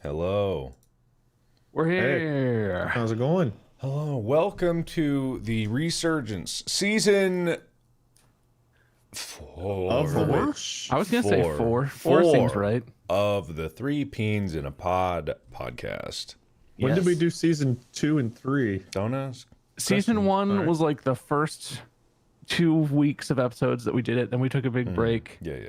Hello. We're Hey, here. how's it going? Hello. Welcome to the Resurgence season four. Of the Four? Witch. I was gonna say Four. four. Four seems Four. right. Of the Three Peens in a Pod podcast. When did we Yes. do season 2 and 3? Don't ask. Season one Alright. was like the first 2 weeks of episodes that we did it. Then we took a big break. Yeah.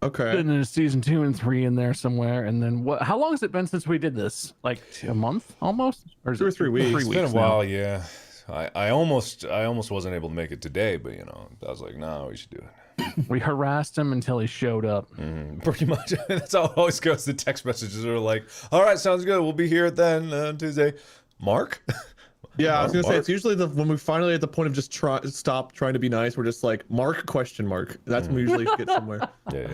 Okay. Then there's season 2 and 3 in there somewhere. And then what? How long has it been since we did this? Like a month almost, or is 2 or it 3 weeks. It's been a now? while, yeah. I almost wasn't able to make it today, but I was like, no, we should do it. We harassed him until he showed up. Pretty much. That's how it always goes. The text messages are like, all right, sounds good. We'll be here then Tuesday. Mark? Yeah, I was gonna say Mark? it's usually when we finally at the point of just stop trying to be nice. We're just like Mark ? That's when we usually get somewhere. Yeah.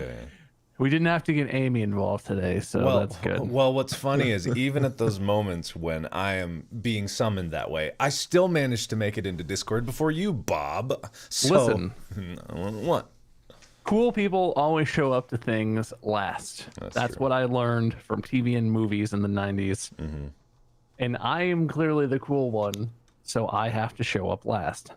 We didn't have to get Amy involved today, so that's good. Well, what's funny is even at those moments when I am being summoned that way, I still manage to make it into Discord before you, Bob. So, Listen. What? Cool people always show up to things last. That's true. what I learned from TV and movies in the 90s. And I am clearly the cool one, so I have to show up last.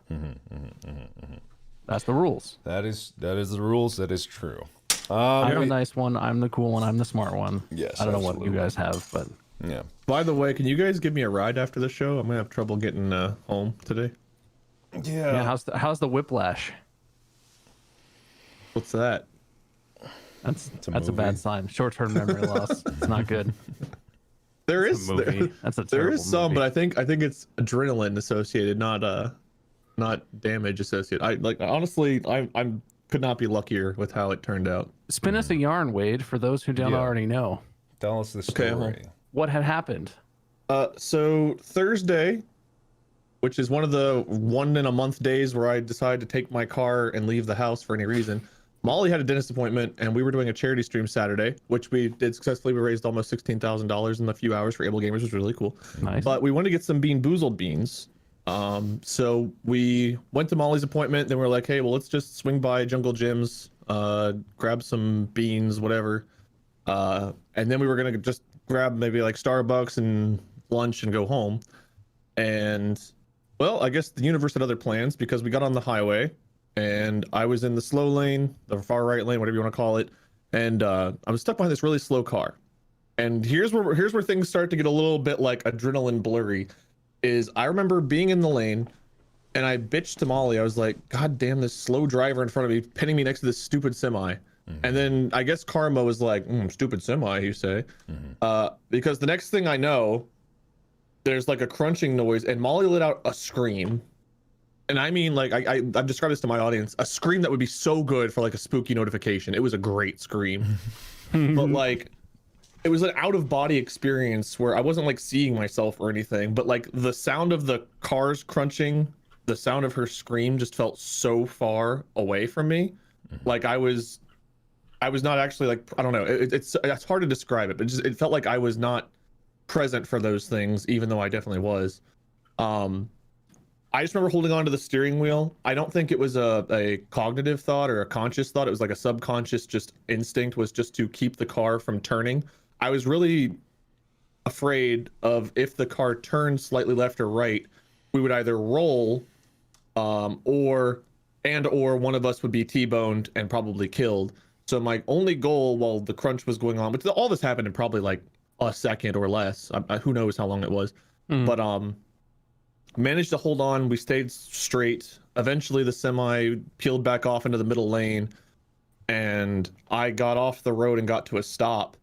That's the rules. That is the rules. That is true. I'm the nice one. I'm the cool one. I'm the smart one. Yes, I don't know what you absolutely. guys have, but Yeah. By the way, can you guys give me a ride after the show? I'm gonna have trouble getting home today. yeah. How's the whiplash? What's that? That's a a bad movie. sign. Short-term memory loss. It's not good. There It's is a movie. That's a there terrible is some, movie. but I think it's adrenaline associated, not damage associated. I like honestly, I'm could not be luckier with how it turned out. Spin us a yarn, Wade, for those who don't Yeah. already know. Tell us the Okay, story. What had happened? So Thursday, which is one of the 1 in a month days where I decided to take my car and leave the house for any reason. Molly had a dentist appointment, and we were doing a charity stream Saturday, which we did successfully. We raised almost $16,000 in a few hours for Able Gamers, which was really cool. Nice. But we wanted to get some Bean Boozled beans. So we went to Molly's appointment. Then we were like, hey, well, let's just swing by Jungle Gyms, grab some beans, whatever. And then we were gonna just grab maybe like Starbucks and lunch and go home. And well, I guess the universe had other plans because we got on the highway and I was in the slow lane, the far right lane, whatever you want to call it. And I was stuck behind this really slow car. And here's where things start to get a little bit like adrenaline blurry. Is I remember being in the lane and I bitched to Molly. I was like, God damn, this slow driver in front of me, pinning me next to this stupid semi. And then I guess karma was like, stupid semi, you say. Because the next thing I know, there's like a crunching noise and Molly let out a scream. And I mean, like, I've described this to my audience, a scream that would be so good for like a spooky notification. It was a great scream. But like, it was an out of body experience where I wasn't like seeing myself or anything, but like the sound of the cars crunching, the sound of her scream just felt so far away from me. Like I was not actually like, I don't know. It's hard to describe it, but it felt like I was not present for those things, even though I definitely was. I just remember holding on to the steering wheel. I don't think it was a cognitive thought or a conscious thought. It was like a subconscious just instinct was just to keep the car from turning. I was really afraid of if the car turned slightly left or right, we would either roll or one of us would be T-boned and probably killed. So my only goal while the crunch was going on, but all this happened in probably like a second or less. Who knows how long it was. But managed to hold on. We stayed straight. Eventually the semi peeled back off into the middle lane and I got off the road and got to a stop.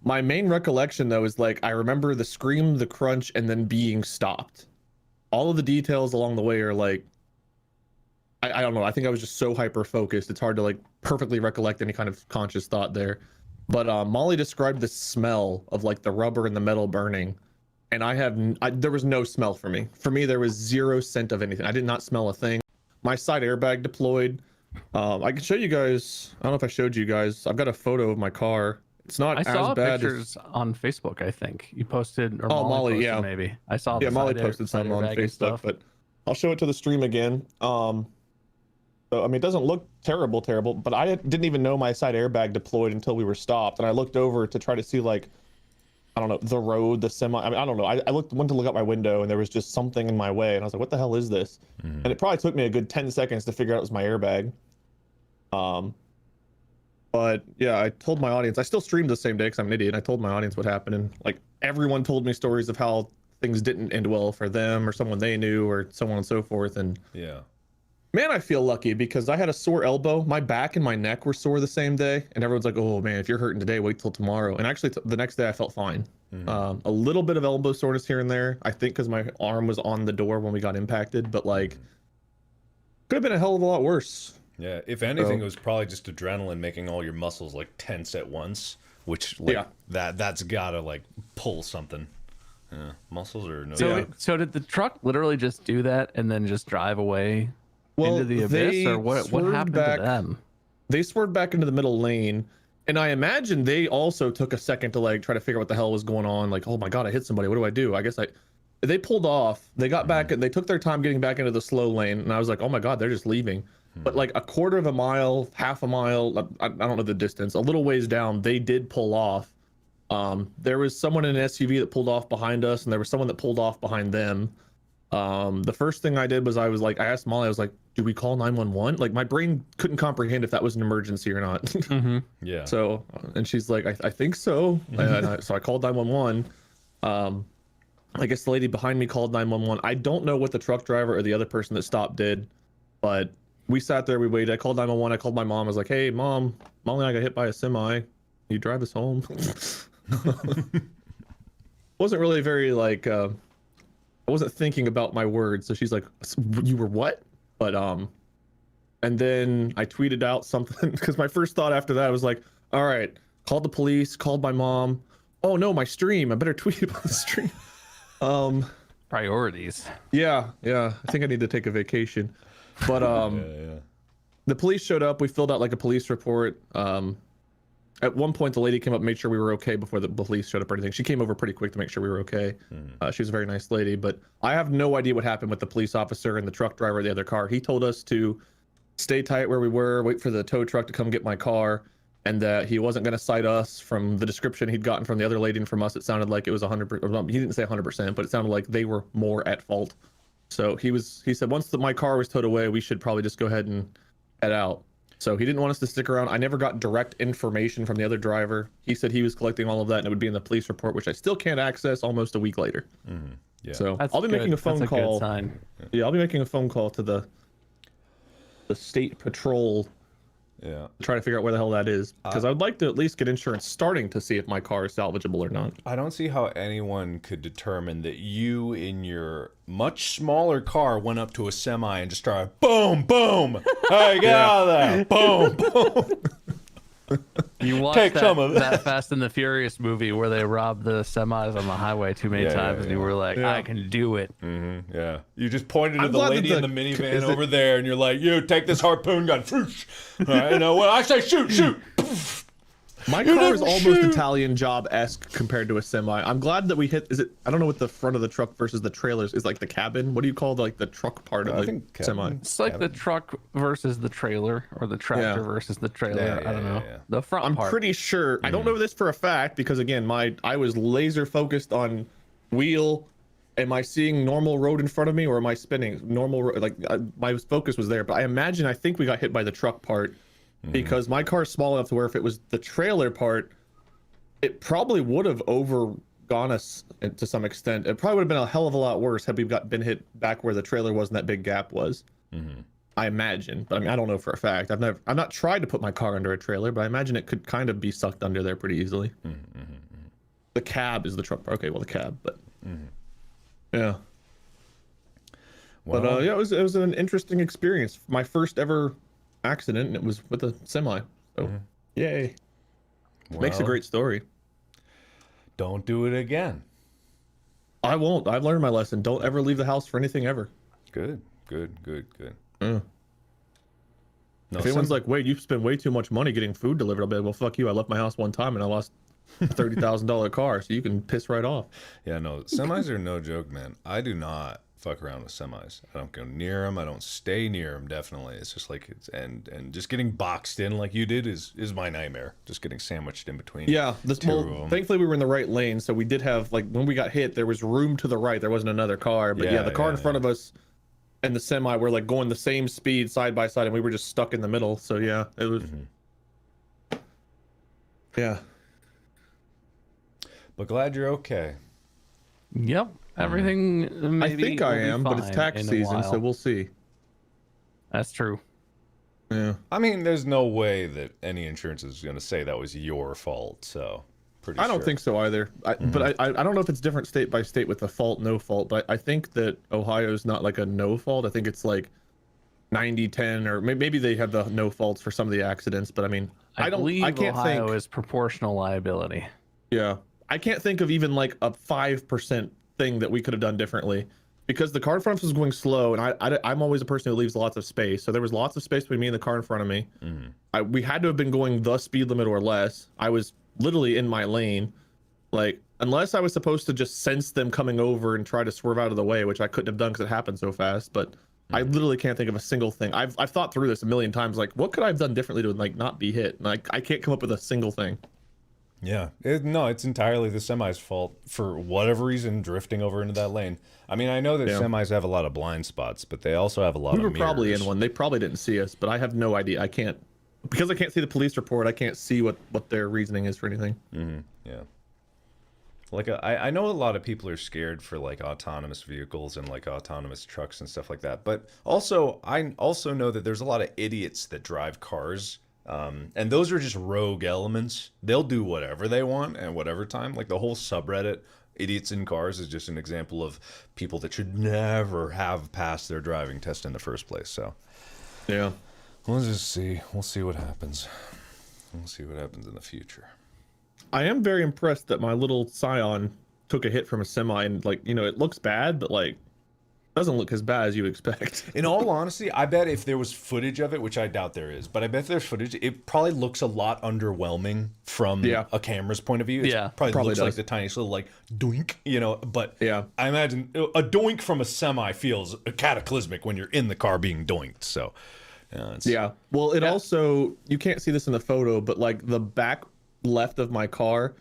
My main recollection though is like I remember the scream, the crunch, and then being stopped. All of the details along the way are like I don't know. I think I was just so hyper focused. It's hard to like perfectly recollect any kind of conscious thought there. But Molly described the smell of like the rubber and the metal burning, and there was no smell for me. For me, there was 0 scent of anything. I did not smell a thing. My side airbag deployed. I can show you guys. I don't know if I showed you guys. I've got a photo of my car. It's not I as saw bad pictures on Facebook. I think you posted, or Oh, Molly, posted yeah. maybe. I saw. Yeah, the Molly side posted side some on airbag and Facebook, stuff. but I'll show it to the stream again. So I mean, it doesn't look terrible, but I didn't even know my side airbag deployed until we were stopped, and I looked over to try to see like, I don't know, the road, the semi. I mean, I don't know. I went to look out my window, and there was just something in my way, and I was like, "What the hell is this?" And it probably took me a good 10 seconds to figure out it was my airbag. But yeah, I told my audience. I still streamed the same day because I'm an idiot. I told my audience what happened, and like everyone told me stories of how things didn't end well for them or someone they knew or so on and so forth. And Yeah. man, I feel lucky because I had a sore elbow. My back and my neck were sore the same day, and everyone's like, "Oh man, if you're hurting today, wait till tomorrow." And actually, the next day I felt fine. A little bit of elbow soreness here and there, I think, because my arm was on the door when we got impacted. But like, could have been a hell of a lot worse. Yeah, if anything, it was probably just adrenaline making all your muscles like tense at once, which like that's gotta like pull something. Yeah, muscles are no. So did the truck literally just do that and then just drive away into the abyss, or what happened to them? They swerved back into the middle lane, and I imagine they also took a second to like try to figure out what the hell was going on. Like, oh my god, I hit somebody. What do I do? I guess they pulled off. They got back and they took their time getting back into the slow lane, and I was like, oh my god, they're just leaving. But like a quarter of a mile, half a mile, I don't know the distance, a little ways down, they did pull off. There was someone in an SUV that pulled off behind us, and there was someone that pulled off behind them. The first thing I did was I asked Molly, I was like, do we call 911? Like my brain couldn't comprehend if that was an emergency or not. Yeah. So, and she's like, I think so. So I called 911. I guess the lady behind me called 911. I don't know what the truck driver or the other person that stopped did, but we sat there, we waited. I called 911. I called my mom. I was like, hey, Mom, Molly and I got hit by a semi. You drive us home? Wasn't really very like, I wasn't thinking about my words. So she's like, you were what? But, and then I tweeted out something because my first thought after that was like, all right, called the police, called my mom. Oh no, my stream. I better tweet about the stream. Priorities. Yeah. I think I need to take a vacation. But the police showed up. We filled out like a police report. At one point, the lady came up, made sure we were okay before the police showed up or anything. She came over pretty quick to make sure we were okay. She was a very nice lady. But I have no idea what happened with the police officer and the truck driver of the other car. He told us to stay tight where we were, wait for the tow truck to come get my car, and that he wasn't going to cite us. From the description he'd gotten from the other lady and from us, it sounded like it was 100%. He didn't say 100%, but it sounded like they were more at fault. So he said once my car was towed away, we should probably just go ahead and head out. So he didn't want us to stick around. I never got direct information from the other driver. He said he was collecting all of that and it would be in the police report, which I still can't access almost a week later. Yeah. So That's I'll be making a phone call. Good sign. Yeah, I'll be making a phone call to the state patrol. Yeah. Try to figure out where the hell that is, because I would like to at least get insurance starting to see if my car is salvageable or not. I don't see how anyone could determine that you in your much smaller car went up to a semi and just started boom, boom. Hey, get out of there. Boom, boom. You watched Take some of that Fast and the Furious movie where they robbed the semis on the highway too many times, and you were like, I can do it. Yeah. You just pointed at the lady in the minivan over there, and you're like, you take this harpoon gun. All right, you know what? I say shoot. My car is almost Italian Job-esque compared to a semi. I'm glad that we hit. Is it? I don't know what the front of the truck versus the trailers is, like the cabin. What do you call the truck part of the semi? It's like the truck versus the trailer, or the tractor versus the trailer. I don't know. The front part. I'm pretty sure. I don't know this for a fact because again, I was laser focused on wheel. Am I seeing normal road in front of me, or am I spinning normal? Like my focus was there, but I think we got hit by the truck part. Because my car is small enough to where if it was the trailer part, it probably would have overgone us to some extent. It probably would have been a hell of a lot worse had we been hit back where the trailer was and that big gap was. I imagine, but I mean, I don't know for a fact. I've not tried to put my car under a trailer, but I imagine it could kind of be sucked under there pretty easily. The cab is the truck part. Okay, well the cab, but yeah. Well, but yeah, it was an interesting experience. My first ever accident, and it was with a semi. So yay. Well, makes a great story. Don't do it again. I won't. I've learned my lesson. Don't ever leave the house for anything ever. Good. No, if anyone's like, wait, you spend way too much money getting food delivered, I'll be like, well, fuck you. I left my house one time and I lost a $30,000 car, so you can piss right off. Yeah, no, semis are no joke, man. I do not fuck around with semis. I don't go near them. I don't stay near them. Definitely, it's just like and just getting boxed in like you did is my nightmare. Just getting sandwiched in between. Yeah, two of them. thankfully we were in the right lane, so we did have, like, when we got hit, there was room to the right. There wasn't another car, but yeah, the car in front of us and the semi were like going the same speed side by side, and we were just stuck in the middle. So yeah, it was. Yeah. But glad you're okay. Yep. Everything. Maybe I think I am, but it's tax season, so we'll see. That's true. Yeah. I mean, there's no way that any insurance is going to say that was your fault. So, I don't think so either. But I don't know if it's different state by state with the fault, no fault. But I think that Ohio's not like a no fault. I think it's like 90-10, or maybe they have the no faults for some of the accidents. But I mean, I can't Ohio think. is proportional liability. Yeah, I can't think of even like a 5% thing that we could have done differently, because the car in front of us was going slow, and I'm always a person who leaves lots of space. So there was lots of space between me and the car in front of me. We had to have been going the speed limit or less. I was literally in my lane, like, unless I was supposed to just sense them coming over and try to swerve out of the way, which I couldn't have done because it happened so fast. But I literally can't think of a single thing. I've thought through this a million times, like, what could I have done differently to, like, not be hit? And I can't come up with a single thing. Yeah. No, it's entirely the semi's fault for whatever reason drifting over into that lane. I mean, I know that semis have a lot of blind spots, but they also have a lot of mirrors. We were probably in one. They probably didn't see us, but I have no idea. Because I can't see the police report, I can't see what their reasoning is for anything. Yeah. Like, I know a lot of people are scared for, like, autonomous vehicles and, like, autonomous trucks and stuff like that. But also, I also know that there's a lot of idiots that drive cars. And those are just rogue elements. They'll do whatever they want at whatever time. Like, the whole subreddit, Idiots in Cars, is just an example of people that should never have passed their driving test in the first place. So, yeah. We'll just see. We'll see what happens. We'll see what happens in the future. I am very impressed that my little Scion took a hit from a semi, and, like, you know, it looks bad, but, like, doesn't look as bad as you expect. In all honesty, I bet if there was footage of it, which I doubt there is, but I bet if there's footage, it probably looks a lot underwhelming from a camera's point of view. It probably looks like the tiniest little, like, doink, you know, but I imagine a doink from a semi feels cataclysmic when you're in the car being doinked, so. Well, it also, you can't see this in the photo, but, like, the back left of my car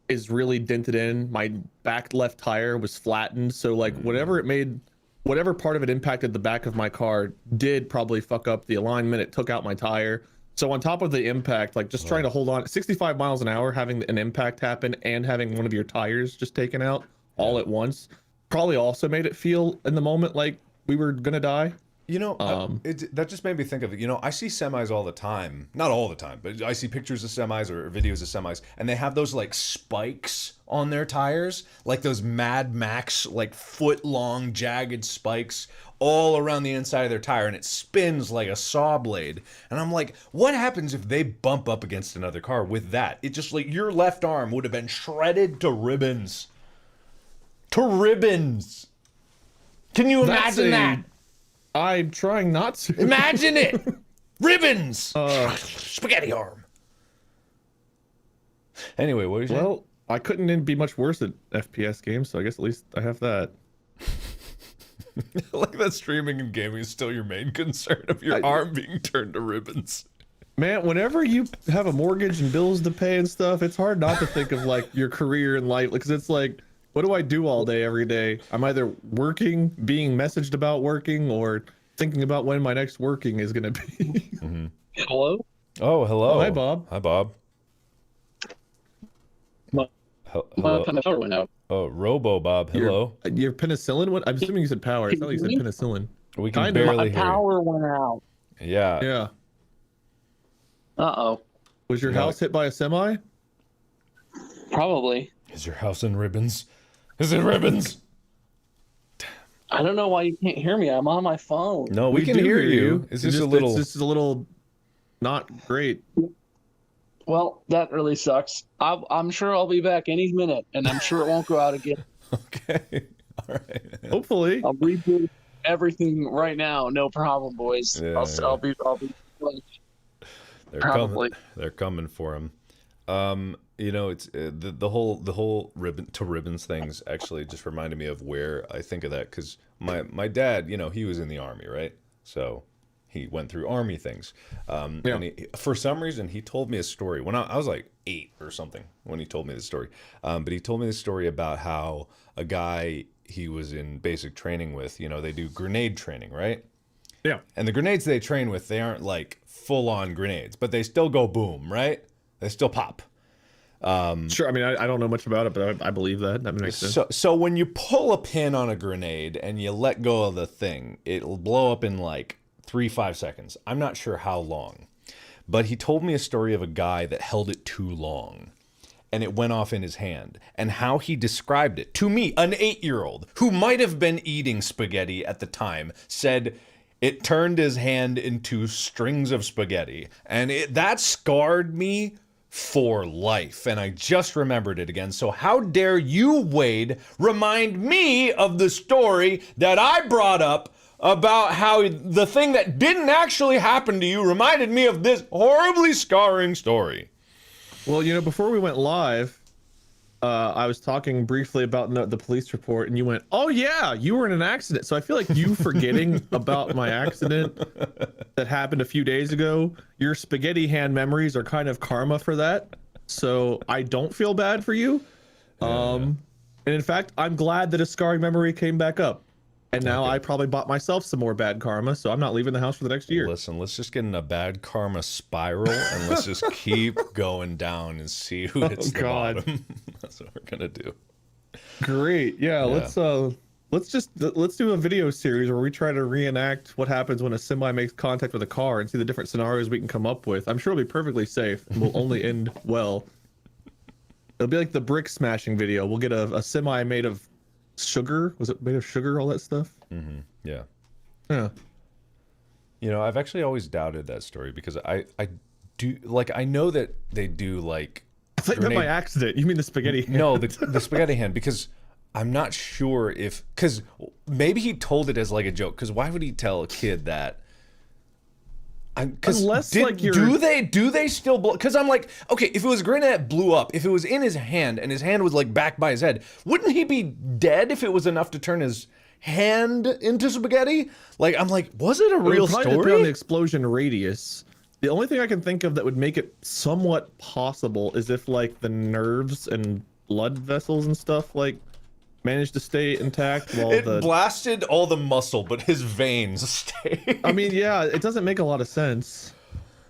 is really dented in. My back left tire was flattened, so, like, whatever part of it impacted the back of my car did probably fuck up the alignment. It took out my tire. So on top of the impact, like, just trying to hold on 65 miles an hour, having an impact happen and having one of your tires just taken out all at once probably also made it feel in the moment like we were gonna die. You know, that just made me think of it. You know, I see semis all the time. Not all the time, but I see pictures of semis or videos of semis, and they have those, like, spikes on their tires, like those Mad Max, like, foot-long, jagged spikes all around the inside of their tire, and it spins like a saw blade. And I'm like, what happens if they bump up against another car with that? It just, like, your left arm would have been shredded to ribbons. To ribbons! Can you imagine that? I'm trying not to. Imagine it! Ribbons! Spaghetti arm. Anyway, what are you saying? Well, I couldn't be much worse at FPS games, so I guess at least I have that. Like, that streaming and gaming is still your main concern of your arm being turned to ribbons. Man, whenever you have a mortgage and bills to pay and stuff, it's hard not to think of, like, your career in life, because it's like, what do I do all day, every day? I'm either working, being messaged about working, or thinking about when my next working is going to be. Hello? Oh, hello. Oh, hi, Bob. Hi, Bob. My power went out. Oh, Robo Bob, hello. Your penicillin? What? I'm assuming you said power. It's not like you said penicillin. We can barely hear you. My power went out. Yeah. Yeah. Uh-oh. Was your house hit by a semi? Probably. Is your house in ribbons? Is it ribbons? I don't know why you can't hear me. I'm on my phone. No, we can hear you. It's just a little... It's just a little not great. Well, that really sucks. I'm sure I'll be back any minute, and I'm sure it won't go out again. Okay. All right. Hopefully. I'll reboot everything right now. No problem, boys. Yeah, I'll be They're probably. coming. They're coming for him. You know, it's the whole ribbon to ribbons things actually just reminded me of where I think of that, because my dad, you know, he was in the army, right? So he went through army things. And for some reason, he told me a story when I was like 8 or something when he told me this story. But he told me this story about how a guy he was in basic training with, you know, they do grenade training, right? Yeah. And the grenades they train with, they aren't like full on grenades, but they still go boom, right? They still pop. Sure. I mean, I don't know much about it, but I believe that. That makes sense. So when you pull a pin on a grenade and you let go of the thing, it'll blow up in like 3-5 seconds. I'm not sure how long, but he told me a story of a guy that held it too long and it went off in his hand, and how he described it to me, an 8-year-old who might have been eating spaghetti at the time, said it turned his hand into strings of spaghetti, and that scarred me for life, and I just remembered it again. So how dare you, Wade, remind me of the story that I brought up about how the thing that didn't actually happen to you reminded me of this horribly scarring story. Well, you know, before we went live, I was talking briefly about the police report, and you went, "Oh yeah, you were in an accident." So I feel like you forgetting about my accident that happened a few days ago. Your spaghetti hand memories are kind of karma for that. So I don't feel bad for you. And in fact, I'm glad that a scarring memory came back up. And now I probably bought myself some more bad karma, so I'm not leaving the house for the next year. Listen, let's just get in a bad karma spiral, and let's just keep going down and see who hits the bottom. That's what we're gonna do. Great. Yeah. Let's do a video series where we try to reenact what happens when a semi makes contact with a car and see the different scenarios we can come up with. I'm sure it'll be perfectly safe and will only end well. It'll be like the brick smashing video. We'll get a semi made of sugar. Was it made of sugar, all that stuff? Mm-hmm. Yeah. Yeah. You know, I've actually always doubted that story, because I do, like, I know that they do, like, I thought you meant by accident. You mean the spaghetti hand. No, the spaghetti hand, because I'm not sure if, because maybe he told it as like a joke, because why would he tell a kid that? Unless like do they still blow? Because I'm like, okay, if it was a grenade that blew up, if it was in his hand and his hand was like back by his head, wouldn't he be dead if it was enough to turn his hand into spaghetti? Like, I'm like, was it a real story? story? On the explosion radius. The only thing I can think of that would make it somewhat possible is if like the nerves and blood vessels and stuff like managed to stay intact while it blasted all the muscle, but his veins stayed. I mean, yeah, it doesn't make a lot of sense.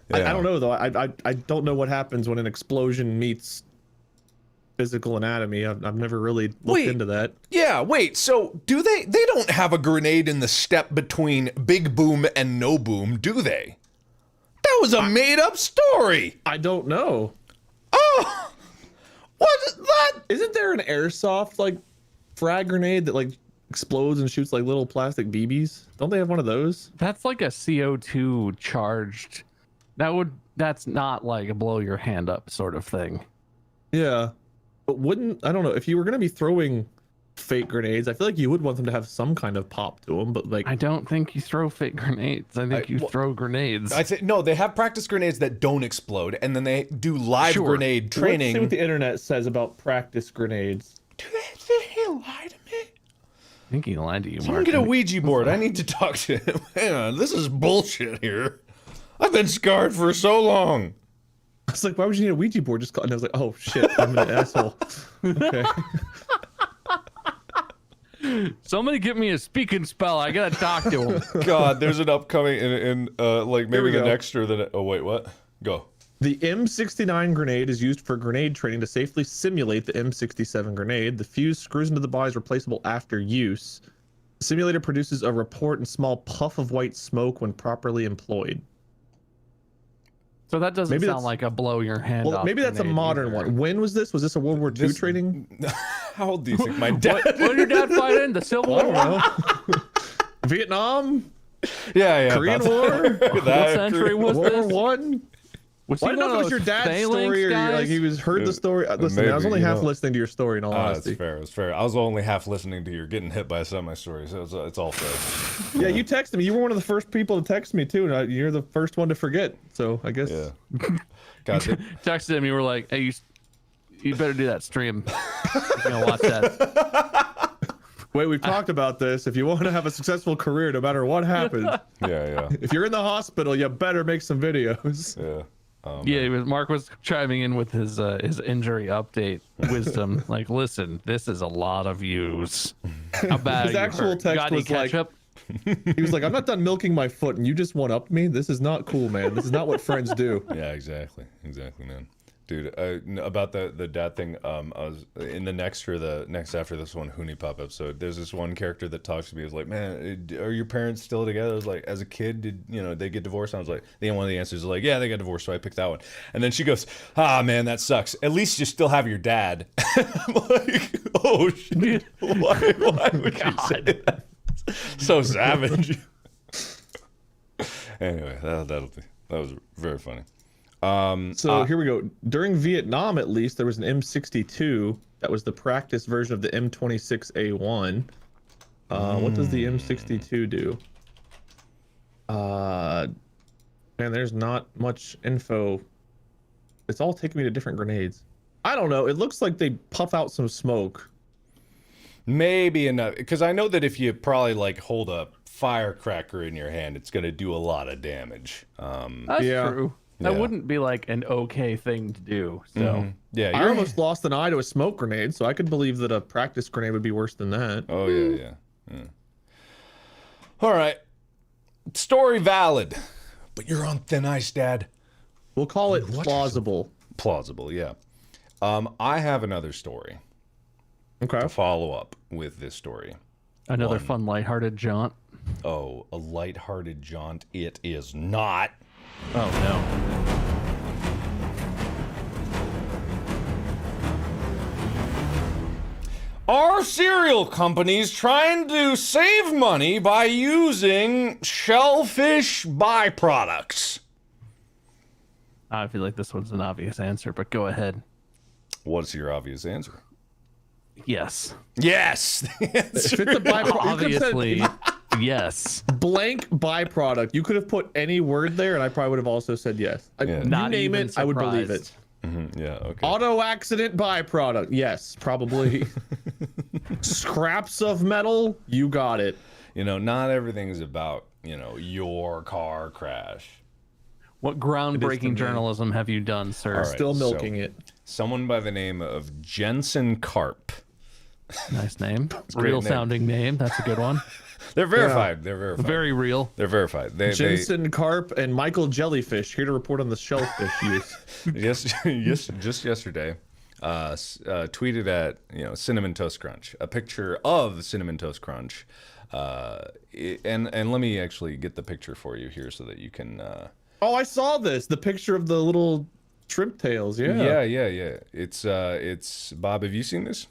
Yeah. I don't know though. I don't know what happens when an explosion meets physical anatomy. I've never really looked into that. Yeah, wait. So do they don't have a grenade in the step between big boom and no boom, do they? That was a made up story. I don't know. Oh, what's that? Isn't there an airsoft like frag grenade that like explodes and shoots like little plastic BBs? Don't they have one of those? That's like a CO2 charged. That's not like a blow your hand up sort of thing. Yeah, but I don't know, if you were gonna be throwing fake grenades, I feel like you would want them to have some kind of pop to them, but like I don't think you throw fake grenades. I think you throw grenades. I think no, they have practice grenades that don't explode, and then they do live grenade training. Let's see what the internet says about practice grenades. Did he lie to me? I think he lied to you, Someone Mark. get a Ouija board. I need to talk to him. Hang on, this is bullshit here. I've been scarred for so long. I was like, why would you need a Ouija board? And I was like, oh shit, I'm an asshole. Okay. Somebody get me a speaking spell. I gotta talk to him. God, there's an upcoming in like maybe the next or the. Oh wait, what? Go. The M69 grenade is used for grenade training to safely simulate the M67 grenade. The fuse screws into the body is replaceable after use. The simulator produces a report and small puff of white smoke when properly employed. So that doesn't sound like a blow your hand off. Maybe that's a modern one. When was this? Was this a World War II training? How old do you think my dad? What did your dad fight in? The Civil War? Vietnam? Yeah. Korean War? What century was this? World War I? Was I don't know if it was your dad's story or like he heard the story. Listen, maybe, I was only half listening to your story in all honesty. That's fair. It's fair. I was only half listening to your getting hit by a semi story, so it's all fair. Yeah, you texted me. You were one of the first people to text me too, and you're the first one to forget. So I guess. Yeah. God, Texted him. You were like, "Hey, you better do that stream. You're gonna watch that." Wait, we've talked about this. If you want to have a successful career, no matter what happens, yeah. if you're in the hospital, you better make some videos. Yeah. Mark was chiming in with his injury update wisdom. Like, listen, this is a lot of views. How bad His are you actual hurt? text Got any was like, ketchup? He was like, I'm not done milking my foot and you just one up me. This is not cool, man. This is not what friends do. Yeah, exactly, man. Dude, about the dad thing, I was in the next after this one Hoonie Pop episode. There's this one character that talks to me. Is like, man, are your parents still together? I was like, as a kid, did they get divorced? And I was like, one of the answers is like, yeah, they got divorced. So I picked that one. And then she goes, man, that sucks. At least you still have your dad. I'm like, oh shit, why would you say that? So savage. Anyway, that was very funny. So here we go. During Vietnam, at least, there was an M62 that was the practice version of the M26A1. What does the M62 do? Man, there's not much info. It's all taking me to different grenades. I don't know. It looks like they puff out some smoke. Maybe enough, because I know that if you probably like hold a firecracker in your hand, it's going to do a lot of damage. That's true. Yeah. That wouldn't be like an okay thing to do. So yeah, I almost lost an eye to a smoke grenade, so I could believe that a practice grenade would be worse than that. Oh yeah. All right, story valid, but you're on thin ice, Dad. We'll call it plausible. Plausible, yeah. I have another story Okay. to follow up with this story. another fun, lighthearted jaunt. Oh, a lighthearted jaunt. It is not. Oh no. Are cereal companies trying to save money by using shellfish byproducts? I feel like this one's an obvious answer, but go ahead. What's your obvious answer? Yes. Yes. If it's a byproduct, Obviously, yes. blank byproduct. You could have put any word there, and I probably would have also said yes. Yeah. You Not name even it, I would believe it. surprised. Yeah, okay. Auto accident byproduct. Yes, probably. Scraps of metal. You got it. Not everything is about, your car crash. What groundbreaking journalism have you done, sir? All right. Still milking it. Someone by the name of Jensen Karp. Nice name. a great Real name. sounding name. That's a good one. They're verified. They're verified. Very real. They're verified. They Jensen Karp and Michael Jellyfish here to report on the shellfish use. just yesterday tweeted at Cinnamon Toast Crunch a picture of Cinnamon Toast Crunch, and let me actually get the picture for you here so that you can. Oh, I saw this. The picture of the little shrimp tails. Yeah. Yeah. It's Bob. Have you seen this?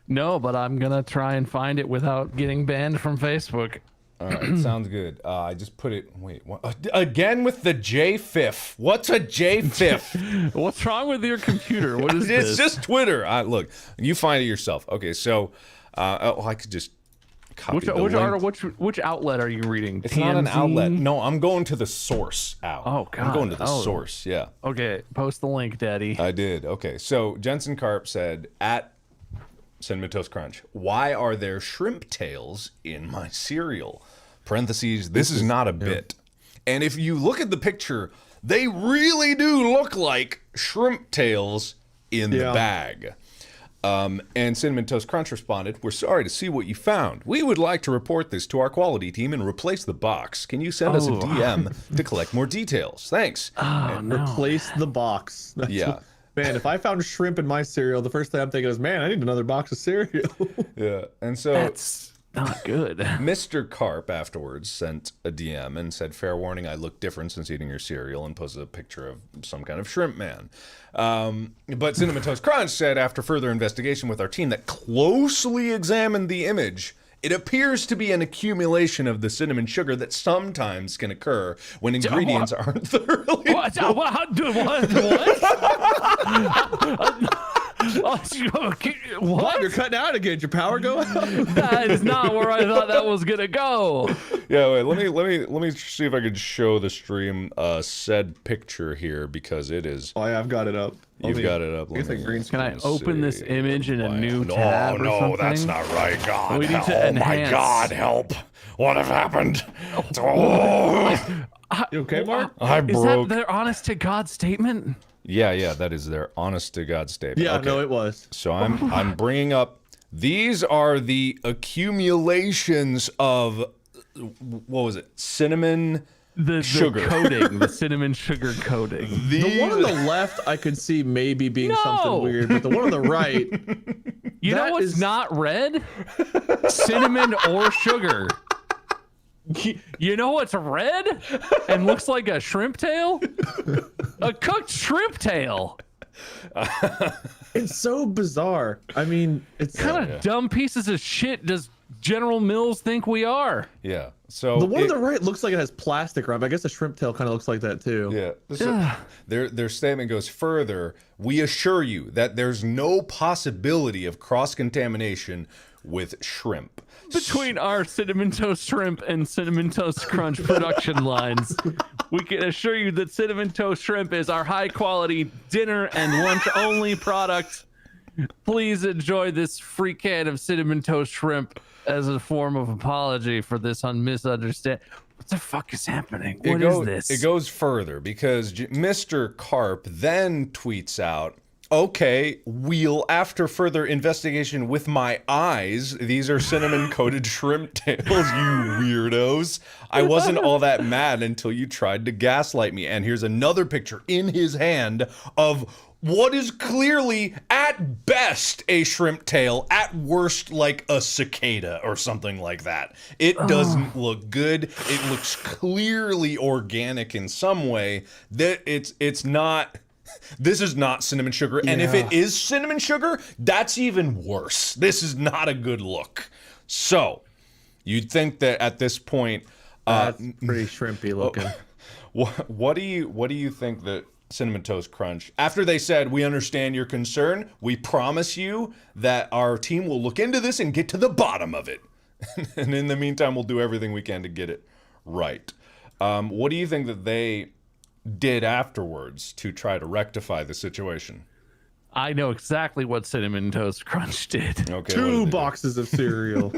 No, but I'm gonna try and find it without getting banned from Facebook. All right, sounds good. I just put it. Wait, what? Again with the JFIF. What's a JFIF? What's wrong with your computer? What is It's this? just Twitter. Look, you find it yourself. Okay, so I could just copy the link. Which outlet are you reading? It's not an TMZ? outlet. No, I'm going to the source, Al. Oh, I'm going to God. the Oh. source, yeah. Okay, post the link, Daddy. I did. Okay, so Jensen Karp said at Cinnamon Toast Crunch, why are there shrimp tails in my cereal? Parentheses, this is not a bit. And if you look at the picture, they really do look like shrimp tails in the bag. And Cinnamon Toast Crunch responded, we're sorry to see what you found. We would like to report this to our quality team and replace the box. Can you send us a DM to collect more details? Thanks. Replace the box. That's Yeah. Man, if I found shrimp in my cereal, the first thing I'm thinking is, man, I need another box of cereal. Yeah. And so That's not good. Mr. Karp afterwards sent a DM and said, fair warning, I look different since eating your cereal, and posted a picture of some kind of shrimp man. But Cinnamon Toast Crunch said after further investigation with our team that closely examined the image, it appears to be an accumulation of the cinnamon sugar that sometimes can occur when ingredients aren't thoroughly... What? Bob, Bob, you're cutting out again. Did your power go out? That is not where I thought that was gonna go. Yeah, wait. Let me see if I can show the stream said picture here because it is. Oh yeah, I've got it up. You've got it up. I guess green Can I Let's open this see. image in a new No, tab or no, something? that's not right. God, We need to oh my enhance. God, help! What have happened? Oh, You okay, Mark? I Is broke. that their honest to God statement? Yeah, that is their honest to God statement. Yeah, Okay. no, it was. So I'm bringing up. These are the accumulations of what was it? Cinnamon. The Sugar. coating, the cinnamon sugar coating. The one on the left, I could see maybe being No! something weird, but the one on the right, You know That what's is- not red? Cinnamon or sugar. You know what's red and looks like a shrimp tail? A cooked shrimp tail. it's so bizarre. I mean, it's Kind of dumb pieces of shit does General Mills think we are? Yeah. So the one on the right looks like it has plastic around. But I guess the shrimp tail kind of looks like that too. Yeah. So their statement goes further. We assure you that there's no possibility of cross-contamination with shrimp. Between our Cinnamon Toast Shrimp and Cinnamon Toast Crunch production lines, we can assure you that Cinnamon Toast Shrimp is our high-quality dinner and lunch-only product. Please enjoy this free can of Cinnamon Toast Shrimp as a form of apology for this misunderstanding. What the fuck is happening? What is this? It goes further because Mr. Carp then tweets out, okay, after further investigation with my eyes, these are cinnamon-coated shrimp tails, you weirdos. I wasn't all that mad until you tried to gaslight me. And here's another picture in his hand of what is clearly, at best, a shrimp tail, at worst, like a cicada or something like that. It doesn't look good. It looks clearly organic in some way. That it's not. This is not cinnamon sugar, and if it is cinnamon sugar, that's even worse. This is not a good look. So, you'd think that at this point, That's pretty shrimpy looking. what do you think that Cinnamon Toast Crunch, after they said, we understand your concern, we promise you that our team will look into this and get to the bottom of it. And in the meantime, we'll do everything we can to get it right. What do you think that they did afterwards to try to rectify the situation? I know exactly what Cinnamon Toast Crunch did. Okay, what did Two they do? boxes of cereal.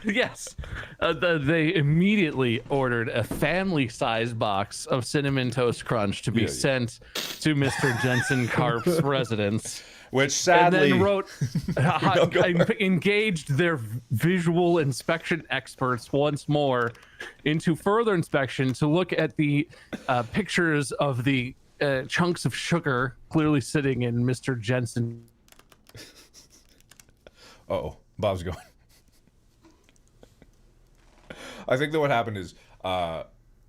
Yes. They immediately ordered a family-sized box of Cinnamon Toast Crunch to be sent to Mr. Jensen Karp's residence. Which sadly, And then wrote, engaged their visual inspection experts once more into further inspection to look at the pictures of the chunks of sugar clearly sitting in Mr. Jensen. uh-oh, Bob's going. I think that what happened is,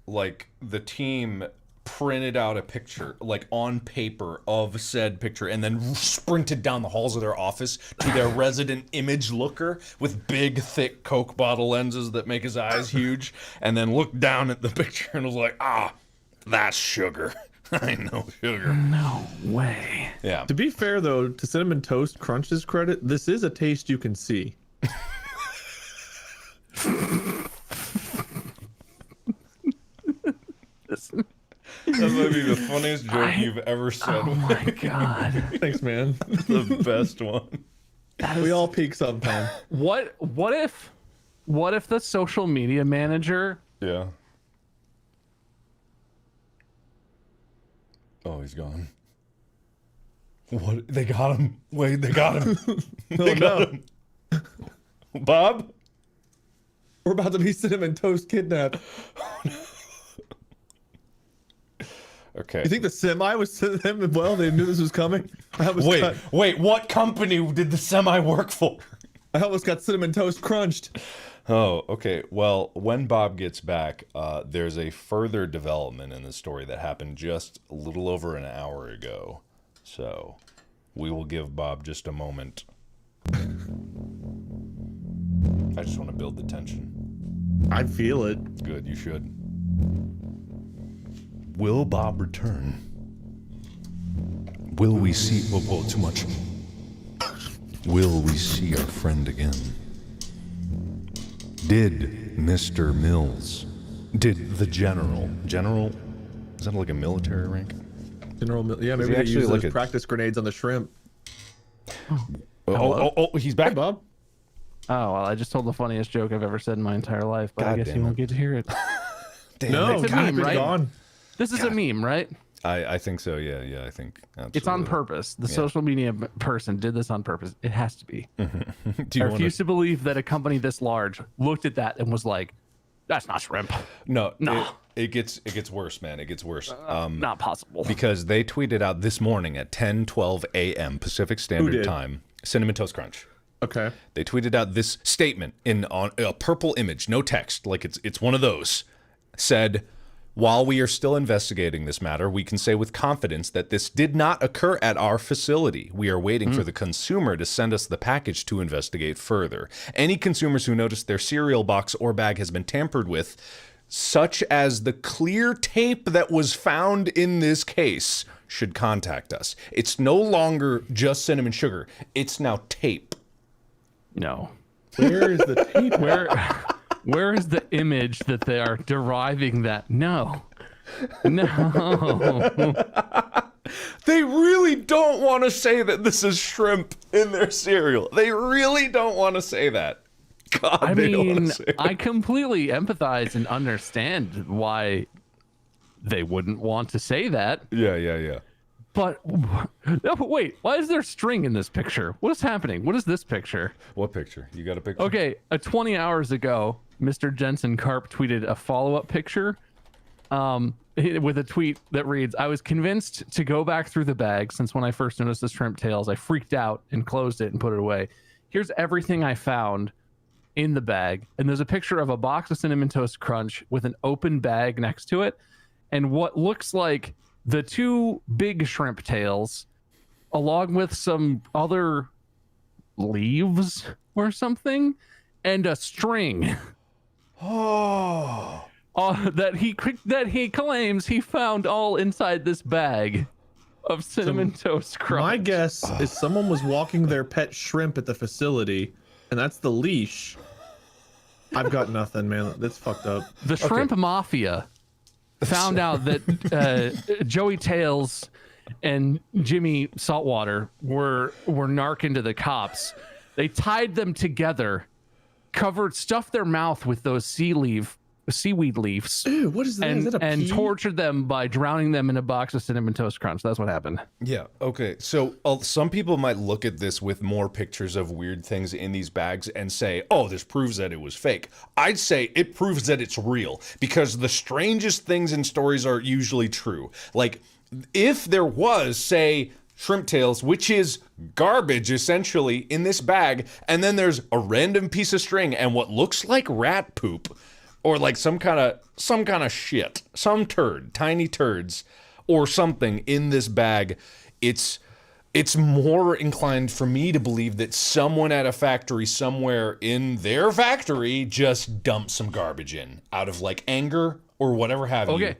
like, the team printed out a picture, like, on paper of said picture, and then sprinted down the halls of their office to their resident image looker with big, thick Coke bottle lenses that make his eyes huge, and then looked down at the picture and was like, that's sugar. I know sugar. No way. Yeah. To be fair, though, to Cinnamon Toast Crunch's credit, this is a taste you can see. That might be the funniest joke you've ever said. Oh my god. Thanks, man. The best one. We all peak sometime. What if the social media manager Yeah. Oh, he's gone. What? They got him. Wait, they got him. They got him. Bob? We're about to be Cinnamon Toast kidnapped. Okay. You think the semi was to them as well? They knew this was coming? Wait, what company did the semi work for? I almost got Cinnamon Toast crunched. Oh, okay. Well, when Bob gets back, there's a further development in the story that happened just a little over an hour ago. So, we will give Bob just a moment. I just want to build the tension. I feel it. Good, you should. Will Bob return? Will we see... Whoa, too much. Will we see our friend again? Did Mr. Mills, did the general, is that like a military rank? Yeah, maybe they actually use like those a- practice grenades on the shrimp. He's back. Hey, Bob. Oh, well, I just told the funniest joke I've ever said in my entire life, but I God guess damn you it. won't get to hear it. Damn No, it. It's a God, meme, been right? gone. This is a meme, right? I think so, yeah, I think absolutely. It's on purpose. The social media person did this on purpose. It has to be. Do I you refuse to believe that a company this large looked at that and was like, that's not shrimp. No, No. it gets worse, man. It gets worse. Not possible. Because they tweeted out this morning at 10:12 a.m. Pacific Standard did? Time, Cinnamon Toast Crunch. Okay. They tweeted out this statement on a purple image, no text, like it's one of those. Said, while we are still investigating this matter, we can say with confidence that this did not occur at our facility. We are waiting for the consumer to send us the package to investigate further. Any consumers who notice their cereal box or bag has been tampered with, such as the clear tape that was found in this case, should contact us. It's no longer just cinnamon sugar. It's now tape. No. Where is the tape? Where is the image that they are deriving that? No. No. They really don't want to say that this is shrimp in their cereal. They really don't want to say that. God, I they don't mean, want to say it. I completely empathize and understand why they wouldn't want to say that. Yeah. But no, but wait, why is there string in this picture? What is happening? What is this picture? What picture? You got a picture? Okay, 20 hours ago, Mr. Jensen Karp tweeted a follow-up picture with a tweet that reads, I was convinced to go back through the bag since when I first noticed the shrimp tails, I freaked out and closed it and put it away. Here's everything I found in the bag. And there's a picture of a box of Cinnamon Toast Crunch with an open bag next to it. And what looks like the two big shrimp tails, along with some other leaves or something, and a string. Oh. That he claims he found all inside this bag of Cinnamon Toast Crunch. My guess is someone was walking their pet shrimp at the facility, and that's the leash. I've got nothing, man. That's fucked up. The shrimp mafia found out that Joey Tails and Jimmy Saltwater were narking to the cops. They tied them together, stuffed their mouth with those seaweed leaves, Ew, what is that? Is that a and pea? tortured them by drowning them in a box of Cinnamon Toast Crunch. That's what happened. Yeah, okay. So some people might look at this with more pictures of weird things in these bags and say, oh, this proves that it was fake. I'd say it proves that it's real, because the strangest things in stories are usually true. Like, if there was, say, shrimp tails, which is garbage essentially, in this bag, and then there's a random piece of string and what looks like rat poop, or like some kind of shit, some turd, tiny turds, or something in this bag, it's more inclined for me to believe that someone at a factory somewhere in their factory just dumped some garbage in out of like anger or whatever have you. Okay.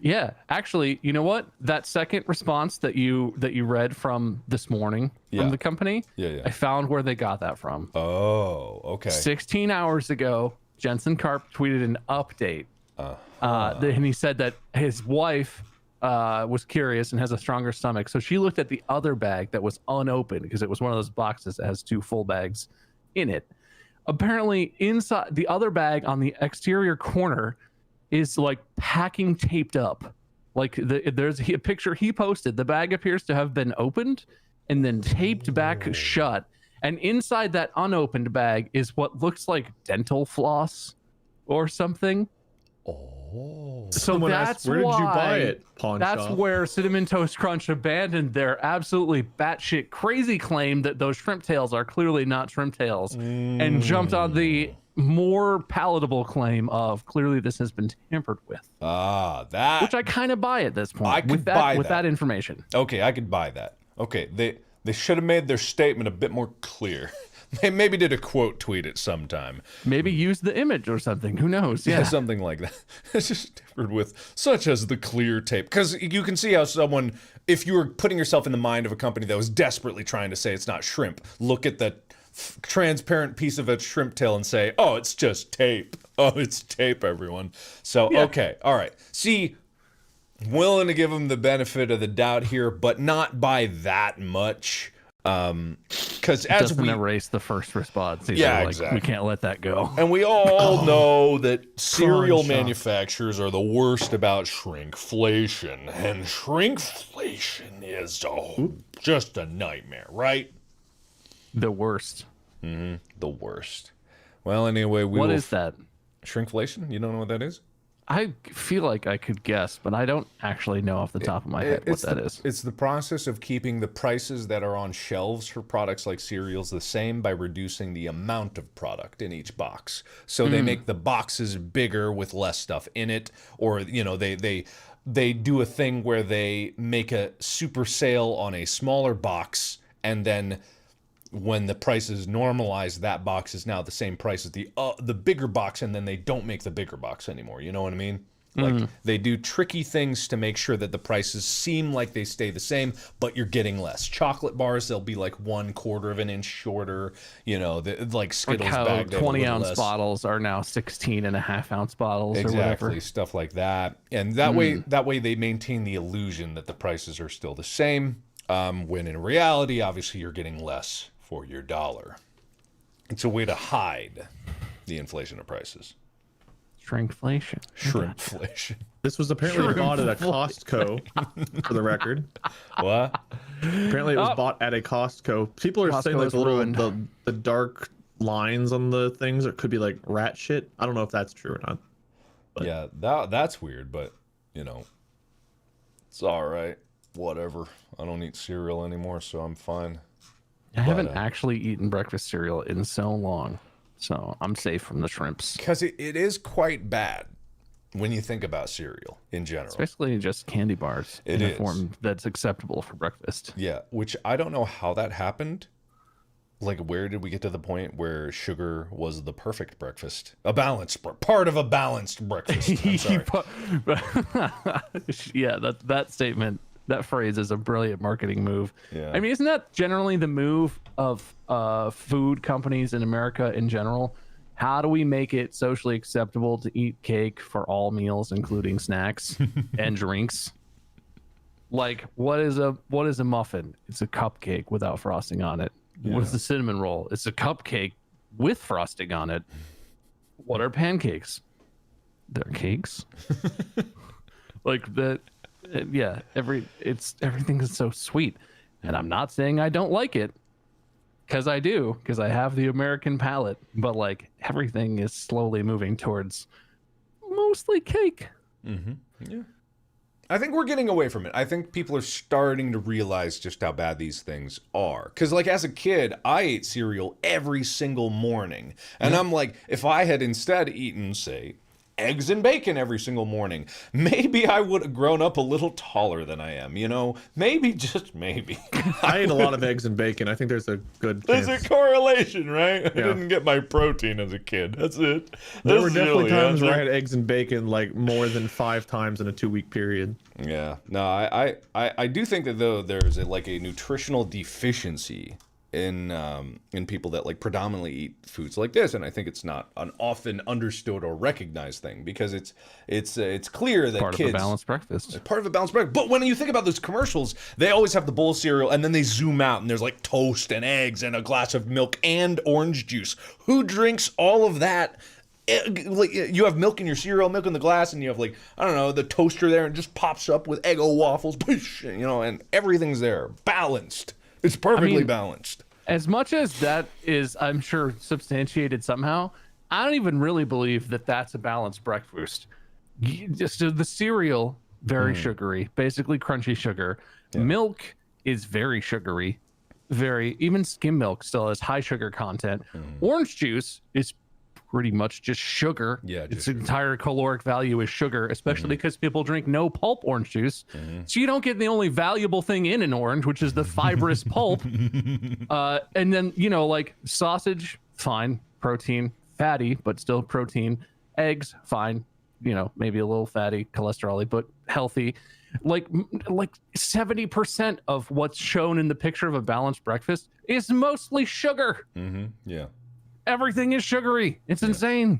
Yeah, actually, you know what? That second response that you read from this morning from the company, Yeah. I found where they got that from. Oh, okay. 16 hours ago, Jensen Karp tweeted an update. And he said that his wife was curious and has a stronger stomach. So she looked at the other bag that was unopened, because it was one of those boxes that has two full bags in it. Apparently, inside the other bag on the exterior corner is like packing taped up. Like there's a picture he posted. The bag appears to have been opened and then taped back shut. And inside that unopened bag is what looks like dental floss or something. Oh. So Someone that's asked, where did you buy why- it? Pawn That's shop. where Cinnamon Toast Crunch abandoned their absolutely batshit crazy claim that those shrimp tails are clearly not shrimp tails, and jumped on the more palatable claim of clearly this has been tampered with, That. which I kind of buy at this point. I could with buy with that. that information. Okay, I could buy that. Okay, they should have made their statement a bit more clear. Maybe did a quote tweet at some time. Maybe use the image or something. Who knows? Yeah, Yeah. something like that. It's just differed with such as the clear tape. Because you can see how someone, if you were putting yourself in the mind of a company that was desperately trying to say it's not shrimp, look at the transparent piece of a shrimp tail and say, oh, it's just tape. Oh, it's tape, everyone. So, okay. All right. See, willing to give them the benefit of the doubt here, but not by that much. Because as Doesn't we erase the first response. Either. Yeah, like, exactly. We can't let that go. and we all know that cereal shock. manufacturers are the worst about shrinkflation, and shrinkflation is just a nightmare, right? The worst. The worst. Well, anyway, What is that? Shrinkflation? You don't know what that is? I feel like I could guess, but I don't actually know off the top of my head what that is. It's the process of keeping the prices that are on shelves for products like cereals the same by reducing the amount of product in each box. So they make the boxes bigger with less stuff in it, or they do a thing where they make a super sale on a smaller box, and then when the prices normalize, that box is now the same price as the bigger box, and then they don't make the bigger box anymore. You know what I mean? Like they do tricky things to make sure that the prices seem like they stay the same, but you're getting less. Chocolate bars, they'll be like 1/4 of an inch shorter. You know, like Skittles Like how bag, they have a 20-ounce little less. bottles are now 16.5-ounce bottles or whatever. Exactly, stuff like that. And that way they maintain the illusion that the prices are still the same, when in reality, obviously, you're getting less for your dollar. It's a way to hide the inflation of prices. Shrinkflation. Shrimpflation. This was apparently bought at a Costco, for the record. What? Apparently, it was bought at a Costco. People are saying Costco like is the little ruined. the dark lines on the things. It could be like rat shit. I don't know if that's true or not. Yeah, that's weird, but it's all right. Whatever. I don't eat cereal anymore, so I'm fine. I haven't actually eaten breakfast cereal in so long, so I'm safe from the shrimps. Because it is quite bad when you think about cereal in general. It's basically just candy bars It in is. a form that's acceptable for breakfast. Yeah, which I don't know how that happened. Like, where did we get to the point where sugar was the perfect breakfast? A balanced, part of a balanced breakfast. I'm sorry. Yeah, that statement, that phrase is a brilliant marketing move. Yeah. I mean, isn't that generally the move of food companies in America in general? How do we make it socially acceptable to eat cake for all meals, including snacks and drinks? Like, what is a muffin? It's a cupcake without frosting on it. What is the cinnamon roll? It's a cupcake with frosting on it. What are pancakes? They're cakes. Like that. Yeah, everything is so sweet, and I'm not saying I don't like it, because I do, because I have the American palate. But like, everything is slowly moving towards mostly cake. Yeah. I think we're getting away from it. I think people are starting to realize just how bad these things are. Because, like, as a kid, I ate cereal every single morning. And I'm like, if I had instead eaten, say, eggs and bacon every single morning, maybe I would have grown up a little taller than I am, you know? Maybe, just maybe. I ate a lot of eggs and bacon. I think there's a good There's chance. a correlation, right? I didn't get my protein as a kid. That's it. There were definitely times where I had eggs and bacon like more than 5 times in a 2-week period. Yeah. No, I do think that though there's a nutritional deficiency in people that like predominantly eat foods like this, and I think it's not an often understood or recognized thing, because it's clear that Part kids of a balanced breakfast. part of a balanced breakfast. But when you think about those commercials, they always have the bowl of cereal, and then they zoom out, and there's like toast and eggs and a glass of milk and orange juice. Who drinks all of that? Like, you have milk in your cereal, milk in the glass, and you have, like, I don't know, the toaster there, and it just pops up with Eggo waffles, you know, and everything's there, balanced. It's perfectly balanced. As much as that is, I'm sure, substantiated somehow, I don't even really believe that that's a balanced breakfast. Just the cereal, very sugary, basically crunchy sugar. Yeah. Milk is very sugary, even skim milk still has high sugar content. Orange juice is pretty much just sugar. Yeah, its just sugar. entire caloric value is sugar, especially because people drink no pulp orange juice. So you don't get the only valuable thing in an orange, which is the fibrous pulp. And then, you know, like sausage, fine, protein, fatty, but still protein. Eggs, fine, you know, maybe a little fatty, cholesterol-y, but healthy. Like 70% of what's shown in the picture of a balanced breakfast is mostly sugar. Yeah. Everything is sugary. It's insane.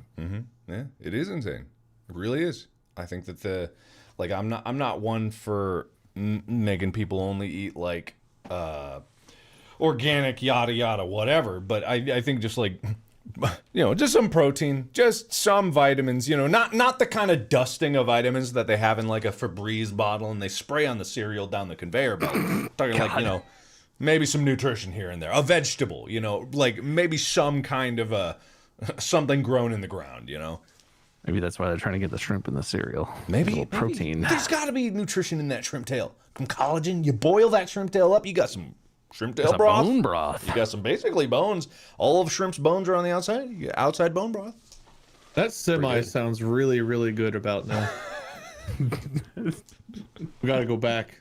Yeah, it is insane. It really is. I think that I'm not one for making people only eat like organic yada yada whatever, but I think just like, you know, just some protein, just some vitamins, you know, not the kind of dusting of vitamins that they have in like a Febreze bottle and they spray on the cereal down the conveyor belt. Talking like, you know, maybe some nutrition here and there, a vegetable, you know, like maybe some kind of something grown in the ground, you know. Maybe that's why they're trying to get the shrimp in the cereal. Maybe protein. There's got to be nutrition in that shrimp tail. Some collagen. You boil that shrimp tail up, you got some shrimp tail broth. Bone broth. You got some basically bones. All of shrimp's bones are on the outside. You get outside bone broth. That semi sounds really, really good about now. We gotta go back.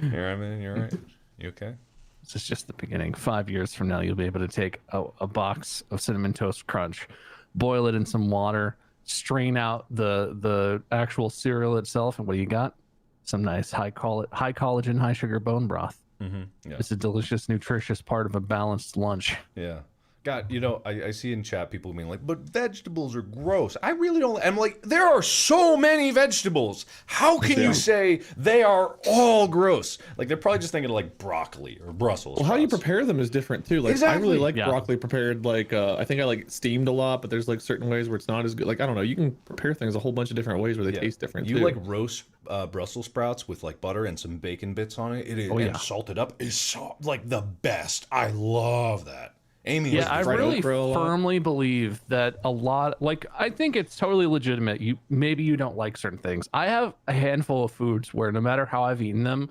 Here, I mean, you're right. You okay? This is just the beginning. 5 years from now, you'll be able to take a box of Cinnamon Toast Crunch, boil it in some water, strain out the actual cereal itself, and what do you got? Some nice high collagen, high sugar bone broth. Yeah. It's a delicious, nutritious part of a balanced lunch. Yeah. God, you know, I see in chat people being like, but vegetables are gross. I really don't. I'm like, there are so many vegetables. How can you say they are all gross? Like, they're probably just thinking of like broccoli or Brussels Well, how you sprouts. prepare them is different too. Like, I really like Yeah. broccoli prepared. Like, I think I like steamed a lot, but there's like certain ways where it's not as good. Like, I don't know. You can prepare things a whole bunch of different ways where they taste different You too. like roast Brussels sprouts with like butter and some bacon bits on it. It is and salted up is so like the best. I love that. Amy, Yeah, I really okra a lot. firmly believe that a lot, like, I think it's totally legitimate. Maybe you don't like certain things. I have a handful of foods where no matter how I've eaten them,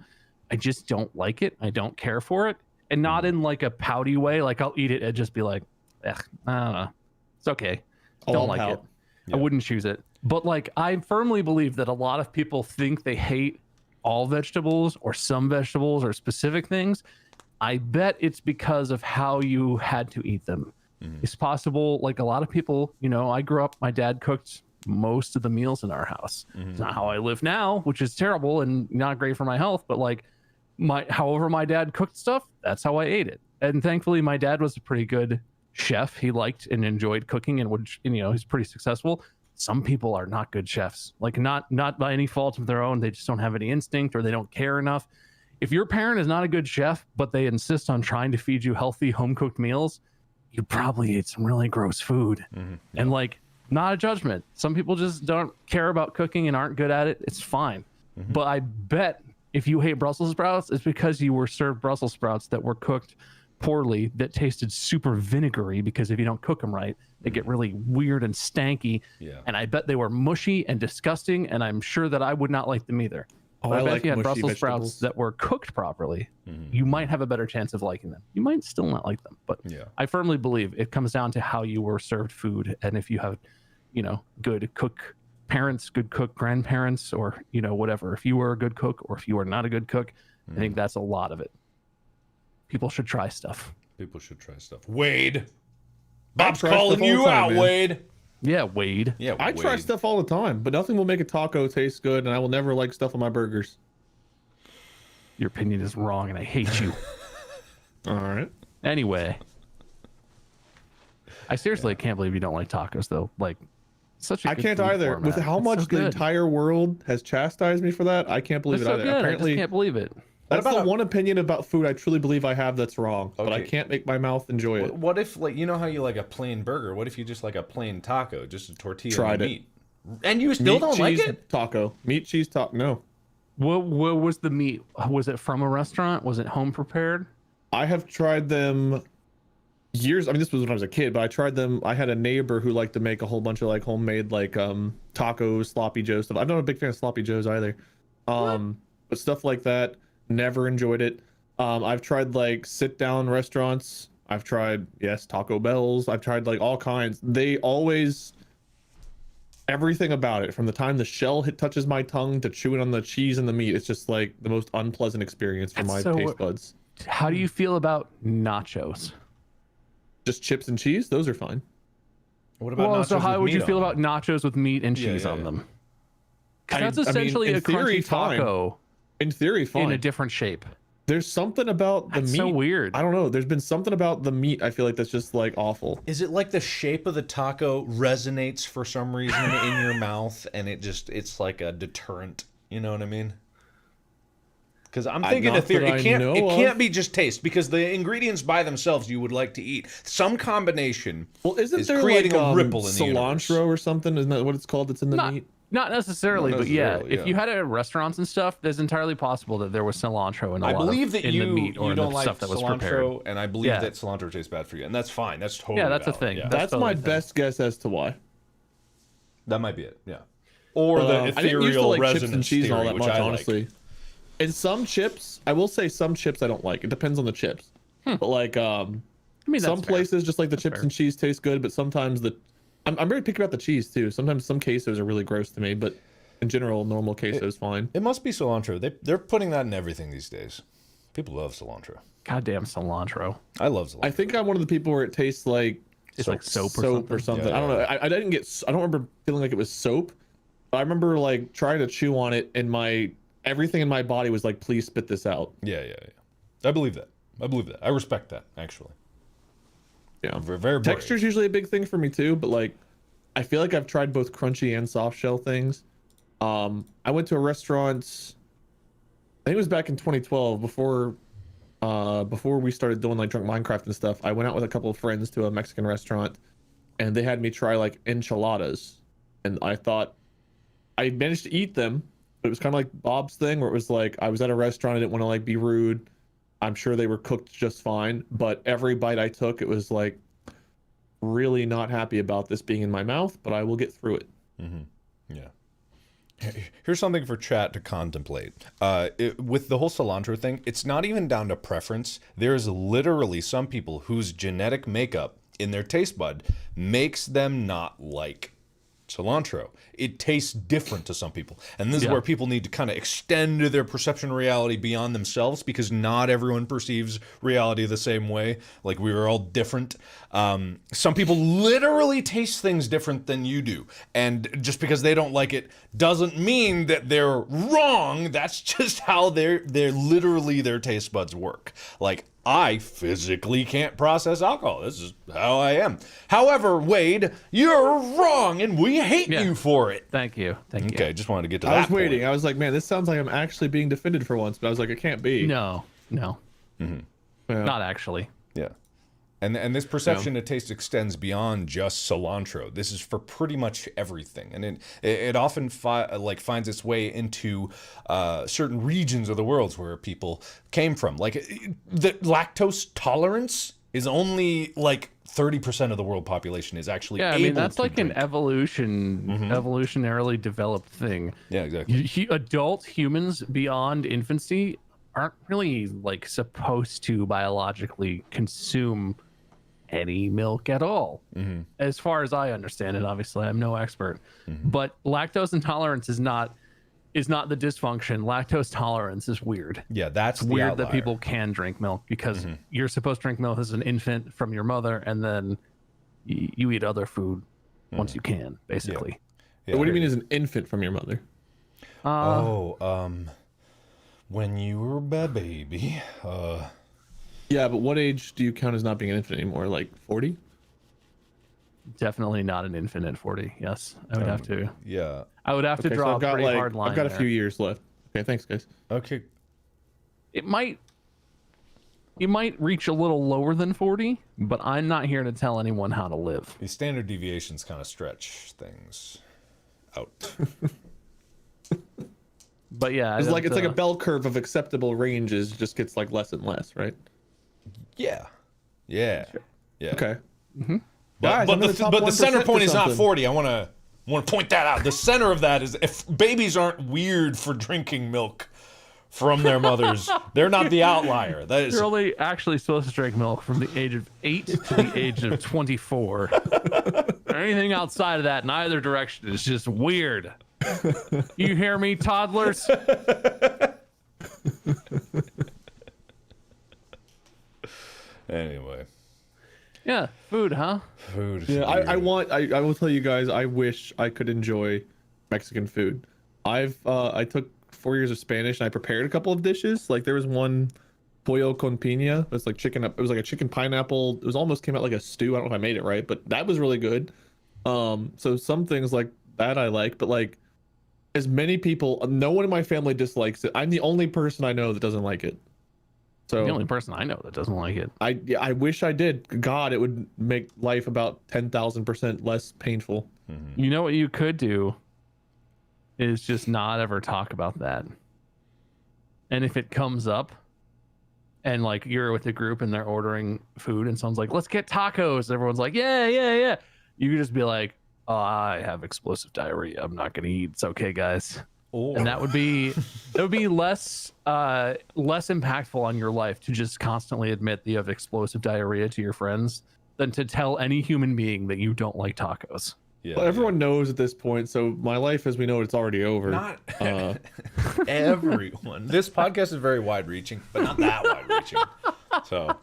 I just don't like it. I don't care for it, and not in like a pouty way. Like, I'll eat it and just be like, I don't know, it's okay. Don't like it. I wouldn't choose it. But like, I firmly believe that a lot of people think they hate all vegetables or some vegetables or specific things. I bet it's because of how you had to eat them. It's possible, like a lot of people, you know, I grew up, my dad cooked most of the meals in our house. It's not how I live now, which is terrible and not great for my health, but like however my dad cooked stuff, that's how I ate it. And thankfully my dad was a pretty good chef. He liked and enjoyed cooking and would, you know, he's pretty successful. Some people are not good chefs, like not by any fault of their own. They just don't have any instinct or they don't care enough. If your parent is not a good chef, but they insist on trying to feed you healthy home-cooked meals, you probably ate some really gross food. And like, not a judgment. Some people just don't care about cooking and aren't good at it. It's fine. But I bet if you hate Brussels sprouts, it's because you were served Brussels sprouts that were cooked poorly, that tasted super vinegary, because if you don't cook them right, they get really weird and stanky. And I bet they were mushy and disgusting, and I'm sure that I would not like them either. But I bet if you had Brussels sprouts that were cooked properly, you might have a better chance of liking them. You might still not like them, but I firmly believe it comes down to how you were served food. And if you have, you know, good cook parents, good cook grandparents, or, you know, whatever, if you were a good cook or if you are not a good cook, I think that's a lot of it. People should try stuff. People should try stuff. Wade, Bob's try calling stuff all the you time, out, man. Wade. Yeah, Wade. Yeah, I try Wade. stuff all the time, but nothing will make a taco taste good, and I will never like stuff on my burgers. Your opinion is wrong, and I hate you. All right. Anyway, I seriously can't believe you don't like tacos, though. Like, such a I good can't food either. format. With how It's much so the good. entire world has chastised me for that, I can't believe It's it so either. good. I Apparently, just can't believe it. that's What the about one opinion about food I truly believe I have that's wrong, but I Okay. can't make my mouth enjoy it. What if, like, you know how you like a plain burger? What if you just like a plain taco, just a tortilla Tried and it. meat? And you still Meat, don't like cheese, it? taco. Meat, cheese, taco. No. What was the meat? Was it from a restaurant? Was it home prepared? I have tried them years. I mean, this was when I was a kid, but I tried them. I had a neighbor who liked to make a whole bunch of like homemade like tacos, sloppy joe stuff. I'm not a big fan of sloppy joes either. But stuff like that, never enjoyed it. I've tried like sit down restaurants I've tried, yes, Taco Bells. I've tried like all kinds. They always, everything about it, from the time the shell touches my tongue to chewing on the cheese and the meat, it's just like the most unpleasant experience for my taste buds. How do you feel about nachos? Just chips and cheese? Those are fine. What about Well, nachos so how with would you meat feel on about them? nachos with meat and cheese yeah, on yeah. them? 'Cause that's I mean, essentially in a theory, crunchy taco In theory, fine. in a different shape. There's something about the That's meat. so weird. I don't know. There's been something about the meat. I feel like that's just like awful. Is it like the shape of the taco resonates for some reason in your mouth, and it's like a deterrent? You know what I mean? Because I'm thinking not a theory. that I know It of. can't be just taste, because the ingredients by themselves you would like to eat. Some combination Well, isn't is there creating like a ripple in the cilantro universe. or something? Isn't that what it's called? That's in the meat. Not necessarily, Not but yeah, necessarily, if you had it at restaurants and stuff, there's entirely possible that there was cilantro in a I lot believe of, that in you the meat or you in don't the like stuff that was prepared. cilantro, and I believe Yeah. that cilantro tastes bad for you, and that's fine. That's totally Yeah, that's a valid. thing. Yeah. That's totally my a thing. best guess as to why. That might be it. Yeah. Or the I didn't used to ethereal like chips resonance and cheese and all theory, that which much, I like. honestly. And some chips, I will say some chips I don't like. It depends on the chips. But like I mean, some that's fair. places just like the That's chips fair. and cheese taste good, but sometimes I'm very picky about the cheese too. Sometimes some quesos are really gross to me, but in general, normal queso is fine. It must be cilantro. They're putting that in everything these days. People love cilantro. Goddamn cilantro. I love cilantro. I think I'm one of the people where it tastes like It's like soap or something. Yeah, I don't know. I didn't get. I don't remember feeling like it was soap. But I remember like trying to chew on it, and everything in my body was like, "Please spit this out." Yeah. I believe that. I respect that, actually. Yeah. Very, very brave. Texture's usually a big thing for me too, but like, I feel like I've tried both crunchy and soft shell things. I went to a restaurant. I think it was back in 2012, before we started doing like Drunk Minecraft and stuff. I went out with a couple of friends to a Mexican restaurant, and they had me try like enchiladas, and I thought I managed to eat them, but it was kind of like Bob's thing, where it was like I was at a restaurant, I didn't want to like be rude. I'm sure they were cooked just fine, but every bite I took, it was like really not happy about this being in my mouth, but I will get through it. Yeah. Here's something for chat to contemplate. With the whole cilantro thing, it's not even down to preference. There's literally some people whose genetic makeup in their taste bud makes them not like cilantro. It tastes different to some people. And this is where people need to kind of extend their perception of reality beyond themselves, because not everyone perceives reality the same way. Like, we are all different. Some people literally taste things different than you do. And just because they don't like it doesn't mean that they're wrong. That's just how they're literally their taste buds work. Like, I physically can't process alcohol. This is how I am. However, Wade, you're wrong, and we hate you for it. Thank you. Okay, just wanted to get to I that was waiting. point. I was like, man, this sounds like I'm actually being defended for once, but I was like, it can't be. No. Yeah. Not actually. Yeah. And this perception of taste extends beyond just cilantro. This is for pretty much everything, and it often finds its way into certain regions of the world where people came from. Like, the lactose tolerance is only like 30% of the world population is actually Yeah, I able mean that's to like drink. an evolutionarily developed thing. Yeah, exactly. Adult humans beyond infancy aren't really like supposed to biologically consume any milk at all, as far as I understand it. Obviously, I'm no expert, but lactose intolerance is not the dysfunction. Lactose tolerance is weird. Yeah, that's It's the weird outlier. that people can drink milk, because you're supposed to drink milk as an infant from your mother, and then you eat other food once you can, basically. Yeah, What do you mean as an infant from your mother? when you were a baby, Yeah, but what age do you count as not being an infant anymore? Like 40? Definitely not an infant at 40. Yes, I would have to. yeah. I would have to Okay, draw so I've a got pretty like hard line. I've got a there. few years left. Okay, thanks guys. Okay. You might reach a little lower than 40, but I'm not here to tell anyone how to live. These standard deviations kind of stretch things out. But yeah, It's like a bell curve of acceptable ranges, just gets like less and less, right? Yeah. Yeah. Yeah. Okay. But, Guys, I'm in the top the center 1% point for is not something. 40. I want to point that out. The center of that is, if babies aren't weird for drinking milk from their mothers. They're not the outlier. That is You're only actually supposed to drink milk from the age of 8 to the age of 24. Anything outside of that in either direction is just weird. You hear me, toddlers? anyway. Yeah, food, huh? Food. Yeah, I will tell you guys, I wish I could enjoy Mexican food. I took 4 years of Spanish and I prepared a couple of dishes. Like there was one pollo con piña. It's like chicken. It was like a chicken pineapple. It was almost came out like a stew. I don't know if I made it right, but that was really good. So some things like that I like, but like as many people, no one in my family dislikes it. I'm the only person I know that doesn't like it. So The only person I know that doesn't like it. I wish I did. God, it would make life about 10,000% less painful. You know what you could do is just not ever talk about that. And if it comes up and like you're with a group and they're ordering food and someone's like, let's get tacos. Everyone's like, yeah. You could just be like, oh, I have explosive diarrhea. I'm not going to eat. It's okay, guys. And that would be less impactful on your life to just constantly admit that you have explosive diarrhea to your friends than to tell any human being that you don't like tacos. Yeah, Well, everyone knows at this point, so my life as we know it's already over. Not everyone. This podcast is very wide-reaching, but not that wide-reaching. So,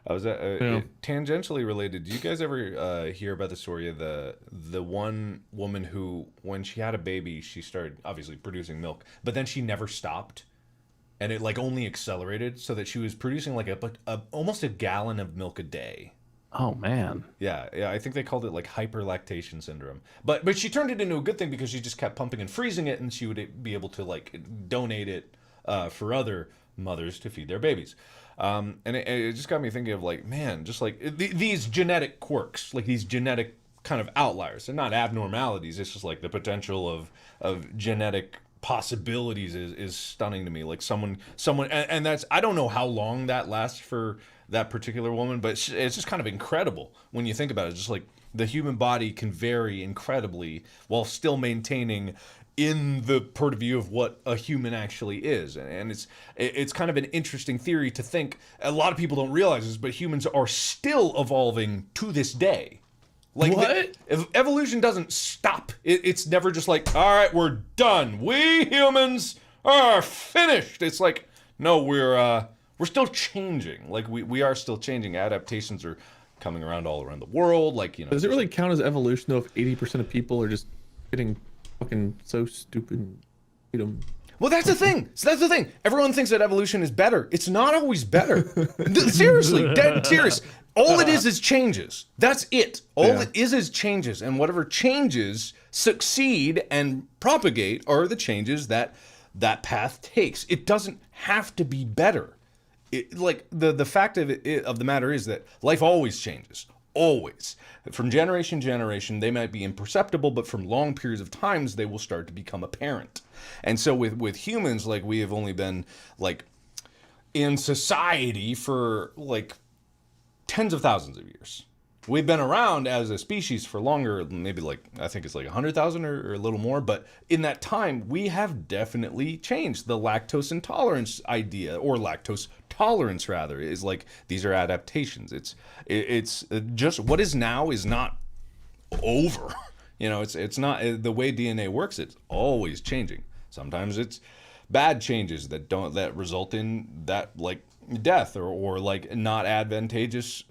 I was tangentially related. Do you guys ever hear about the story of the one woman who, when she had a baby, she started obviously producing milk, but then she never stopped, and it like only accelerated, so that she was producing like almost a gallon of milk a day. Oh man. Yeah, I think they called it like hyperlactation syndrome. But she turned it into a good thing because she just kept pumping and freezing it, and she would be able to like donate it for other mothers to feed their babies. And it just got me thinking of like, man, just like these genetic quirks, like these genetic kind of outliers. They're not abnormalities. It's just like the potential of genetic possibilities is stunning to me. Like someone, and that's, I don't know how long that lasts for that particular woman, but it's just kind of incredible when you think about it. Just like the human body can vary incredibly while still maintaining in the point of view of what a human actually is. And it's kind of an interesting theory to think. A lot of people don't realize this, but humans are still evolving to this day. Like what? Evolution doesn't stop. It's never just like, all right, we're done. We humans are finished. It's like, no, we're still changing. Like we are still changing. Adaptations are coming around all around the world. Like, you know. Does it really count as evolution though if 80% of people are just getting fucking so stupid? You know. Well, that's the thing. So that's the thing. Everyone thinks that evolution is better. It's not always better. Seriously, dead serious. All it is changes. That's it. All it is changes. And whatever changes succeed and propagate are the changes that path takes. It doesn't have to be better. Like the fact of the matter is that life always changes. Always. From generation to generation, they might be imperceptible, but from long periods of times, they will start to become apparent. And so with humans, like we have only been like in society for like tens of thousands of years. We've been around as a species for longer, maybe like, I think it's like 100,000 or a little more. But in that time, we have definitely changed. The lactose intolerance idea, or lactose tolerance rather, is like, these are adaptations. It's just what is now is not over. You know, it's not the way DNA works. It's always changing. Sometimes it's bad changes that result in that like death or like not advantageous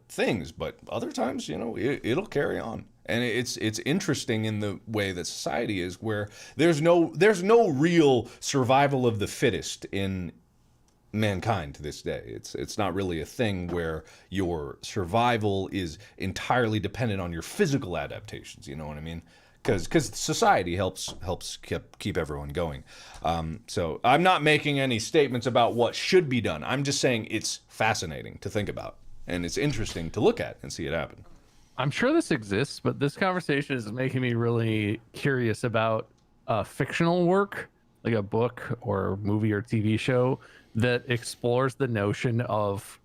things, but other times, you know, it'll carry on. And it's interesting in the way that society is, where there's no real survival of the fittest in mankind to this day. It's not really a thing where your survival is entirely dependent on your physical adaptations. You know what I mean? Because society helps keep everyone going. So I'm not making any statements about what should be done. I'm just saying it's fascinating to think about, and it's interesting to look at and see it happen. I'm sure this exists, but this conversation is making me really curious about fictional work, like a book or movie or TV show that explores the notion of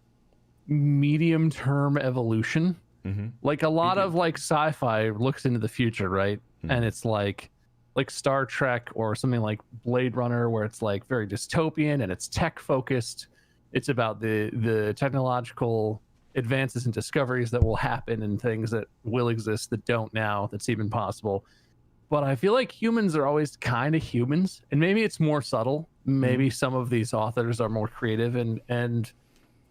medium-term evolution. Mm-hmm. Like a lot of like sci-fi looks into the future, right? Mm-hmm. And it's like like Star Trek or something like Blade Runner, where it's like very dystopian and it's tech focused. It's about the technological advances and discoveries that will happen and things that will exist that don't now, that's even possible. But I feel like humans are always kind of humans, and maybe it's more subtle. Maybe some of these authors are more creative and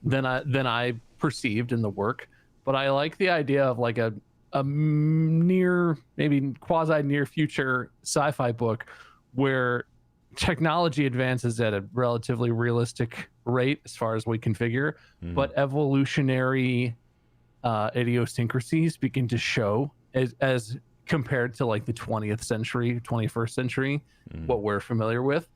than I perceived in the work. But I like the idea of like a near, maybe quasi near future sci-fi book where technology advances at a relatively realistic rate as far as we can figure, but evolutionary idiosyncrasies begin to show as compared to like the 20th century, 21st century, what we're familiar with.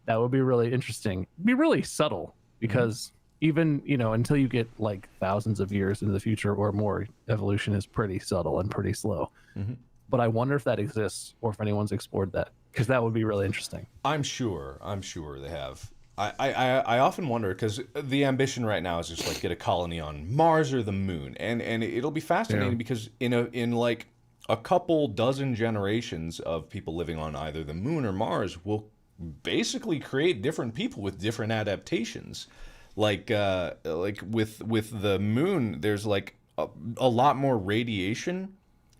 That would be really interesting. It'd be really subtle because even, you know, until you get like thousands of years into the future or more, evolution is pretty subtle and pretty slow. But I wonder if that exists or if anyone's explored that, because that would be really interesting. I'm sure they have. I often wonder, because the ambition right now is just like get a colony on Mars or the moon, and it'll be fascinating because in like a couple dozen generations of people living on either the moon or Mars will basically create different people with different adaptations. Like with the moon, there's like a lot more radiation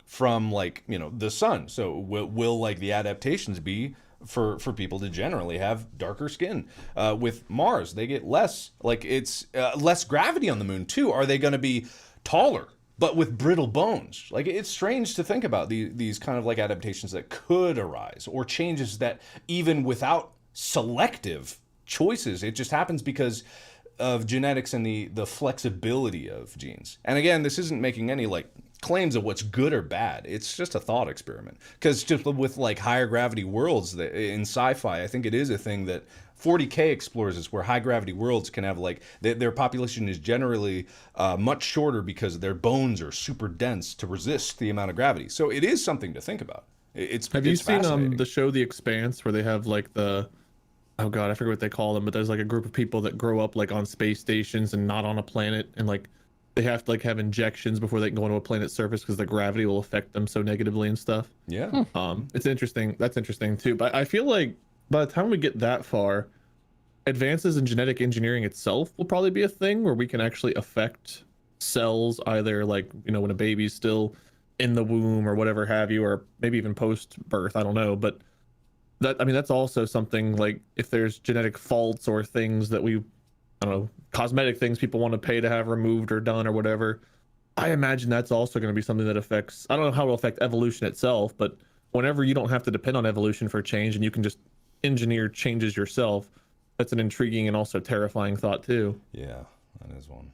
from like, you know, the sun. So will like the adaptations be for people to generally have darker skin? With Mars, they get less, like it's less gravity on the moon too. Are they going to be taller but with brittle bones? Like, it's strange to think about these kind of like adaptations that could arise, or changes that even without selective choices, it just happens because of genetics and the flexibility of genes. And again, this isn't making any like claims of what's good or bad. It's just a thought experiment. Because just with like higher gravity worlds that in sci-fi, I think it is a thing that 40K explores this, where high gravity worlds can have like their population is generally much shorter because their bones are super dense to resist the amount of gravity. So it is something to think about. Have you seen the show The Expanse, where they have like the, oh god, I forget what they call them, but there's like a group of people that grow up like on space stations and not on a planet, and like they have to like have injections before they can go onto a planet's surface because the gravity will affect them so negatively and stuff. Yeah. It's interesting. That's interesting too. But I feel like by the time we get that far, advances in genetic engineering itself will probably be a thing where we can actually affect cells, either like, you know, when a baby's still in the womb or whatever have you, or maybe even post birth, I don't know. But that, I mean, that's also something, like if there's genetic faults or things that we, I don't know, cosmetic things people want to pay to have removed or done or whatever, I imagine that's also going to be something that affects, I don't know how it will affect evolution itself, but whenever you don't have to depend on evolution for change and you can just engineer changes yourself, that's an intriguing and also terrifying thought too. Yeah, that is one.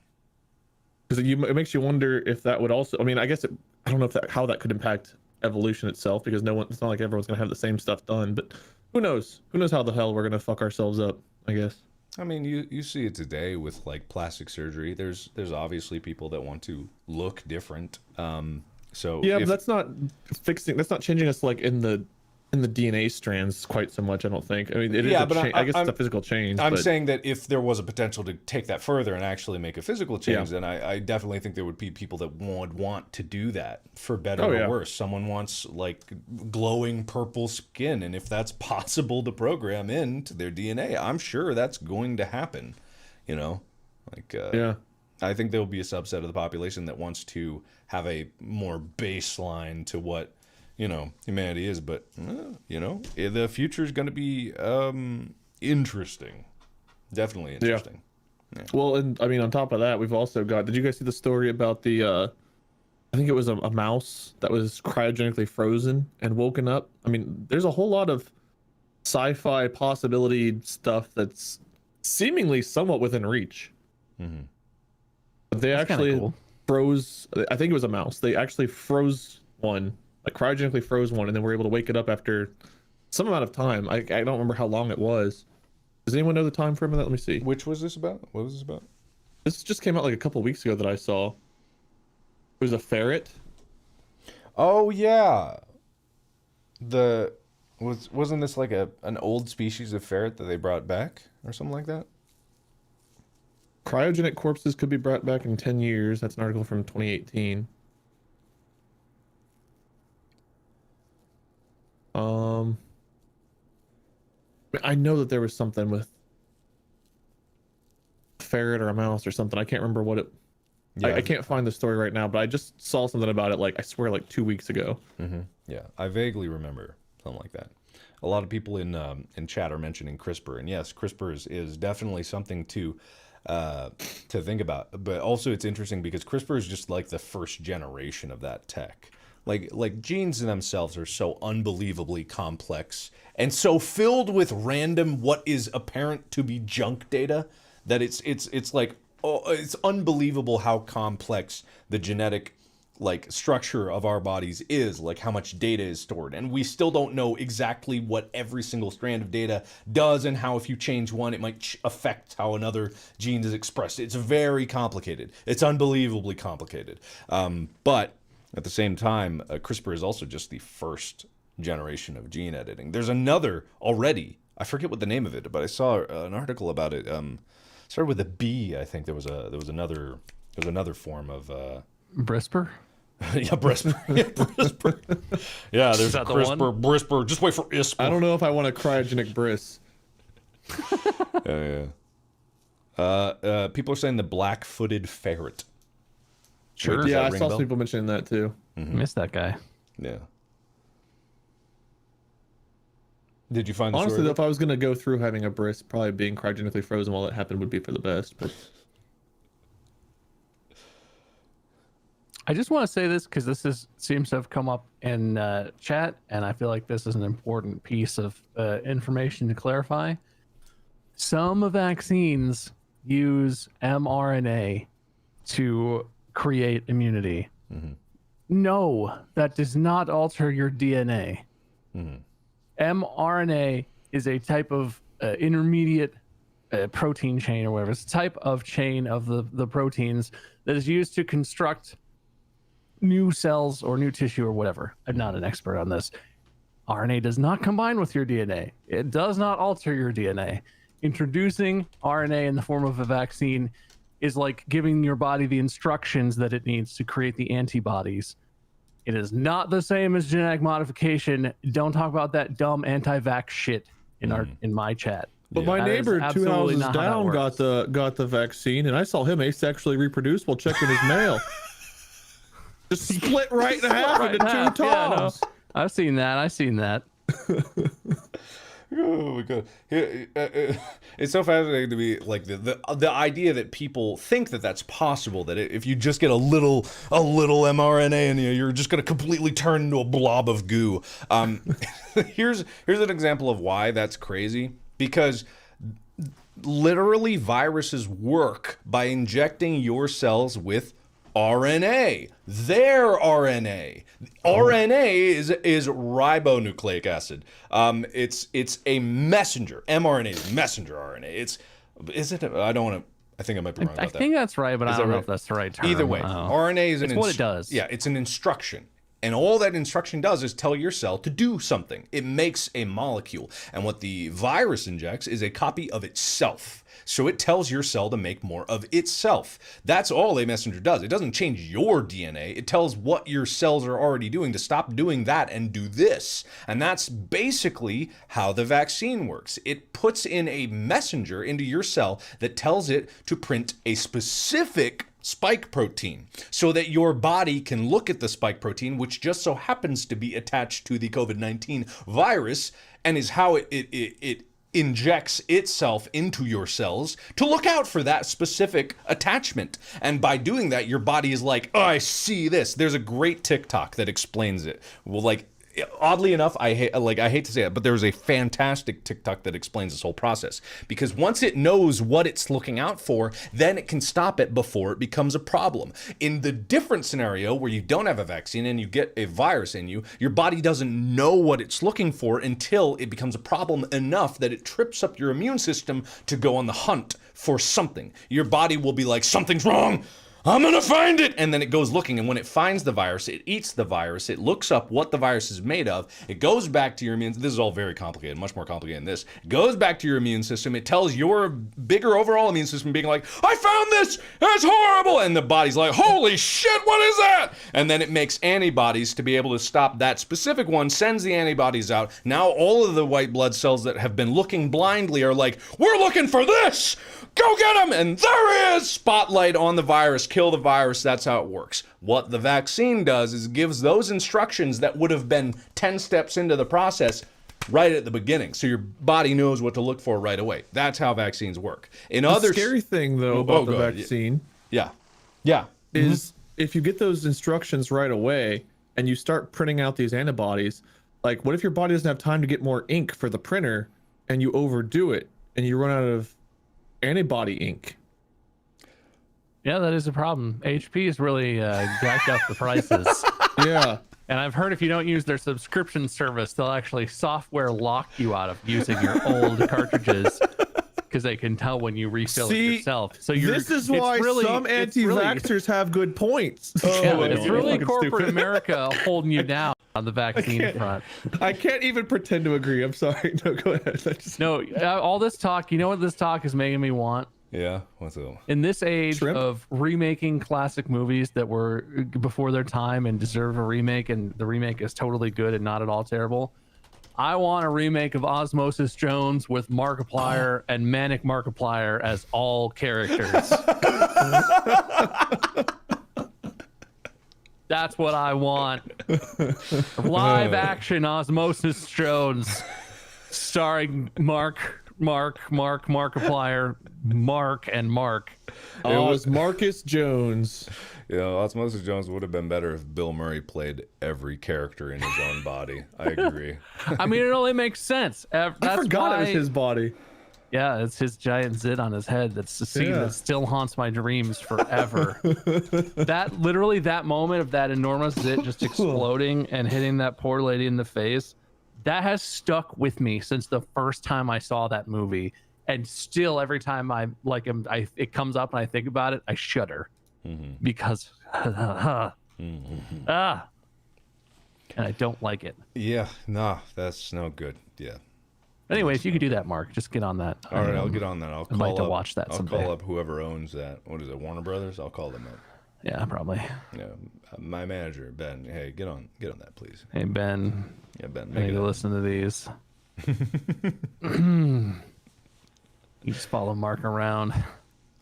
Because it makes you wonder if that would also, I mean, I guess I don't know if how that could impact evolution itself, because it's not like everyone's going to have the same stuff done, but who knows how the hell we're going to fuck ourselves up, I guess. I mean, you see it today with like plastic surgery. There's obviously people that want to look different. So yeah, but that's not changing us like in the DNA strands quite so much, I don't think. I mean, it is I guess it's a physical change. I'm saying that if there was a potential to take that further and actually make a physical change, then I definitely think there would be people that would want to do that, for better or worse. Someone wants like glowing purple skin, and if that's possible to program into their DNA, I'm sure that's going to happen. You know, like I think there will be a subset of the population that wants to have a more baseline to what, you know, humanity is. But you know, the future is going to be interesting, definitely interesting. Yeah. Well, and I mean, on top of that, we've also got, did you guys see the story about the I think it was a mouse that was cryogenically frozen and woken up? I mean, there's a whole lot of sci-fi possibility stuff that's seemingly somewhat within reach. But they actually froze, I think it was a mouse, they actually froze one, like cryogenically froze one, and then were able to wake it up after some amount of time. I don't remember how long it was. Does anyone know the time frame of that? Let me see. Which was this about? What was this about? This just came out like a couple weeks ago that I saw. It was a ferret. Oh yeah. Wasn't this like an old species of ferret that they brought back or something like that? Cryogenic corpses could be brought back in 10 years. That's an article from 2018. I know that there was something with a ferret or a mouse or something. I can't remember what it. Yeah. I can't find the story right now, but I just saw something about it. Like I swear, like 2 weeks ago. Yeah, I vaguely remember something like that. A lot of people in chat are mentioning CRISPR, and yes, CRISPR is definitely something to think about. But also, it's interesting because CRISPR is just like the first generation of that tech. Like genes in themselves are so unbelievably complex and so filled with random what is apparent to be junk data that it's like, oh, it's unbelievable how complex the genetic like structure of our bodies is, like how much data is stored, and we still don't know exactly what every single strand of data does and how if you change one it might affect how another gene is expressed. It's very complicated. It's unbelievably complicated, but at the same time, CRISPR is also just the first generation of gene editing. There's another already. I forget what the name of it, but I saw an article about it. Started with a B, I think. There was another form of Brisper? yeah, BRISPR. Yeah, BRISPR. Yeah, there's that the CRISPR, one? BRISPR. Just wait for ISPR. I don't know if I want a cryogenic bris. Yeah. People are saying the black-footed ferret. Sure. Does Yeah, that I ring saw a bell? some people mentioning that too. Missed that guy. Yeah. Did you find the Honestly, story? though, if I was gonna go through having a bris, probably being cryogenically frozen while it happened would be for the best. But I just want to say this because seems to have come up in chat, and I feel like this is an important piece of information to clarify. Some vaccines use mRNA to create immunity. No, that does not alter your DNA. mRNA is a type of intermediate protein chain or whatever. It's a type of chain of the proteins that is used to construct new cells or new tissue or whatever. I'm not an expert on this. RNA does not combine with your DNA. It does not alter your DNA. Introducing RNA in the form of a vaccine is like giving your body the instructions that it needs to create the antibodies. It is not the same as genetic modification. Don't talk about that dumb anti-vax shit in my chat. But my That is neighbor 2 absolutely houses not how that down works. got the vaccine, and I saw him asexually reproduce while checking his mail. Just split right in half Right into in two half. Yeah, no. toms. I've seen that. Oh my god! It's so fascinating to me, like the idea that people think that that's possible. That if you just get a little mRNA in you, you're just going to completely turn into a blob of goo. Here's an example of why that's crazy. Because literally, viruses work by injecting your cells with RNA, their RNA. RNA is ribonucleic acid. It's a messenger. mRNA is messenger RNA. Is it? I don't want to. I think I might be wrong about I that. think that's right, but I don't know right? if that's the right term. Either way, RNA is It's what it does. Yeah, it's an instruction. And all that instruction does is tell your cell to do something. It makes a molecule. And what the virus injects is a copy of itself. So it tells your cell to make more of itself. That's all a messenger does. It doesn't change your DNA. It tells what your cells are already doing to stop doing that and do this. And that's basically how the vaccine works. It puts in a messenger into your cell that tells it to print a specific spike protein so that your body can look at the spike protein, which just so happens to be attached to the COVID-19 virus and is how it injects itself into your cells to look out for that specific attachment. And by doing that, your body is like, oh, I see this. There's a great TikTok that explains it. Well, like, oddly enough, I hate to say it, but there's a fantastic TikTok that explains this whole process. Because once it knows what it's looking out for, then it can stop it before it becomes a problem. In the different scenario where you don't have a vaccine and you get a virus in you, your body doesn't know what it's looking for until it becomes a problem enough that it trips up your immune system to go on the hunt for something. Your body will be like, something's wrong. I'm gonna find it, and then it goes looking, and when it finds the virus, it eats the virus, it looks up what the virus is made of, it goes back to your immune. This is all very complicated, much more complicated than this. It goes back to your immune system, it tells your bigger overall immune system being like, I found this, it's horrible, and the body's like, holy shit, what is that? And then it makes antibodies to be able to stop that specific one, sends the antibodies out. Now all of the white blood cells that have been looking blindly are like, we're looking for this! Go get him! And there he is! Spotlight on the virus, kill the virus, that's how it works. What the vaccine does is it gives those instructions that would have been 10 steps into the process right at the beginning. So your body knows what to look for right away. That's how vaccines work. The scary thing, though, about the vaccine is if you get those instructions right away and you start printing out these antibodies, like what if your body doesn't have time to get more ink for the printer and you overdo it and you run out of antibody ink? Yeah, that is a problem. HP has really jacked up the prices. Yeah. And I've heard if you don't use their subscription service, they'll actually software lock you out of using your old cartridges because they can tell when you refill it yourself. So this is why some anti-vaxxers have good points. It's really corporate America holding you down on the vaccine front. I can't even pretend to agree. I'm sorry. No, go ahead. No, all this talk, you know what this talk is making me want? Yeah, what's up? In this age of remaking classic movies that were before their time and deserve a remake, and the remake is totally good and not at all terrible, I want a remake of Osmosis Jones with Markiplier and Manic Markiplier as all characters. That's what I want. Live action Osmosis Jones starring Markiplier, Mark and Mark. It was Marcus Jones. You know, Osmosis Jones would have been better if Bill Murray played every character in his own body. I agree. I mean, it only makes sense. That's I forgot it was his body. Yeah, it's his giant zit on his head. That's the scene that still haunts my dreams forever. that moment of that enormous zit just exploding and hitting that poor lady in the face, that has stuck with me since the first time I saw that movie. And still, every time it comes up and I think about it, I shudder because and I don't like it. Yeah, no, that's no good. Yeah. Anyways, you could do that, Mark. Just get on that. All right, I'll get on that. I'd like to watch that someday. I'll call up whoever owns that. What is it, Warner Brothers? I'll call them up. Yeah, probably. Yeah, my manager, Ben. Hey, get on that, please. Hey, Ben. Yeah, Ben. I need to listen to these. You just follow Mark around.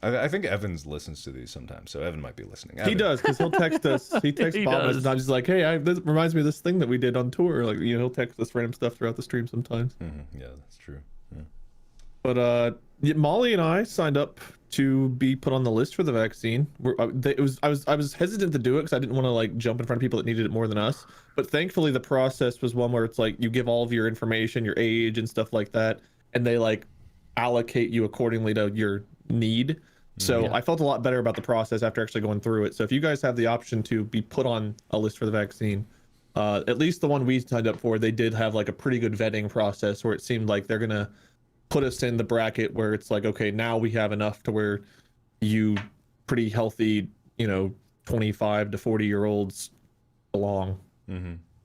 I think Evans listens to these sometimes, so Evan might be listening. He does, because he'll text us. He texts Bob sometimes. He's like, hey, this reminds me of this thing that we did on tour. Like, he'll text us random stuff throughout the stream sometimes. Yeah, that's true. Yeah. But Molly and I signed up to be put on the list for the vaccine. I was hesitant to do it because I didn't want to jump in front of people that needed it more than us. But thankfully, the process was one where it's like you give all of your information, your age, and stuff like that, and they allocate you accordingly to your need. So I felt a lot better about the process after actually going through it. So if you guys have the option to be put on a list for the vaccine, at least the one we signed up for, they did have a pretty good vetting process where it seemed like they're gonna put us in the bracket where it's like, okay, now we have enough to where you pretty healthy, 25 to 40-year-olds belong.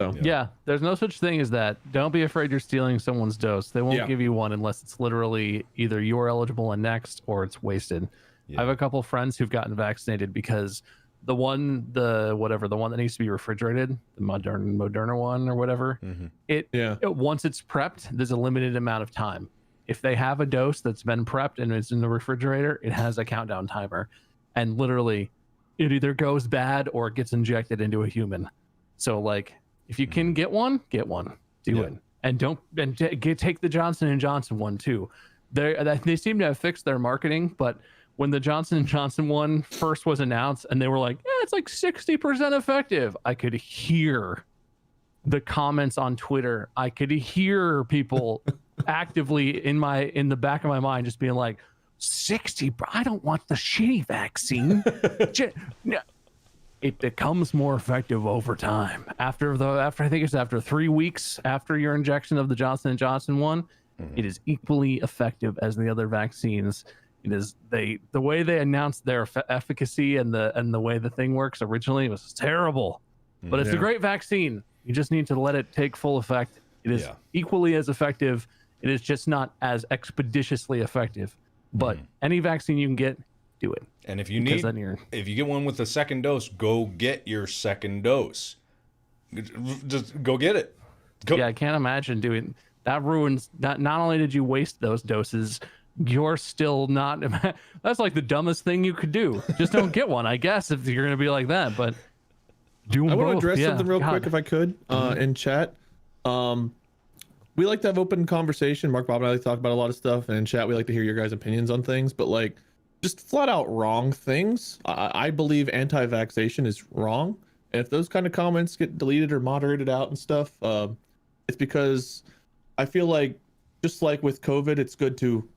So yeah, there's no such thing as that. Don't be afraid you're stealing someone's dose. They won't give you one unless it's literally either you're eligible and next or it's wasted. I have a couple of friends who've gotten vaccinated because the one that needs to be refrigerated, the Moderna one or whatever, once it's prepped, there's a limited amount of time. If they have a dose that's been prepped and it's in the refrigerator, it has a countdown timer, and literally it either goes bad or it gets injected into a human. So if you can get one, do it. And take the Johnson & Johnson one too. They seem to have fixed their marketing, but when the Johnson & Johnson one first was announced and they were like, it's 60% effective, I could hear the comments on Twitter. I could hear people actively in the back of my mind just being like, 60, I don't want the shitty vaccine. It becomes more effective over time. After I think it's after 3 weeks after your injection of the Johnson & Johnson one, it is equally effective as the other vaccines. the way they announced their efficacy and the way the thing works originally was terrible. But it's a great vaccine. You just need to let it take full effect. It is equally as effective. It is just not as expeditiously effective. But any vaccine you can get, do it. And if you if you get one with a second dose, go get your second dose. Just go get it. Go. Yeah, I can't imagine doing that. Ruins that. Not only did you waste those doses, you're still not. That's like the dumbest thing you could do. Just don't get one, I guess, if you're gonna be like that. But do them I want to both. address something real quick if I could in chat. We like to have open conversation. Mark, Bob, and I like to talk about a lot of stuff, and in chat we like to hear your guys' opinions on things. But like, just flat out wrong things. I believe anti-vaxxation is wrong, and if those kind of comments get deleted or moderated out and stuff, it's because I feel like, just like with COVID, it's good to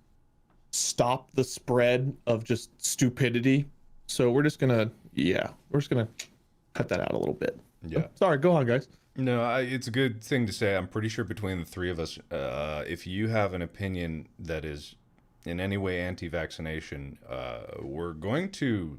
stop the spread of just stupidity. So we're just gonna cut that out a little bit. Yeah. Sorry, go on, guys. No, it's a good thing to say. I'm pretty sure between the three of us, if you have an opinion that is in any way anti-vaccination, we're going to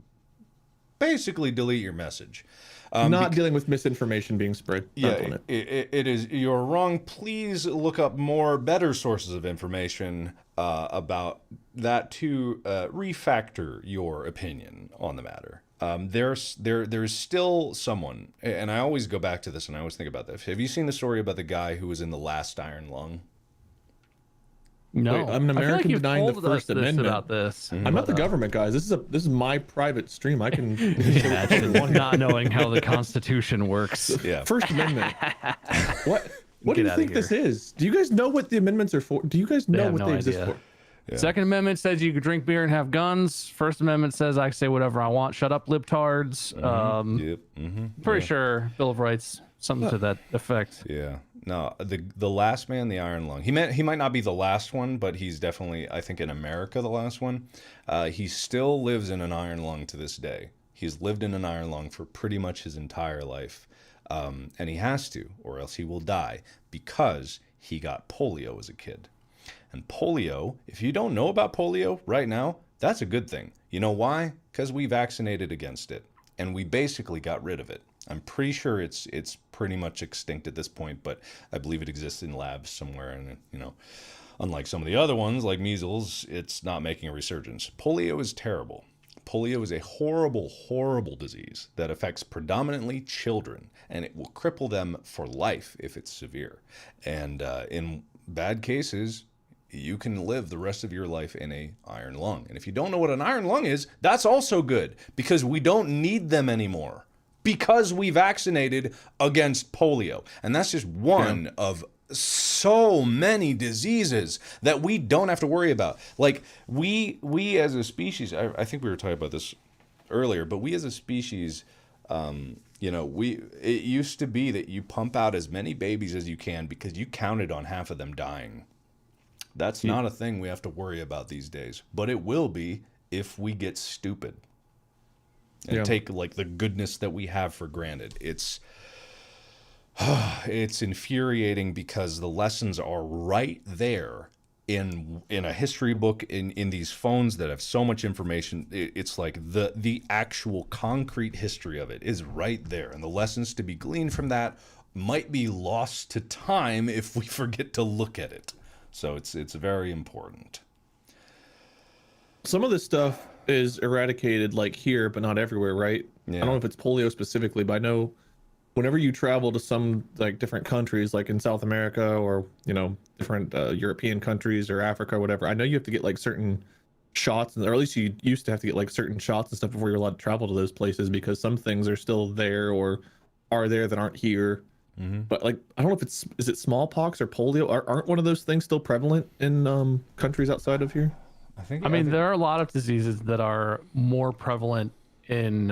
basically delete your message. Not dealing with misinformation being spread. Yeah, it is. You're wrong. Please look up more better sources of information about that to refactor your opinion on the matter. There's still someone, and I always go back to this, and I always think about this. Have you seen the story about the guy who was in the last iron lung? No, wait, I'm an American denying the First Amendment. About this. I'm not the government, guys. This is my private stream. I can not knowing how the Constitution works. Yeah. First Amendment. What do you think this is? Do you guys know what the amendments are for? Do you guys know what they exist for? Yeah. Second Amendment says you can drink beer and have guns. First Amendment says I can say whatever I want. Shut up, libtards. Pretty sure Bill of Rights, something to that effect. Yeah. No, the last man, the iron lung. He might not be the last one, but he's definitely, I think, in America, the last one. He still lives in an iron lung to this day. He's lived in an iron lung for pretty much his entire life. And he has to, or else he will die, because he got polio as a kid. And polio, if you don't know about polio right now, that's a good thing. You know why? Because we vaccinated against it, and we basically got rid of it. I'm pretty sure it's pretty much extinct at this point, but I believe it exists in labs somewhere. And, unlike some of the other ones, like measles, it's not making a resurgence. Polio is terrible. Polio is a horrible, horrible disease that affects predominantly children, and it will cripple them for life if it's severe. And in bad cases, you can live the rest of your life in a iron lung. And if you don't know what an iron lung is, that's also good, because we don't need them anymore, because we vaccinated against polio. And that's just one of so many diseases that we don't have to worry about. Like we as a species, I think we were talking about this earlier, but we as a species, it used to be that you pump out as many babies as you can because you counted on half of them dying. That's not a thing we have to worry about these days, but it will be if we get stupid and take like the goodness that we have for granted. It's infuriating because the lessons are right there in a history book, in these phones that have so much information. It's like the actual concrete history of it is right there, and the lessons to be gleaned from that might be lost to time if we forget to look at it. So it's very important. Some of this stuff is eradicated like here, but not everywhere, right? Yeah. I don't know if it's polio specifically, but I know whenever you travel to some like different countries, like in South America or, different European countries or Africa or whatever, I know you have to get like certain shots, or at least you used to have to get like certain shots and stuff before you're allowed to travel to those places, because some things are still there or are there that aren't here. But like, I don't know if is it smallpox or polio? Aren't one of those things still prevalent in countries outside of here? I mean, there are a lot of diseases that are more prevalent in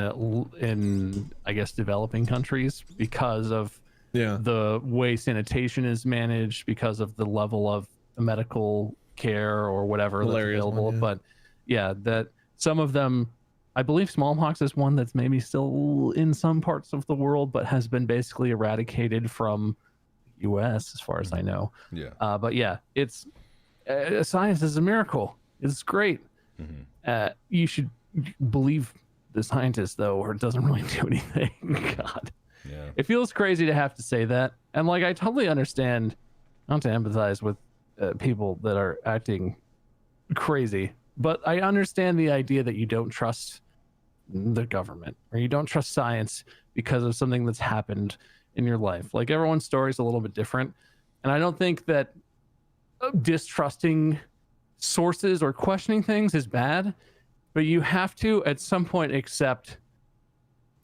I guess developing countries because of the way sanitation is managed, because of the level of medical care or whatever that's available. But that some of them, I believe smallpox is one that's maybe still in some parts of the world, but has been basically eradicated from the US as far as I know. But it's science is a miracle. It's great. You should believe the scientists, though, or it doesn't really do anything. God. Yeah. It feels crazy to have to say that. And like, I totally understand, not to empathize with people that are acting crazy, but I understand the idea that you don't trust the government or you don't trust science because of something that's happened in your life. Like, everyone's story is a little bit different. And I don't think that distrusting sources or questioning things is bad, but you have to at some point accept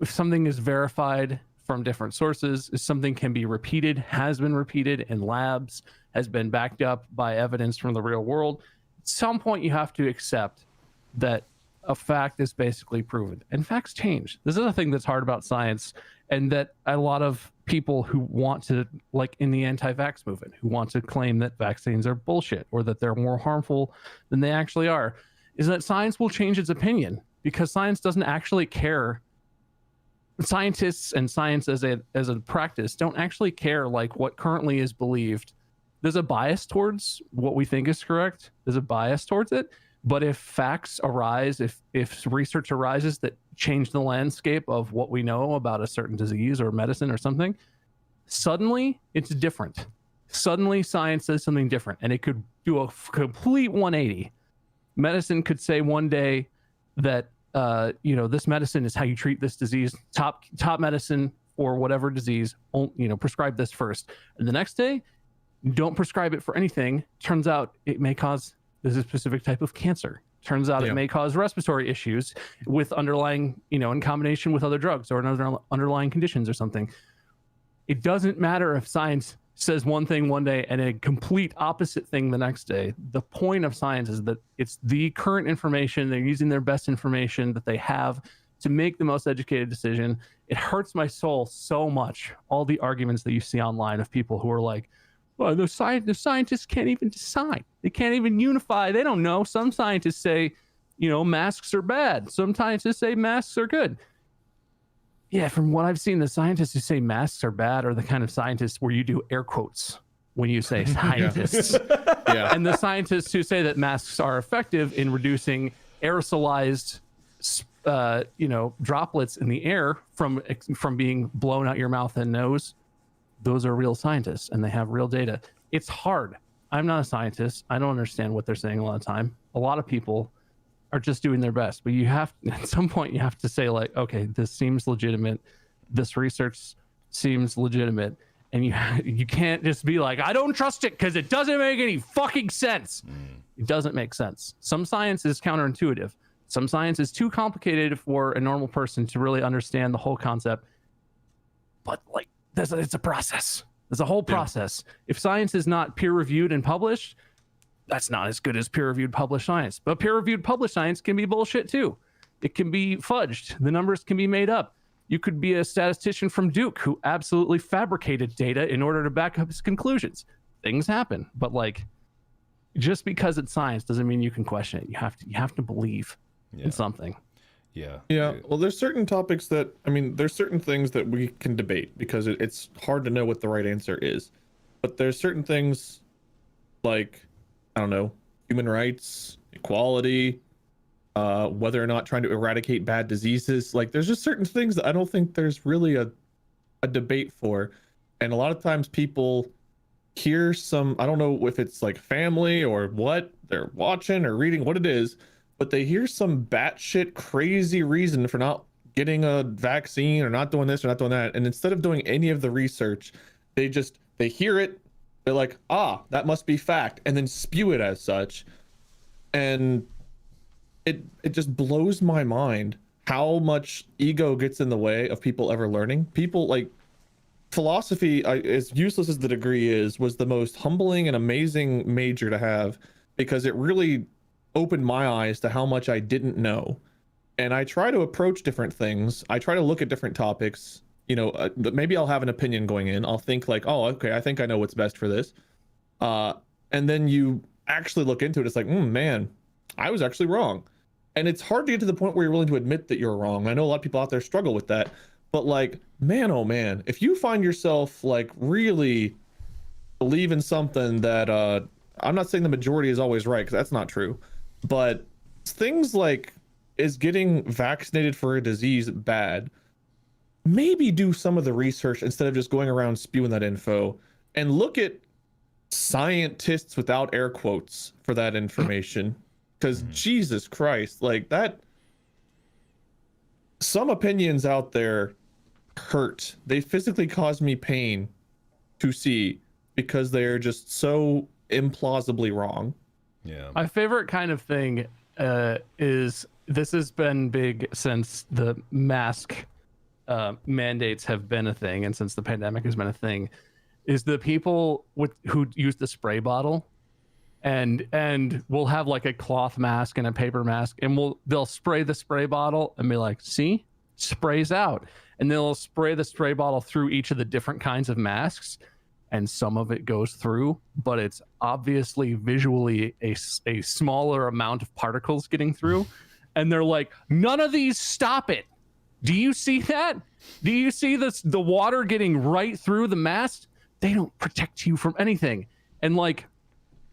if something is verified from different sources, if something can be repeated, has been repeated in labs, has been backed up by evidence from the real world. At some point, you have to accept that a fact is basically proven, and facts change. This is a thing that's hard about science, and that a lot of people who want to, like in the anti-vax movement, who want to claim that vaccines are bullshit or that they're more harmful than they actually are, is that science will change its opinion because science doesn't actually care. Scientists and science as a practice don't actually care like what currently is believed. There's a bias towards what we think is correct. There's a bias towards it. But if facts arise, if research arises that change the landscape of what we know about a certain disease or medicine or something, suddenly it's different. Suddenly science says something different, and it could do a complete 180. Medicine could say one day that this medicine is how you treat this disease, top medicine for whatever disease, prescribe this first. And the next day, don't prescribe it for anything. Turns out it may cause this specific type of cancer. Turns out it may cause respiratory issues with underlying, in combination with other drugs or another underlying conditions or something. It doesn't matter if science says one thing one day and a complete opposite thing the next day. The point of science is that it's the current information. They're using their best information that they have to make the most educated decision. It hurts my soul so much, all the arguments that you see online of people who are like, well, the scientists can't even decide. They can't even unify. They don't know. Some scientists say, masks are bad. Some scientists say masks are good. Yeah, from what I've seen, the scientists who say masks are bad are the kind of scientists where you do air quotes when you say scientists. Yeah. And the scientists who say that masks are effective in reducing aerosolized droplets in the air from being blown out your mouth and nose, those are real scientists and they have real data. It's hard. I'm not a scientist. I don't understand what they're saying a lot of time. A lot of people are just doing their best, but you have, at some point you have to say like, okay, this seems legitimate. This research seems legitimate. And you can't just be like, I don't trust it because it doesn't make any fucking sense. It doesn't make sense. Some science is counterintuitive. Some science is too complicated for a normal person to really understand the whole concept. But like, it's a process. There's a whole process. If science is not peer-reviewed and published, that's not as good as peer-reviewed published science. But peer-reviewed published science can be bullshit too. It can be fudged. The numbers can be made up. You could be a statistician from Duke who absolutely fabricated data in order to back up his conclusions. Things happen, but like, just because it's science doesn't mean you can question it. You have to believe in something. Yeah. Well, there's certain topics that, there's certain things that we can debate because it's hard to know what the right answer is. But there's certain things like, I don't know, human rights, equality, whether or not trying to eradicate bad diseases. Like, there's just certain things that I don't think there's really a debate for. And a lot of times people hear some, I don't know if it's like family or what they're watching or reading, what it is, but they hear some batshit crazy reason for not getting a vaccine or not doing this or not doing that. And instead of doing any of the research, they hear it. They're like, that must be fact, and then spew it as such. And it just blows my mind how much ego gets in the way of people ever learning. People like philosophy, as useless as the degree was the most humbling and amazing major to have, because it really opened my eyes to how much I didn't know. And I try to approach different things. I try to look at different topics. Maybe I'll have an opinion going in. I'll think like, oh, okay, I think I know what's best for this. And then you actually look into it. It's like, man, I was actually wrong. And it's hard to get to the point where you're willing to admit that you're wrong. I know a lot of people out there struggle with that. But like, man, oh man, if you find yourself like really believe in something that I'm not saying the majority is always right, because that's not true. But things like, is getting vaccinated for a disease bad? Maybe do some of the research instead of just going around spewing that info, and look at scientists without air quotes for that information. Because Jesus Christ, like that, some opinions out there hurt. They physically cause me pain to see because they're just so implausibly wrong. Yeah. My favorite kind of thing is, this has been big since the mask mandates have been a thing, and since the pandemic has been a thing, is the people who use the spray bottle, and we'll have like a cloth mask and a paper mask, and they'll spray the spray bottle and be like, see, sprays out, and they'll spray the spray bottle through each of the different kinds of masks, and some of it goes through, but it's obviously visually a smaller amount of particles getting through, and they're like, none of these stop it. Do you see that? Do you see the water getting right through the mask? They don't protect you from anything. And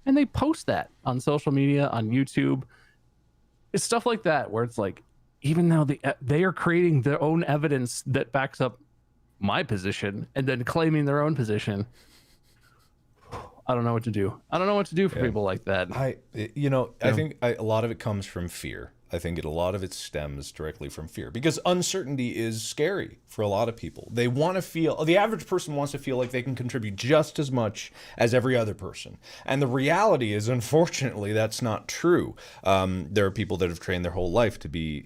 they post that on social media, on YouTube. It's stuff like that where it's like, even though they are creating their own evidence that backs up my position and then claiming their own position, I don't know what to do. I don't know what to do for people like that. I think a lot of it comes from fear. I think a lot of it stems directly from fear, because uncertainty is scary for a lot of people. They want to feel, the average person wants to feel like they can contribute just as much as every other person. And the reality is, unfortunately, that's not true. There are people that have trained their whole life to be,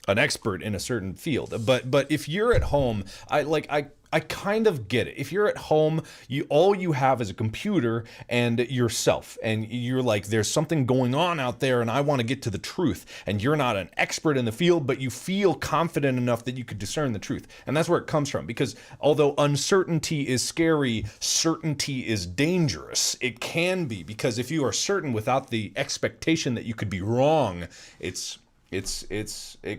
an expert in a certain field. But if you're at home, I kind of get it. If you're at home, all you have is a computer and yourself, and you're like, there's something going on out there and I want to get to the truth, and you're not an expert in the field, but you feel confident enough that you could discern the truth. And that's where it comes from, because although uncertainty is scary, certainty is dangerous. It can be, because if you are certain without the expectation that you could be wrong, it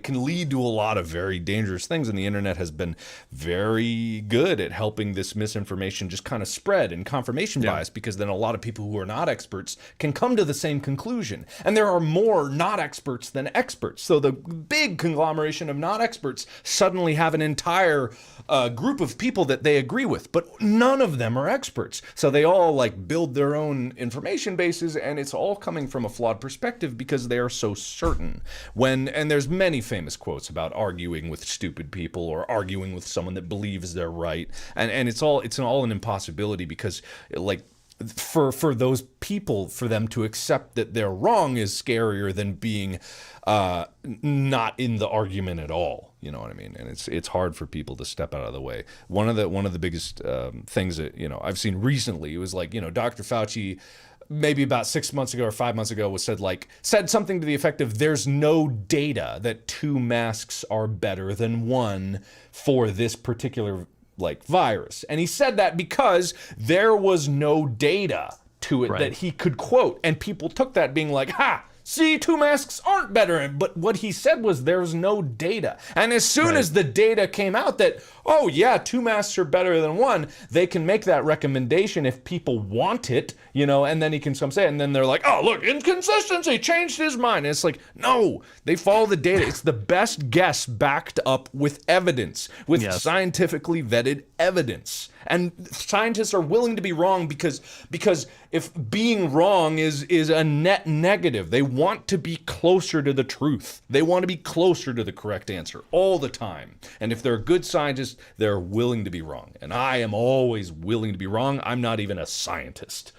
can lead to a lot of very dangerous things, and the internet has been very good at helping this misinformation just kind of spread, and confirmation bias, because then a lot of people who are not experts can come to the same conclusion, and there are more not experts than experts. So the big conglomeration of not experts suddenly have an entire group of people that they agree with, but none of them are experts. So they all build their own information bases, and it's all coming from a flawed perspective because they are so certain. And there's many famous quotes about arguing with stupid people or arguing with someone that believes they're right, and it's all an impossibility, because for those people, for them to accept that they're wrong is scarier than being not in the argument at all. You know what I mean? And it's hard for people to step out of the way. One of the biggest things that I've seen recently, it was Dr. Fauci, maybe about 6 months ago or 5 months ago, said something to the effect of, there's no data that 2 masks are better than 1 for this particular virus. And he said that because there was no data to it that he could quote, and people took that being like, ha, see, 2 masks aren't better. But what he said was, there's no data. And as soon as the data came out that, oh yeah, 2 masks are better than 1, they can make that recommendation if people want it, and then he can come say it, and then they're like, oh, look, inconsistency, changed his mind. And it's like, no, they follow the data. It's the best guess backed up with evidence, with scientifically vetted evidence. And scientists are willing to be wrong because if being wrong is a net negative, they want to be closer to the truth. They want to be closer to the correct answer all the time. And if they're a good scientist, they're willing to be wrong. And I am always willing to be wrong. I'm not even a scientist.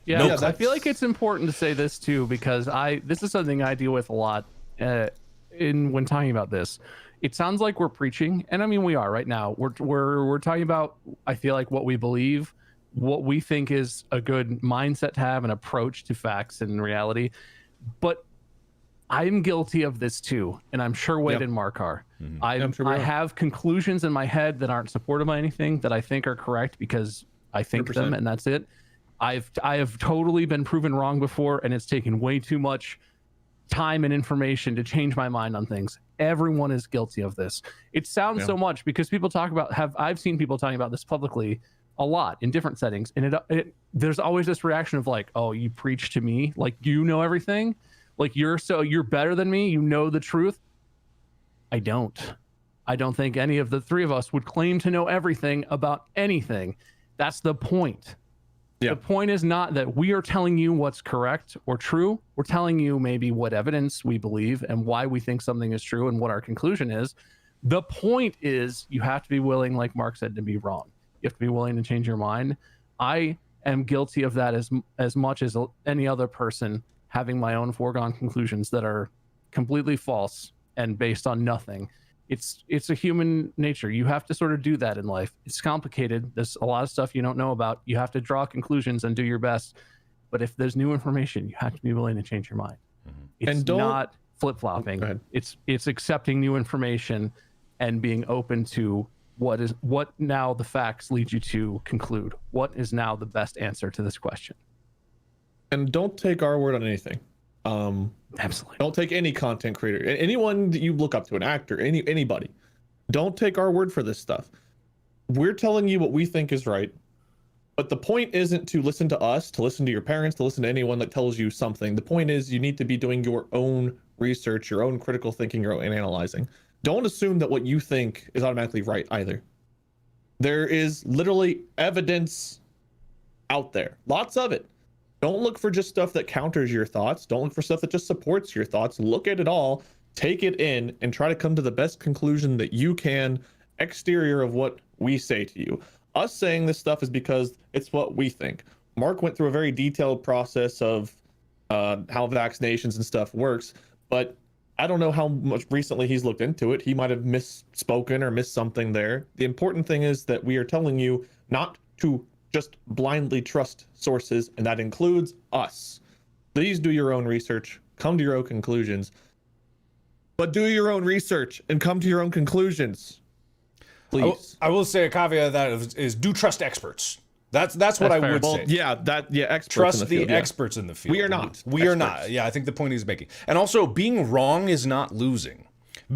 Yeah, I feel like it's important to say this too, because this is something I deal with a lot when talking about this. It sounds like we're preaching, and I mean, we are right now. We're talking about, I feel like, what we believe, what we think is a good mindset to have, an approach to facts and reality. But I'm guilty of this too, and I'm sure Wade and Mark are. Mm-hmm. I have conclusions in my head that aren't supported by anything, that I think are correct because I think 100%. Them, and that's it. I have totally been proven wrong before, and it's taken way too much time and information to change my mind on things. Everyone is guilty of this. It sounds so much because people talk about, I've seen people talking about this publicly a lot in different settings, and there's always this reaction of like, oh, you preach to me, like you know everything. Like you're better than me. You know the truth. I don't think any of the three of us would claim to know everything about anything. That's the point. Yeah. The point is not that we are telling you what's correct or true. We're telling you maybe what evidence we believe and why we think something is true and what our conclusion is. The point is you have to be willing, like Mark said, to be wrong. You have to be willing to change your mind. I am guilty of that as much as any other person, having my own foregone conclusions that are completely false and based on nothing. It's a human nature. You have to sort of do that in life. It's complicated. There's a lot of stuff you don't know about. You have to draw conclusions and do your best. But if there's new information, you have to be willing to change your mind. It's not flip-flopping. It's accepting new information and being open to what now the facts lead you to conclude. What is now the best answer to this question? And don't take our word on anything. Absolutely. Don't take any content creator, anyone that you look up to, an actor, anybody. Don't take our word for this stuff. We're telling you what we think is right. But the point isn't to listen to us, to listen to your parents, to listen to anyone that tells you something. The point is you need to be doing your own research, your own critical thinking, your own analyzing. Don't assume that what you think is automatically right either. There is literally evidence out there. Lots of it. Don't look for just stuff that counters your thoughts. Don't look for stuff that just supports your thoughts. Look at it all, take it in, and try to come to the best conclusion that you can, exterior of what we say to you. Us saying this stuff is because it's what we think. Mark went through a very detailed process of how vaccinations and stuff works, but I don't know how much recently he's looked into it. He might have misspoken or missed something there. The important thing is that we are telling you not to just blindly trust sources, and that includes us. Please do your own research, come to your own conclusions, but do your own research and come to your own conclusions. Please. I will say a caveat of that is do trust experts. That's what I would say. Experts trust in the field, experts in the field. We are not. We are not. Yeah, I think the point he's making. And also, being wrong is not losing.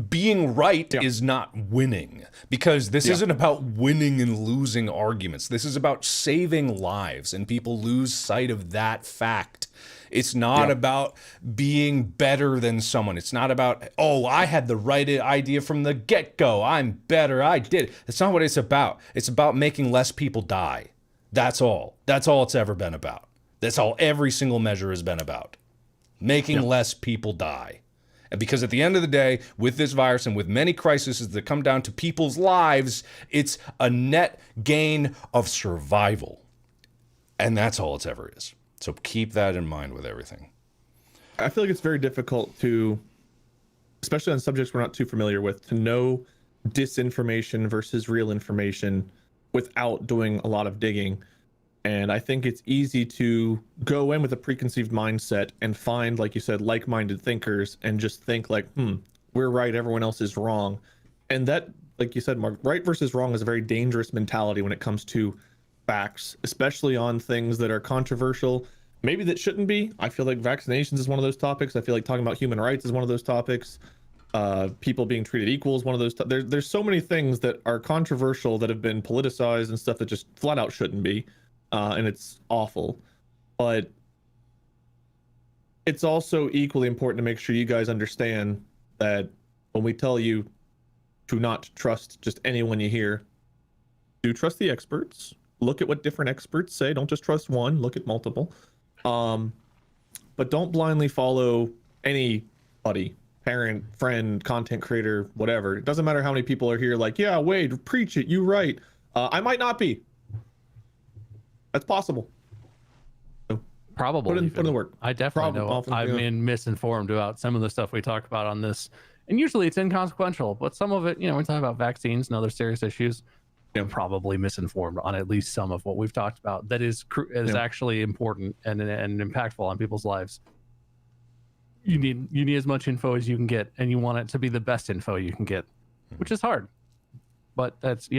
Being right is not winning, because this isn't about winning and losing arguments. This is about saving lives, and people lose sight of that fact. It's not about being better than someone. It's not about, oh, I had the right idea from the get-go. I'm better. I did it. That's not what it's about. It's about making less people die. That's all. That's all it's ever been about. That's all every single measure has been about. Making less people die. And because at the end of the day, with this virus and with many crises that come down to people's lives, it's a net gain of survival. And that's all it's ever is. So keep that in mind with everything. I feel like it's very difficult to, especially on subjects we're not too familiar with, to know disinformation versus real information without doing a lot of digging. And I think it's easy to go in with a preconceived mindset and find, like you said, like-minded thinkers and just think like, we're right, everyone else is wrong. And that, like you said, Mark, right versus wrong is a very dangerous mentality when it comes to facts, especially on things that are controversial, maybe that shouldn't be. I feel like vaccinations is one of those topics. I feel like talking about human rights is one of those topics. People being treated equal is one of those. There's so many things that are controversial that have been politicized and stuff that just flat out shouldn't be. And it's awful, but it's also equally important to make sure you guys understand that when we tell you to not trust just anyone you hear, do trust the experts. Look at what different experts say. Don't just trust one. Look at multiple. But don't blindly follow anybody, parent, friend, content creator, whatever. It doesn't matter how many people are here like, yeah, Wade, preach it. You right. I might not be. That's possible. So Probably. put in the work. I definitely know I've been misinformed about some of the stuff we talk about on this. And usually it's inconsequential, but some of it, we talk about vaccines and other serious issues. I'm probably misinformed on at least some of what we've talked about that is actually important and impactful on people's lives. You need as much info as you can get, and you want it to be the best info you can get, which is hard. But that's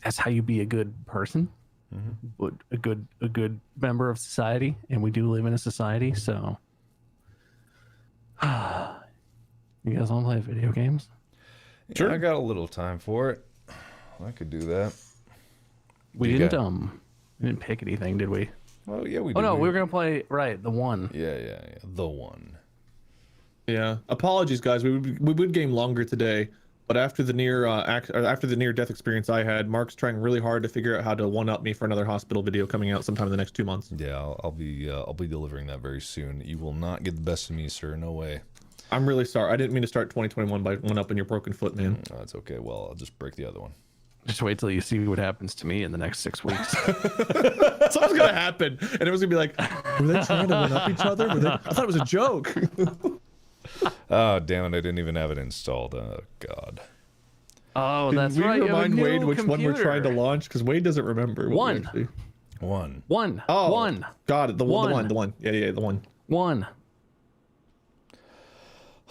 that's how you be a good person, a good member of society, and we do live in a society. So, you guys want to play video games? Sure. I got a little time for it. I could do that. We didn't pick anything, did we? Oh yeah, we did. Oh no, we were gonna play the one. Yeah. The one. Yeah. Apologies, guys. We would game longer today, but after the near death experience I had, Mark's trying really hard to figure out how to one up me for another hospital video coming out sometime in the next 2 months. Yeah, I'll be delivering that very soon. You will not get the best of me, sir. No way. I'm really sorry. I didn't mean to start 2021 by one up in your broken foot, man. Oh, that's okay. Well, I'll just break the other one. Just wait till you see what happens to me in the next 6 weeks. Something's gonna happen, and it was gonna be like, were they trying to one up each other? I thought it was a joke. Oh, damn it! I didn't even have it installed. Oh, God. Oh, Can that's we right. You have a remind Wade new which one we're trying to computer. launch? Because Wade doesn't remember. What we One. actually- One. Oh, One. got it. The One. one. Yeah, the one. One.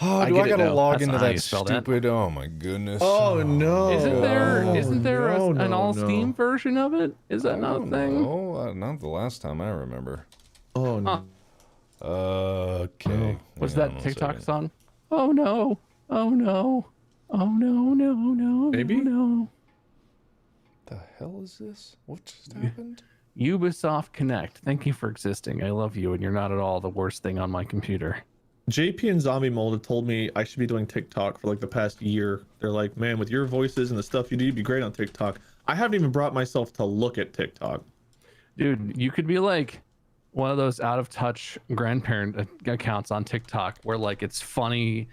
Oh, I do get I it gotta now. log That's into not how that you spell that. stupid? Oh my goodness. Oh no! Isn't there Oh, an all no. Steam version of it? Is that not a thing? Oh, not the last time I remember. Oh no! Okay. Was Hang on that one TikTok second. song? Oh no. Oh no. Oh no, no. Maybe? No. The hell is this? What just happened? Ubisoft Connect. Thank you for existing. I love you, and you're not at all the worst thing on my computer. JP and Zombie Mold have told me I should be doing TikTok for like the past year. They're like, man, with your voices and the stuff you do, you'd be great on TikTok. I haven't even brought myself to look at TikTok. Dude, you could be like one of those out of touch grandparent accounts on TikTok where like it's funny,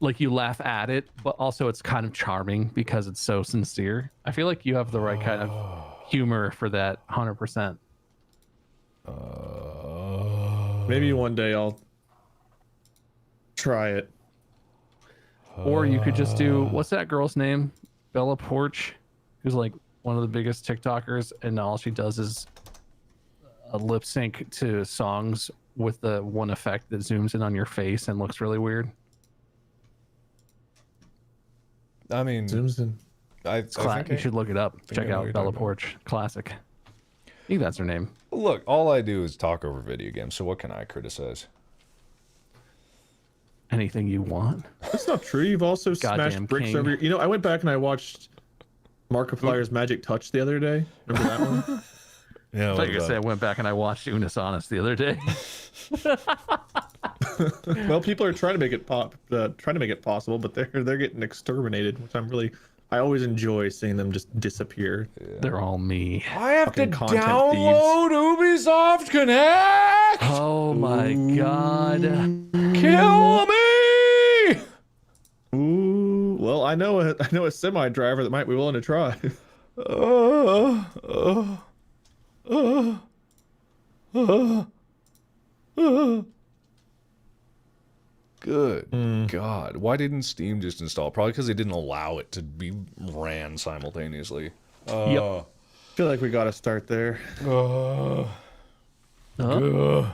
like you laugh at it, but also it's kind of charming because it's so sincere. I feel like you have the right kind of humor for that 100%. Maybe one day I'll try it. Or you could just do, what's that girl's name? Bella Porch, who's like one of the biggest TikTokers, and all she does is a lip sync to songs with the one effect that zooms in on your face and looks really weird. I mean, Zooms in. You should look it up. Check I know what out you're Bella talking about. Porch. Classic. I think that's her name. Look, all I do is talk over video games, so what can I criticize? Anything you want. That's not true. You've also Goddamn smashed bricks king. over your... You know, I went back and I watched Markiplier's Magic Touch the other day. Remember that one? Yeah, Like I said, I went back and I watched Unis Honest the other day. Well, people are trying to make it possible, but they're getting exterminated, which I always enjoy seeing them just disappear. They're all me. I have to Fucking content download Ubisoft Connect. Oh my god. Kill me! Ooh, well, I know a semi driver that might be willing to try. Good God. Why didn't Steam just install? Probably because they didn't allow it to be ran simultaneously. Yep. I feel like we got to start there. Huh? Ugh.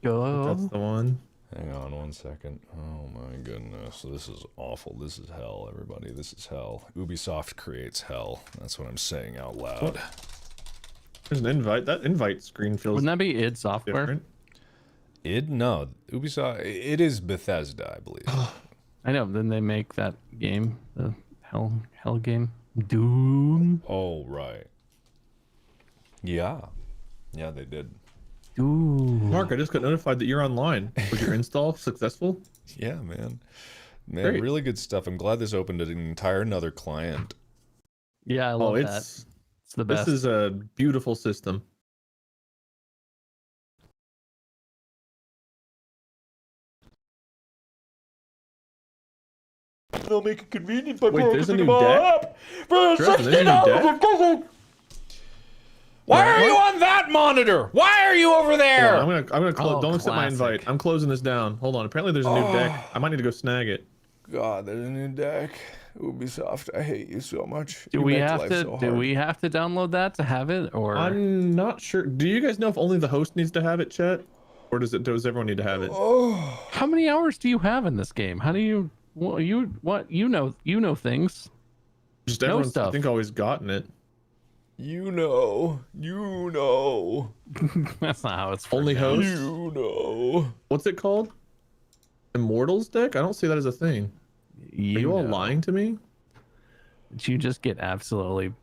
Go. That's the one. Hang on one second. Oh my goodness. This is awful. This is hell, everybody. This is hell. Ubisoft creates hell. That's what I'm saying out loud. There's an invite. That invite screen feels Wouldn't that be id Software? different. No. Ubisoft. It is Bethesda, I believe. I know. Then they make that game, the hell game, Doom. Oh, right. Yeah. Yeah, they did. Doom. Mark, I just got notified that you're online. Was your install successful? Yeah, man. Man, Great. really good stuff. I'm glad this opened an entire another client. Yeah, I love that. It's the best. This is a beautiful system. They'll make it convenient by Wait, there's a new broken them deck? up for Dresden, there's a new $60. Why are you on that monitor? Why are you over there? Hold on, I'm gonna close. Oh, Don't accept my classic. invite. I'm closing this down. Hold on. Apparently there's a new deck. I might need to go snag it. God, there's a new deck. Ubisoft, I hate you so much. do You we make have life to? so Do hard. we have to download that to have it, or? I'm not sure. Do you guys know if only the host needs to have it, chat, or does everyone need to have it? How many hours do you have in this game? How do you? Well, you know things. Just no everyone's, I stuff. think, always gotten it. You know. That's not how it's. Only pronounced. host. You know. What's it called? Immortals deck? I don't see that as a thing. Are you all know. lying to me? Did you just get absolutely?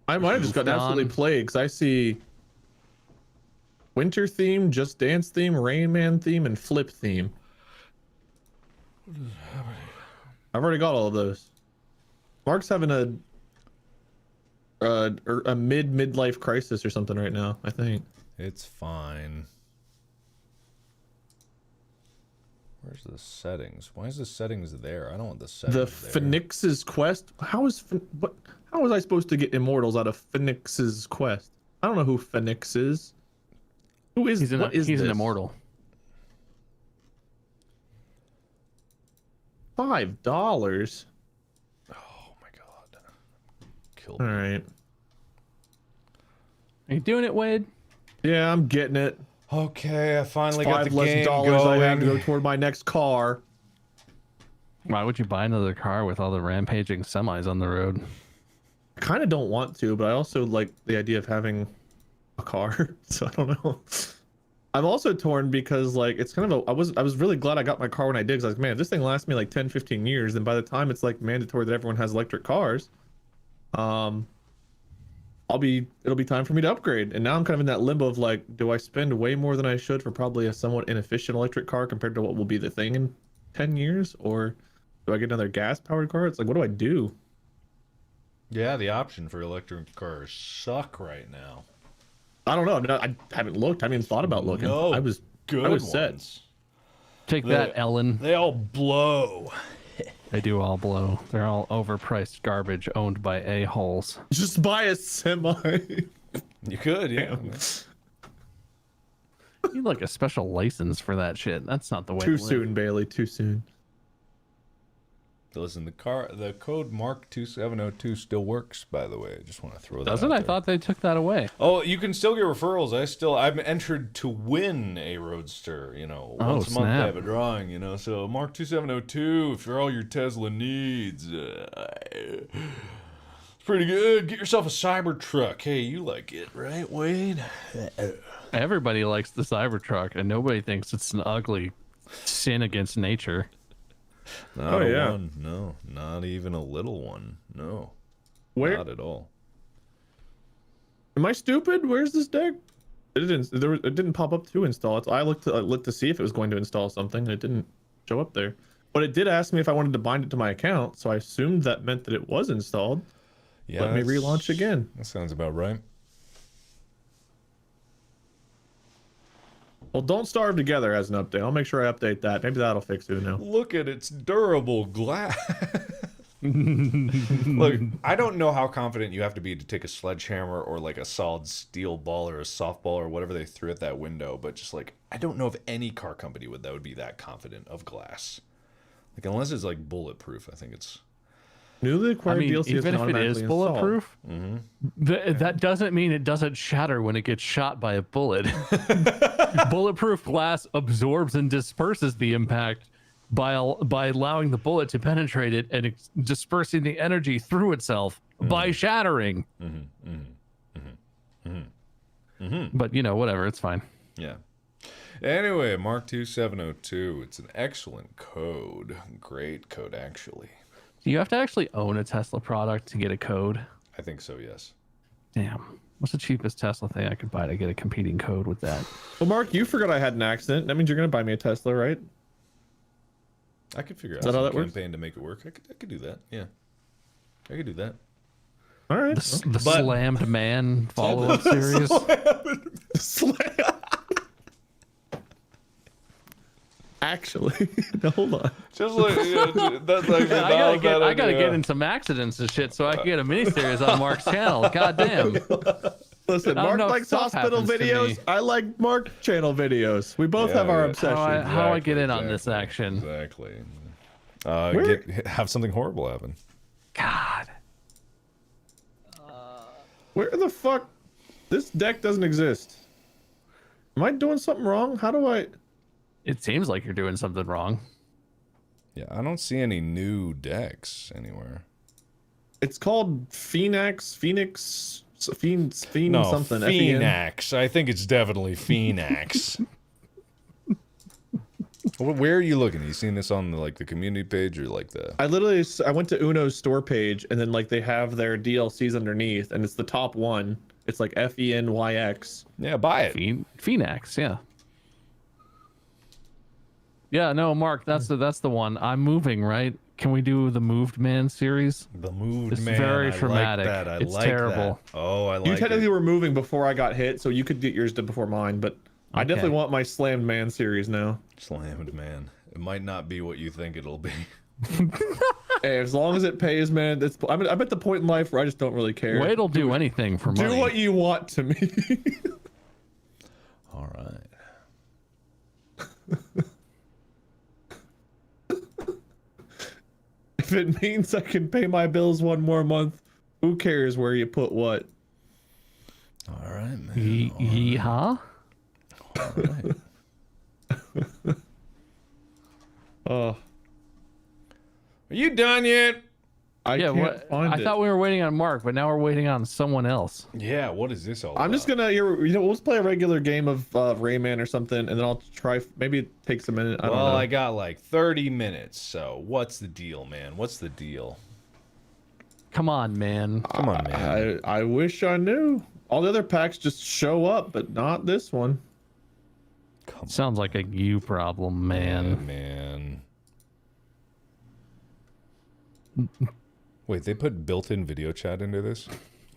I might have just gotten Goofed on. absolutely played because I see Winter theme, Just Dance theme, Rain Man theme, and Flip theme. I've already got all of those. Mark's having a midlife crisis or something right now, I think. It's fine. Where's the settings? Why is the settings there? I don't want the settings The there. Phoenix's Quest. How was I supposed to get immortals out of Phoenix's Quest? I don't know who Phoenix is. Who is? He's an immortal. $5. Oh my god. Killed All me. right. Are you doing it, Wade? Yeah, I'm getting it. Okay, I finally got the $5 less game dollars I have to going. go toward my next car. Why would you buy another car with all the rampaging semis on the road? I kind of don't want to, but I also like the idea of having a car. So I don't know. I'm also torn because like it's kind of I was really glad I got my car when I did, because I was like, man, if this thing lasts me like 10-15 years, then by the time it's like mandatory that everyone has electric cars, it'll be time for me to upgrade. And now I'm kind of in that limbo of like, do I spend way more than I should for probably a somewhat inefficient electric car compared to what will be the thing in 10 years, or do I get another gas powered car? It's like, what do I do? Yeah, the option for electric cars suck right now. I don't know. No, I haven't looked. I haven't even thought about looking. No, I was good set. ones. Take that, Ellen. They all blow. They do all blow. They're all overpriced garbage owned by a-holes. Just buy a semi. You could, yeah. You need like a special license for that shit. That's not the way. Too to live. soon, Bailey. Too soon. Listen, the code Mark2702 still works, by the way. I just want to throw that Doesn't? out I there. thought they took that away. Oh, you can still get referrals. I'm entered to win a Roadster, you know. Oh, Once a month they snap. have a drawing, you know. So Mark2702, if you're all your Tesla needs, it's pretty good. Get yourself a Cybertruck. Hey, you like it, right, Wade? Everybody likes the Cybertruck, and nobody thinks it's an ugly sin against nature. Not Oh, a yeah. one. No, not even a little one. No, Where not at all. am I stupid? Where's this deck? It didn't pop up to install it. So I looked to see if it was going to install something, and it didn't show up there. But it did ask me if I wanted to bind it to my account, so I assumed that meant that it was installed. Yeah, Let me that's- relaunch again. That sounds about right. Well, don't starve together as an update. I'll make sure I update that. Maybe that'll fix it now. Look at its durable glass. Look, I don't know how confident you have to be to take a sledgehammer or like a solid steel ball or a softball or whatever they threw at that window, but just like I don't know if any car company would be that confident of glass. Like unless it's like bulletproof, I think it's Newly I acquired mean, DLC even has if been it is automatically bulletproof, Mm-hmm. that doesn't mean it doesn't shatter when it gets shot by a bullet. Bulletproof glass absorbs and disperses the impact by allowing the bullet to penetrate it and dispersing the energy through itself by shattering. But you know, whatever, it's fine. yeah. Anyway, Mark2702, it's an excellent code. Great code actually. Do you have to actually own a Tesla product to get a code? I think so, yes. Damn. What's the cheapest Tesla thing I could buy to get a competing code with that? Well, Mark, you forgot I had an accident. That means you're gonna buy me a Tesla, right? I could figure out that how some that works? campaign to make it work. I could do that. Yeah. I could do that. All right. The Slammed Man follow-up series. Actually, no, hold on. Just like that's like I gotta get in some accidents and shit so I can get a miniseries on Mark's channel. God damn. Listen, I don't Mark know if likes stuff hospital happens to videos. me. I like Mark channel videos. We both have our obsession. How I get in on this action. Exactly. Where- Have something horrible happen. God. Where the fuck? This deck doesn't exist. Am I doing something wrong? How do I? It seems like you're doing something wrong. Yeah, I don't see any new decks anywhere. It's called Phoenix something. F-E-N. Phoenix. I think it's definitely Phoenix. Where are you looking? Are you seeing this on the community page or like the? I went to Uno's store page, and then like they have their DLCs underneath, and it's the top one, It's like FENYX. Yeah, buy it. Phoenix, yeah. Yeah, no, Mark, that's the one. I'm moving, right? Can we do the Moved Man series? The moved It's man. very I traumatic. Like that. I It's like terrible. That. Oh, I like You technically it. were moving before I got hit, so you could get yours done before mine. But I Okay. definitely want my Slammed Man series now. Slammed man. It might not be what you think it'll be. Hey, as long as it pays, man. I'm at the point in life where I just don't really care. Wade'll do anything for money. Do what you want to me. All right. If it means I can pay my bills one more month, who cares where you put what? All right, man. Yeehaw? All right. Oh, Are you done yet? I Yeah, can't what? find I it. thought we were waiting on Mark, but now we're waiting on someone else. Yeah. What is this all I'm just gonna, let's play a regular game of Rayman or something, and then I'll try. Maybe it takes a minute. I don't Well, know. I got like 30 minutes. So what's the deal, man? What's the deal? Come on, man. Come on, man. I wish I knew. All the other packs just show up, but not this one. Come Sounds like a you problem, on, man. man. Wait, they put built-in video chat into this?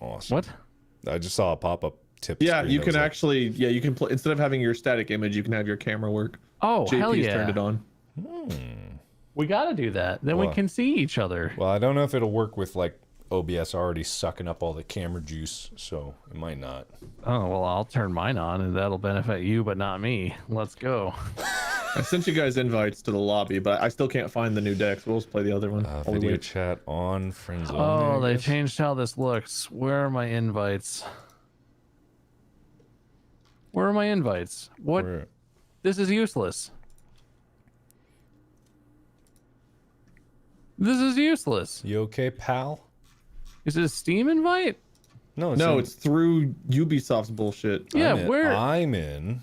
Awesome. What? I just saw a pop-up tip. Yeah, screen you that can was like, actually. Yeah, you can play instead of having your static image, you can have your camera work. Oh, hell JP's yeah. turned it on. We gotta do that. Then we Well- can see each other. Well, I don't know if it'll work with like OBS already sucking up all the camera juice, so it might not. Oh, well, I'll turn mine on and that'll benefit you, but not me. Let's go. I sent you guys invites to the lobby, but I still can't find the new deck, so we'll just play the other one. While we Video wait. chat on friends only. Oh, I they guess. changed how this looks. Where are my invites? Where are my invites? What? Where- This is useless. This is useless. You okay, pal? Is it a Steam invite? No, No, in- it's through Ubisoft's bullshit. Yeah, I'm in. where? I'm in.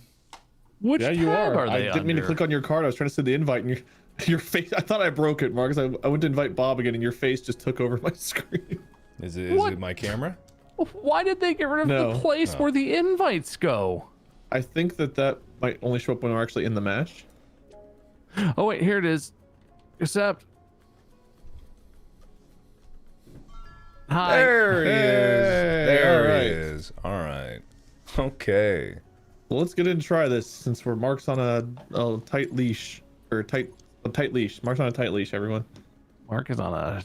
Which Yeah, you tab are. are I they didn't mean to under? click on your card. I was trying to send the invite, and your face. I thought I broke it, Marcus. I went to invite Bob again, and your face just took over my screen. Is it What? my camera? Why did they get rid of No. the place where the invites go? I think that might only show up when we're actually in the match. Oh wait, here it is. Accept. Hi. There he is. Hey, There all right. he is. All right. Okay. Well, let's get in and try this since we're Mark's on a tight leash or a tight leash. Mark's on a tight leash, everyone. Mark is on a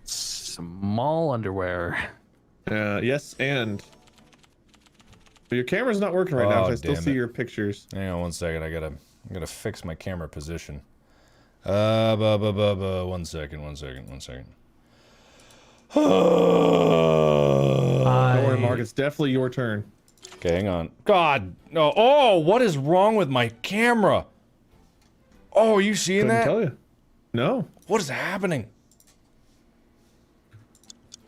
small underwear. Yes, and but your camera's not working right now. Oh, 'Cause I still damn see it. your pictures. Hang on 1 second. I'm gonna fix my camera position. 1 second. Don't worry, Mark. It's definitely your turn. Okay, hang on. God, no. Oh, what is wrong with my camera? Oh, are you seeing Couldn't that? tell you. No. What is happening?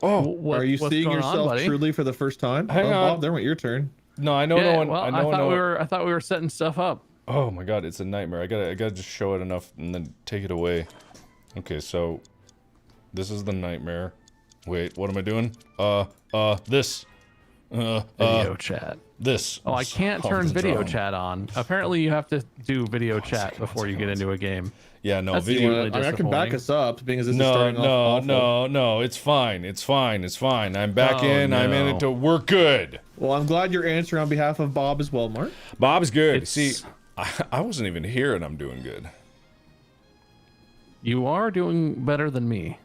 Oh, Are you What's seeing going on, yourself buddy? truly for the first time? Hang Oh, on. Bob, there went your turn. no, I know Yeah, no one. well, I know no one. I thought we were setting stuff up. Oh my god, it's a nightmare. I gotta just show it enough and then take it away. Okay, so this is the nightmare. Wait, what am I doing? This. Video chat. This. Oh, I can't Of turn the video drum. chat on. Apparently, you have to do video chat before you get into a game. Yeah, no, That's video. really I mean, I can back disappointing. us up, being as this is No, starting off no, awful. no, it's fine. It's fine. It's fine. I'm back Oh, in. I'm in no. it to work good. Well, I'm glad you're answering on behalf of Bob as well, Mark. Bob's good. It's- See, I wasn't even here and I'm doing good. You are doing better than me.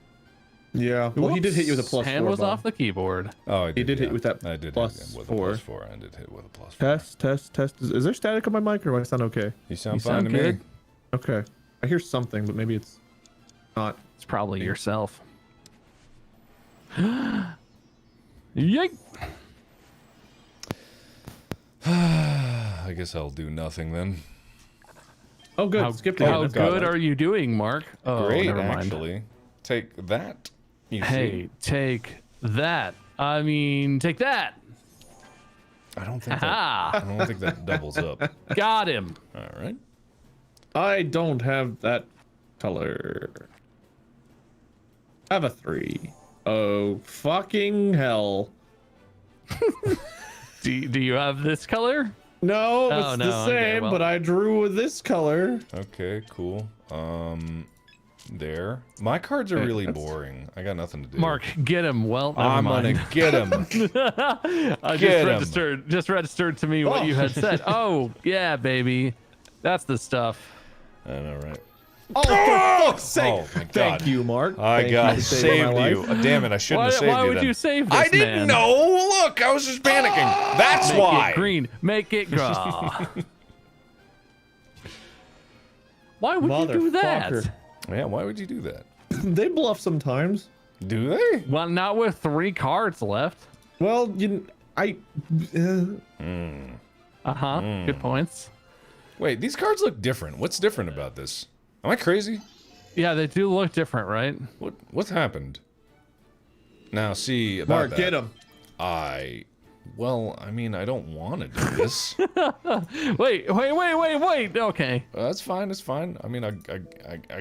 Yeah. Well, he did hit you with a plus Hand 4, was Bob. off the keyboard. Oh, I did, did hit yeah. with that I did plus hit with 4. a plus 4. I did hit with a plus 4. Test. Is there static on my mic or do I sound okay? You sound You fine sound to me. good. Okay. I hear something, but maybe it's not. It's probably yourself. Yike! I guess I'll do nothing then. Oh, good. How, Skipped how again. good are you doing, Mark? Oh, Great, never mind. actually. Take that. You Hey, see. take that. I mean, take that. I don't think that. Ha! I don't think that doubles up. Got him. All right. I don't have that color. I have a 3. Oh, fucking hell. Do you have this color? No, Oh, it's no, the okay, same, well. but I drew with this color. Okay, cool. There. My cards are Okay, really that's- boring. I got nothing to do. Mark, get him. Well, never I'm mind. gonna get him. I Get 'em. just registered to me what Oh. you had said. Oh, yeah, baby. That's the stuff. I know, right? Oh, for fuck's sake! Oh my God. Thank you, Mark. I Thank got you for saving saved my you. life. Oh, damn it! I shouldn't have saved Why you would then. you save this, I didn't man? know. Look, I was just panicking. That's Make why. it green. Make it green. Why would you do that? Motherfucker. Yeah, why would you do that? They bluff sometimes. Do they? Well, not with 3 cards left. Well, Good points. Wait, these cards look different. What's different about this? Am I crazy? Yeah, they do look different, right? What's happened? Now, see about Mark, that. get him. Well, I mean, I don't want to do this. Wait. Okay. That's fine. It's fine. I mean, I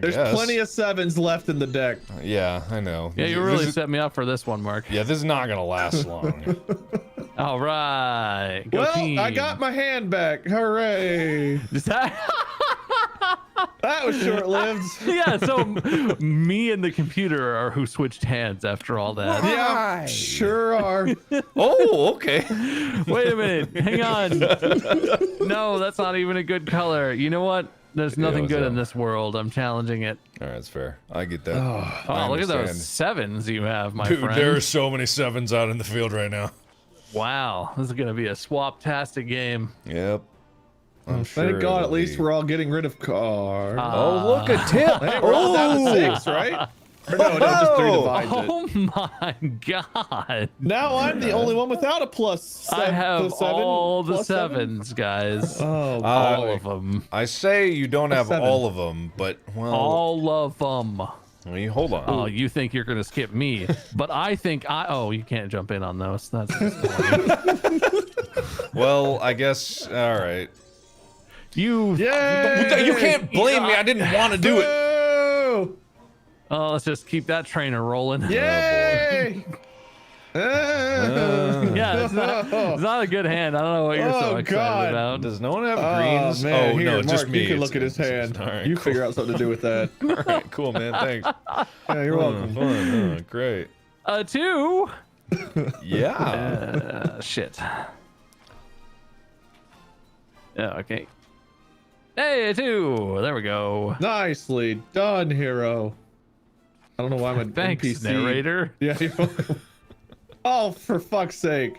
There's guess. plenty of 7s left in the deck. Yeah, I know. Yeah, you This really is- set me up for this one, Mark. Yeah, this is not gonna last long. All right. Go Well, team. I got my hand back. Hooray! That was short-lived. Yeah, so me and the computer are who switched hands after all that. Yeah, sure are. Oh, okay. Wait a minute. Hang on. No, that's not even a good color. You know what? There's nothing what's good up? in this world. I'm challenging it. All right, that's fair. I get that. Oh, look at those 7s you have, my Dude, friend. there are so many 7s out in the field right now. Wow, this is gonna be a swap-tastic game. Yep. I'm sure. Thank God, at it'll least be. we're all getting rid of cards. Oh, look, a tip. Hey, we're all down to 6, right? Or no, just 3 divides it. Oh my God! Now I'm the only one without a plus. I have seven, all the plus 7? 7s, guys. Oh, all boy. of them. I say you don't have 7. all of them, but well, All of them. I mean, hold on. Oh, you think you're gonna skip me, but I think Oh, you can't jump in on those. That's disappointing. Well, I guess. All right. You. Yay! You can't blame me. I didn't want to do it. Boo! Oh, let's just keep that trainer rolling. Yay! Yeah, it's not a good hand. I don't know what you're so Oh, excited God. about. Does no one have Oh, greens? man. Oh, Here, no, Mark, just me. You can It's- look at his it's- hand. all right, You cool. figure out something to do with that. All right, cool, man. Thanks. Yeah, you're welcome. Fun. Great. 2. Yeah. Shit. Yeah. Okay. Hey, 2. There we go. Nicely done, hero. I don't know why I'm an Thanks, NPC. narrator. Yeah. Oh, for fuck's sake.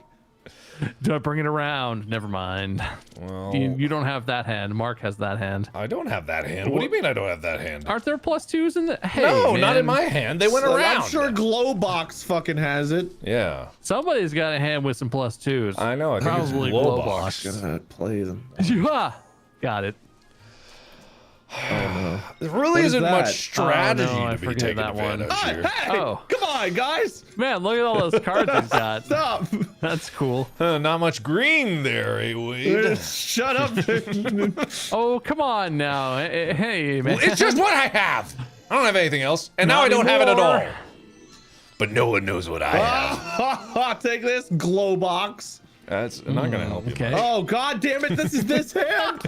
Do I bring it around? Never mind. Well, You don't have that hand. Mark has that hand. I don't have that hand. What do you mean I don't have that hand? Aren't there +2s in the? Hey, No, not in man. my hand. They went So around. I'm sure Glowbox fucking has it. Yeah, Somebody's got a hand with some +2s. I know. I think Probably it's Glowbox. Gonna play them. Yeah. Got it. There really What is isn't that? much strategy Oh, no, I to be forget taken that one. advantage Hey, here. hey, Oh. come on, guys. Man, look at all those cards he's got. Stop. That's cool. Not much green there, eh, Wade? Shut up. Oh, come on now. Hey, man. Well, it's just what I have. I don't have anything else, and now Not I don't have it at all. anymore. But no one knows what I have. Take this, Glowbox. That's not gonna help you. Okay. Oh, God damn it. This is this hand.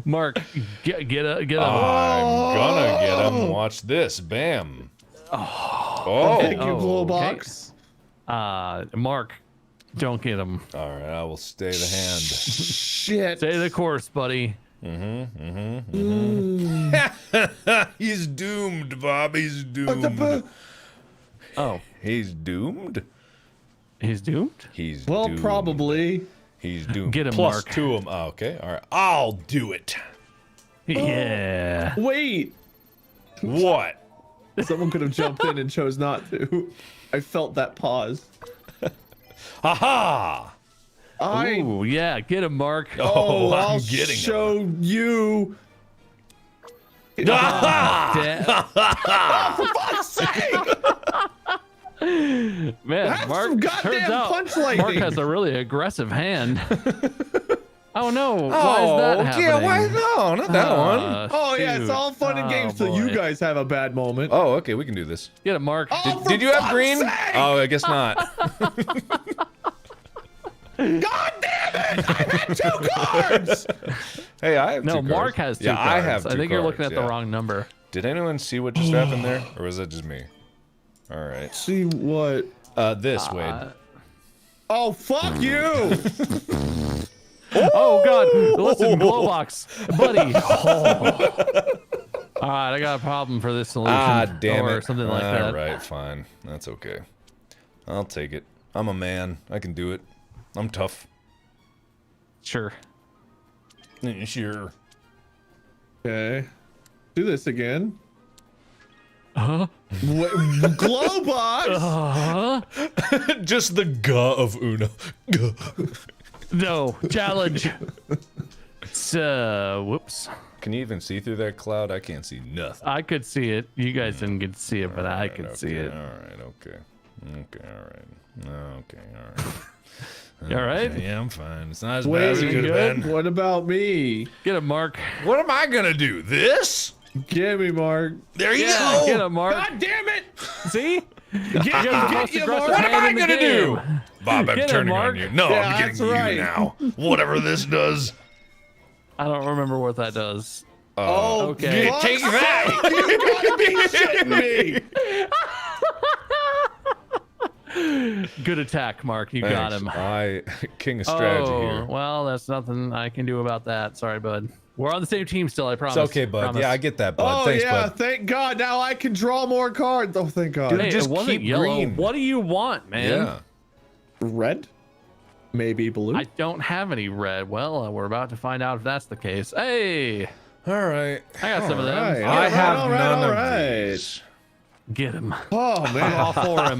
Mark, get I'm him. gonna get him. Watch this. Bam. Oh. Thank you, Oh, Glowbox. Mark, don't get him. All right, I will stay the hand. Shit. Stay the course, buddy. He's doomed, Bob. He's doomed. Oh, He's doomed. he's doomed? He's Well, doomed. probably. He's doomed. Get him, Plus Mark. 2 of them. Oh, okay. All right. I'll do it. Yeah. Wait. What? Someone could have jumped in and chose not to. I felt that pause. Aha! Ooh, yeah. Get him, Mark. Oh, I'm I'll getting him. show you. Ah! Man, Have Mark. some goddamn turns out punch lightning. Mark has a really aggressive hand. Oh no! Why is that happening? yeah, why no, not that one. Oh yeah, it's shoot. all fun and games till you boy. guys have a bad moment. Oh, okay, we can do this. Get it, Mark. Oh, for Did you have fuck's green? sake! Oh, I guess not. God damn it! I had 2 cards. Hey, I have No, 2 cards. Mark has 2 Yeah, cards. I have 2 I think you're looking at cards, the wrong number. Did anyone see what just happened there, or was that just me? All right. See what? This Wade. Oh fuck you! Oh God! Listen, Glowbox, buddy. All right, I got a problem for this solution. Damn or it. something like that. All right, fine. That's okay. I'll take it. I'm a man. I can do it. I'm tough. Sure. Sure. Okay, do this again. Huh? Glowbox. Just the guh of Uno. Guh. No challenge. So, whoops. Can you even see through that cloud? I can't see nothing. I could see it. You guys didn't get to see it, but I could see it. All right. Okay. Okay. All right. Okay. All right. You all right? Okay, yeah, I'm fine. It's not as bad Wait, as it could have been. what about me? Get him, Mark. What am I gonna do? This? Give me, Mark. There you Yeah, go. get him, Mark. God damn it! See? Get You're the most you, aggressive Mark. What am man I in the gonna do? game. Bob, I'm Get him, turning Mark. on you. No, Yeah, I'm getting that's you right. now. Whatever this does. I don't remember what that does. Oh, Okay. fuck's Take that. sake, You gotta be shitting me! Good attack, Mark. You got him. King of strategy here. Well, that's nothing I can do about that. Sorry, bud. We're on the same team still, I promise. It's okay, bud. Promise. Yeah, I get that, bud. Oh Thanks, yeah, bud. thank God. Now I can draw more cards. Oh, thank God. Dude, Hey, just it wasn't keep yellow. green. What do you want, man? Yeah. Red? Maybe blue? I don't have any red. Well, we're about to find out if that's the case. Hey, All right. I got some of them. Alright, I have alright, none alright. of these. Get him. Oh, man. All for him.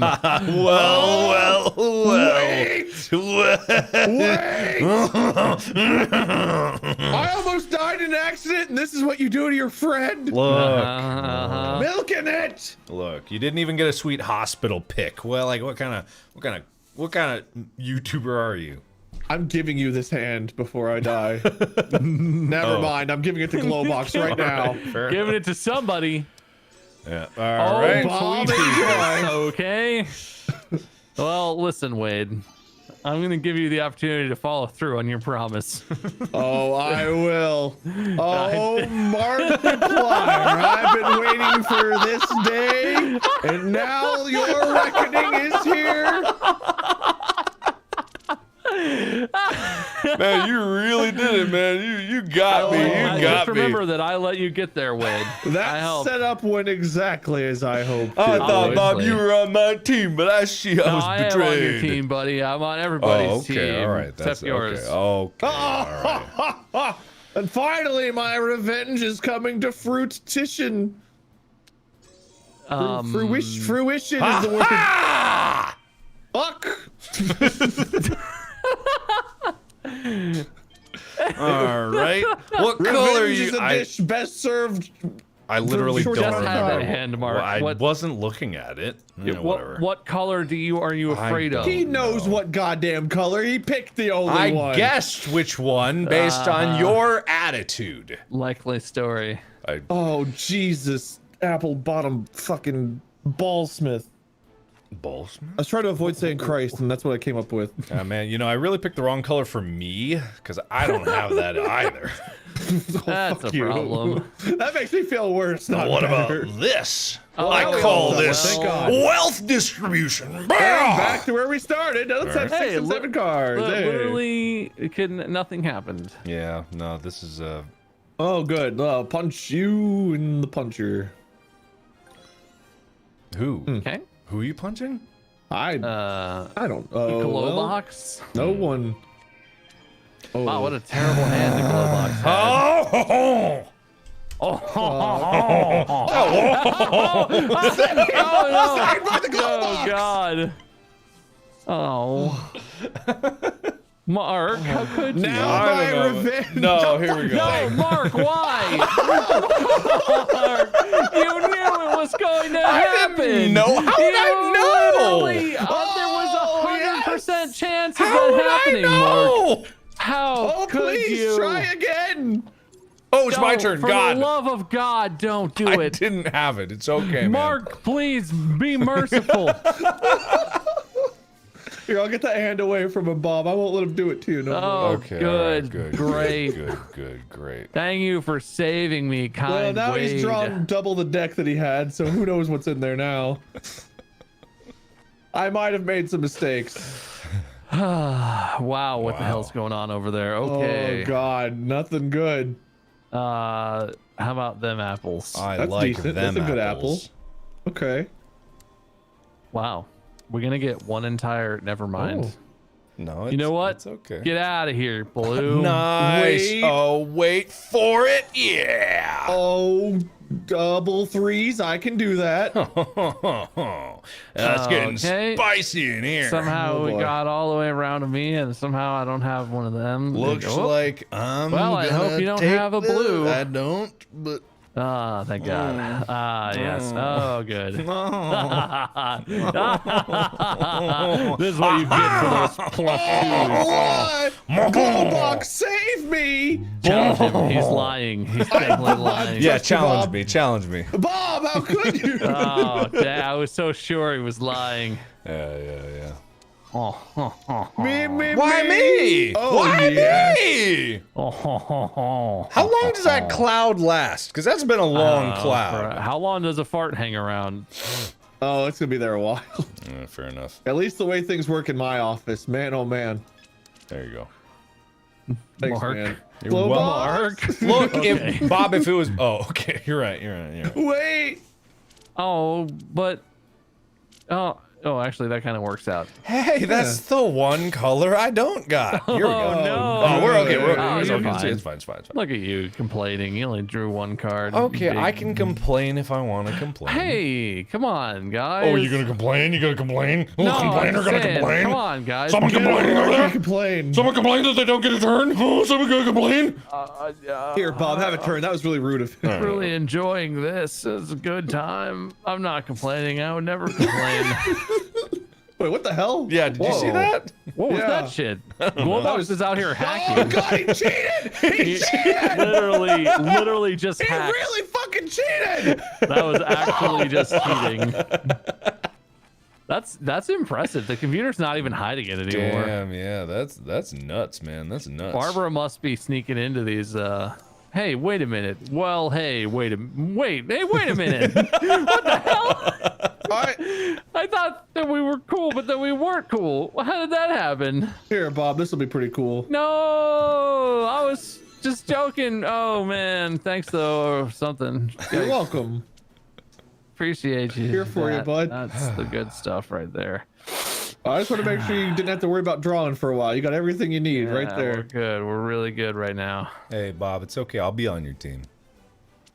Well. Wait! I almost died in an accident, and this is what you do to your friend? Uh-huh. Milking it! Look, you didn't even get a sweet hospital pick. Well, like what kind of YouTuber are you? I'm giving you this hand before I die. Never mind. I'm giving it to Glowbox right now. Fair Giving it to somebody. Yeah. Oh, All right. Bob, sweet enjoy. Jesus. Okay. Well, listen, Wade. I'm going to give you the opportunity to follow through on your promise. Oh, I will. Oh, Markiplier, I've been waiting for this day, and now your reckoning is here. Man, you really did it, man. You got me. You got Just remember that I let you get there, Wade. I That helped. setup went exactly as I hoped. I it thought, would. Bob, you were on my team, but I see I No, was I am betrayed. on your team, buddy. I'm on everybody's Oh, okay. team. All right. That's Except yours. Okay. Okay. All right. And finally, my revenge is coming to fruition. Fruition is the word. Fuck. All right. What color are Revenge is you? a dish best served. I literally Just don't have remember. that hand, Mark. Well, I What- wasn't looking at it. Yeah, whatever. What color are you afraid of? He knows what goddamn color. He picked the only I one. guessed which one based on your attitude. Likely story. Oh Jesus! Apple bottom fucking ballsmith. Ballsman? I was trying to avoid saying Christ, and that's what I came up with. Man, you know, I really picked the wrong color for me because I don't have that either. That's a you. problem. That makes me feel worse. Not What better. about this? Oh, I well, call well, this thank God. wealth distribution. And back to where we started. Now let's have Hey, 6 and 7 cards. Look, Hey. literally, nothing happened. Yeah, no, this is Oh, good. Punch you in the puncher. who? Okay. Who are you punching? I don't. Oh, Glow well, box. no one. Oh. Wow, what a terrible hand the glow box had. Oh! Oh God. Oh. Mark, how could you? Now I my don't know. revenge. No, here we go. No, Mark, why? Mark, you knew it was going to happen. didn't know. How would I know? Literally, there was Oh, a 100% chance of How that would happening, I Mark. know? How Oh, could please you? try again. Oh, it's my Don't, turn. For God. the love of God, don't do I it. didn't have it. It's okay, man. Mark, please be merciful. Here, I'll get the hand away from him, Bob. I won't let him do it to you no more. Oh, Okay. all right, good, great. Good. Thank you for saving me, kind Well, now he's Wade. drawn double the deck that he had, so who knows what's in there now. I might have made some mistakes. Wow, what the hell's going on over there? Okay. Oh God, nothing good. How about them apples? I That's like decent. them That's a good apples. Okay. Wow. We're gonna get one entire. Never mind. Oh. No, You know what? It's okay. Get out of here, Blue. Nice. Wait. Oh, wait for it. Yeah. Oh, double threes. I can do that. That's getting Okay. spicy in here. Somehow Oh, we boy. got all the way around to me, and somehow I don't have one of them. Looks Oh. like I'm Well, I hope gonna you don't take have a this. blue. I don't, but Ah, thank God. Ah, yes. Oh, good. This is what you get for those plus What? Glowbox, save me! twos. Challenge him. He's lying. He's definitely lying. yeah, Trust you, challenge Bob. me, challenge me. Bob, how could you? Oh, dang, I was so sure he was lying. Yeah. me. Why me? Oh, Why yeah. me? How How long does that cloud last? Because that's been a long cloud. How long does a fart hang around? Oh, it's gonna be there a while. Fair enough. At least the way things work in my office, man. Oh man. There you go. Thanks, Mark. man. You're Glowbox? Mark. Look, Okay. if Bob, if it was, oh, okay, you're right. Wait. Oh, but oh, actually, that kind of works out. Hey, that's the one color I don't got. Here we go. Oh no! Oh, we're okay. We're Oh, okay. you're It's okay. fine. It's fine. It's fine. Look at you complaining. You only drew one card. you Okay, big- I can complain if I want to complain. Hey, come on, guys. Oh, you're gonna complain? You gonna complain? No, Little I'm complainer just gonna saying, complain? Come on, guys. Someone Get complaining over over here, there? complain. Someone complained that they don't get a turn? Oh, someone gonna complain? Here, Bob, have a turn. That was really rude of him. Really enjoying this. It's a good time. I'm not complaining. I would never complain. Wait, what the hell? Yeah, did you see Whoa. that? What was Yeah. that shit? Glowbox is out here Oh hacking. God, he cheated! He He cheated! literally just He hacked. really fucking cheated! That was actually just cheating. That's impressive. The computer's not even hiding it anymore. Damn, yeah, that's nuts, man. That's nuts. Barbara must be sneaking into these. Hey, wait a minute. Well, hey, wait a minute. What the hell? I thought that we were cool, but that we weren't cool. How did that happen? Here, Bob, this will be pretty cool. No, I was just joking. Oh man, thanks though, or something. You're welcome. Appreciate you. Here for you, bud. That's the good stuff right there. I just want to make sure you didn't have to worry about drawing for a while. You got everything you need right Yeah, there. We're good. We're really good right now. Hey, Bob, it's okay. I'll be on your team.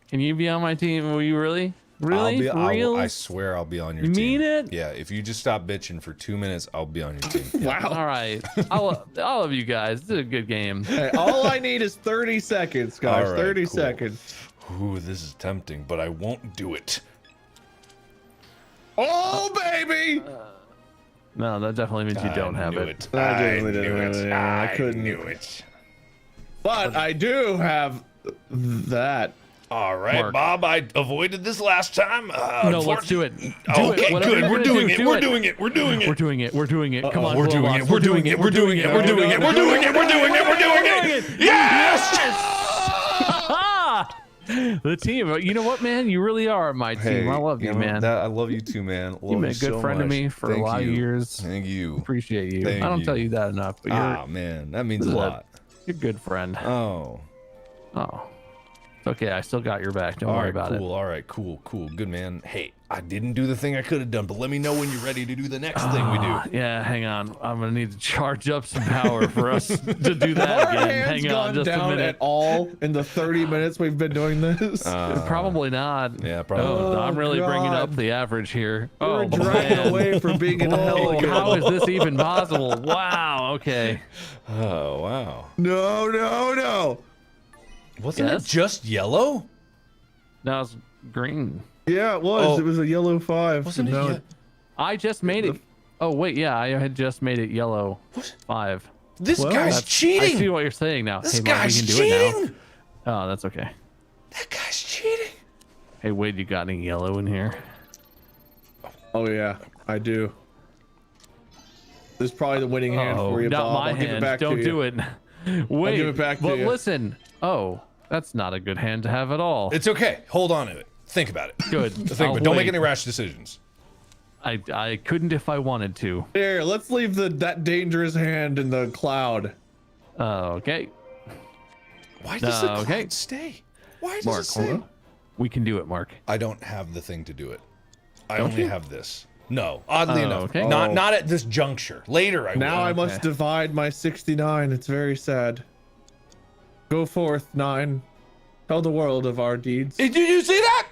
Can you be on my team? Will you really? Really? Real? I swear I'll be on your You team. mean it? Yeah, if you just stop bitching for 2 minutes, I'll be on your team. Wow. All right. all of you guys. This is a good game. Hey, all I need is 30 seconds, guys. All right, 30 cool. seconds. Ooh, this is tempting, but I won't do it. Oh, baby! No, that definitely means you don't have it. I definitely didn't have it. I couldn't. knew it. But I do have that. All right, Mark. Bob, I avoided this last time. No, let's do it. Do Okay, it. Whatever good. you're We're gonna doing do, it. do We're it. doing it. We're doing it. We're doing it. We're doing it. Come on. We're doing it. Glowbox. We're doing it. We're doing it. We're doing it. We're doing it. We're doing it. We're doing it. Yes! Ah! The team. You know what, man? You really are my team. I love you, man. I love you too, man. You've been a good friend to me for a lot of years. Thank you. Appreciate you. Thank I don't you. tell you that enough, but Ah, man, that means a You're lot. a good friend. Oh. Oh. It's okay. I still got your back. Don't worry about cool. All right, cool. Good, man. Hey, I didn't do the thing I could have done, but let me know when you're ready to do the next thing we do. Yeah, hang on. I'm gonna need to charge up some power for us to do that Our again. hands Hang on gone just a down minute. at all in the 30 minutes we've been doing this. Probably not. Yeah, probably Oh, not. I'm really bringing God. up the average here. We're Oh, driving man. away from being in hell Oh, again. how is this even possible? Wow. Okay. Oh, wow. No. Wasn't Yes? it just yellow? Now it's green. Yeah, it was. Oh. It was a yellow 5. Wasn't No, it? I just made it. Oh wait, yeah, I had just made it yellow. 5. This Well, guy's I cheating. see what you're saying now. This Hey, Mark, we guy's can do cheating. it now. Oh, that's okay. That guy's cheating. Hey, Wade, you got any yellow in here? Oh yeah, I do. This is probably the winning hand Oh, for you, not Bob. my I'll give it hand. back Don't to do you. it. Wait, give it back to but you. listen. Oh, that's not a good hand to have at all. It's okay. Hold on to it. Think about it. Good. Think, but don't make any rash decisions. I couldn't if I wanted to. Here, let's leave that dangerous hand in the cloud. Okay. Why does the okay. cloud stay? Why does Mark, it stay? hold on. We can do it, Mark. I don't have the thing to do it. I Don't only you? have this. No, oddly enough, okay. not at this juncture. Later, I Now will. I must Okay. divide my 69. It's very sad. Go forth, 9. Tell the world of our deeds. Did you see that?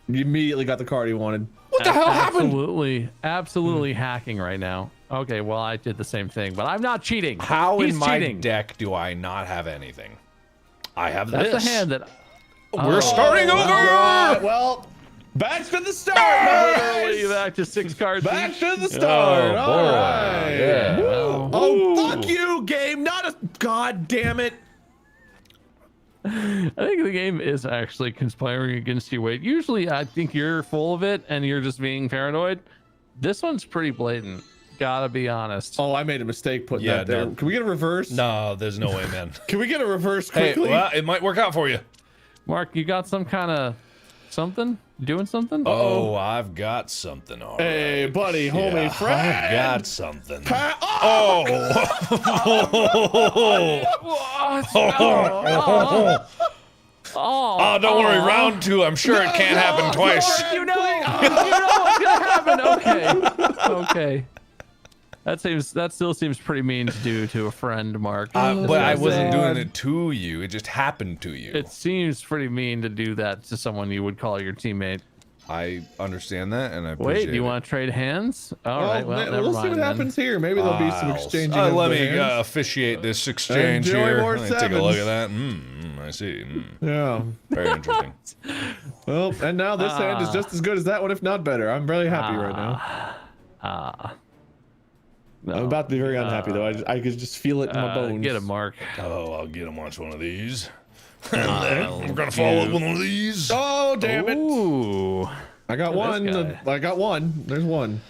You immediately got the card he wanted. What the hell happened? Absolutely hacking right now. Okay, well, I did the same thing, but I'm not cheating. How He's in my cheating. deck do I not have anything? I have That's this. the hand that. We're starting over. Alright, well, back to the start, Literally boys. back to 6 cards. Back each. to the start. boy. All right. Yeah. Well, Oh, fuck you, game. Not a. God damn it. I think the game is actually conspiring against you, Wade. Usually, I think you're full of it and you're just being paranoid. This one's pretty blatant. Gotta be honest. Oh, I made a mistake putting Yeah, that there. no. Can we get a reverse? No, there's no way, man. Can we get a reverse Hey, quickly? well, it might work out for you. Mark, you got some kind of something? Doing something? Oh, I've got something. All right. Hey, buddy, homie, Yeah, friend. I've got something. Oh! Oh, don't worry. Round 2, I'm sure it can't happen twice. You know what's gonna happen. Okay. That still seems pretty mean to do to a friend, Mark. But I It's- wasn't doing it to you. It just happened to you. It seems pretty mean to do that to someone you would call your teammate. I understand that, and I appreciate Wait, do you it. want to trade hands? All right, well, never we'll mind see what then. happens here. Maybe there'll be some exchanging. of Let the me hands. officiate this exchange Enjoy here. more Let me take a look sevens. at that. I see. Yeah. Very interesting. Well, and now this hand is just as good as that one, if not better. I'm really happy right now. No, I'm about to be very unhappy though. I could just feel it in my bones. get a Mark. Oh, I'll get him watch one of these. We're gonna follow with one of these. Oh damn it! Ooh. I got one. guy. I got one. There's one.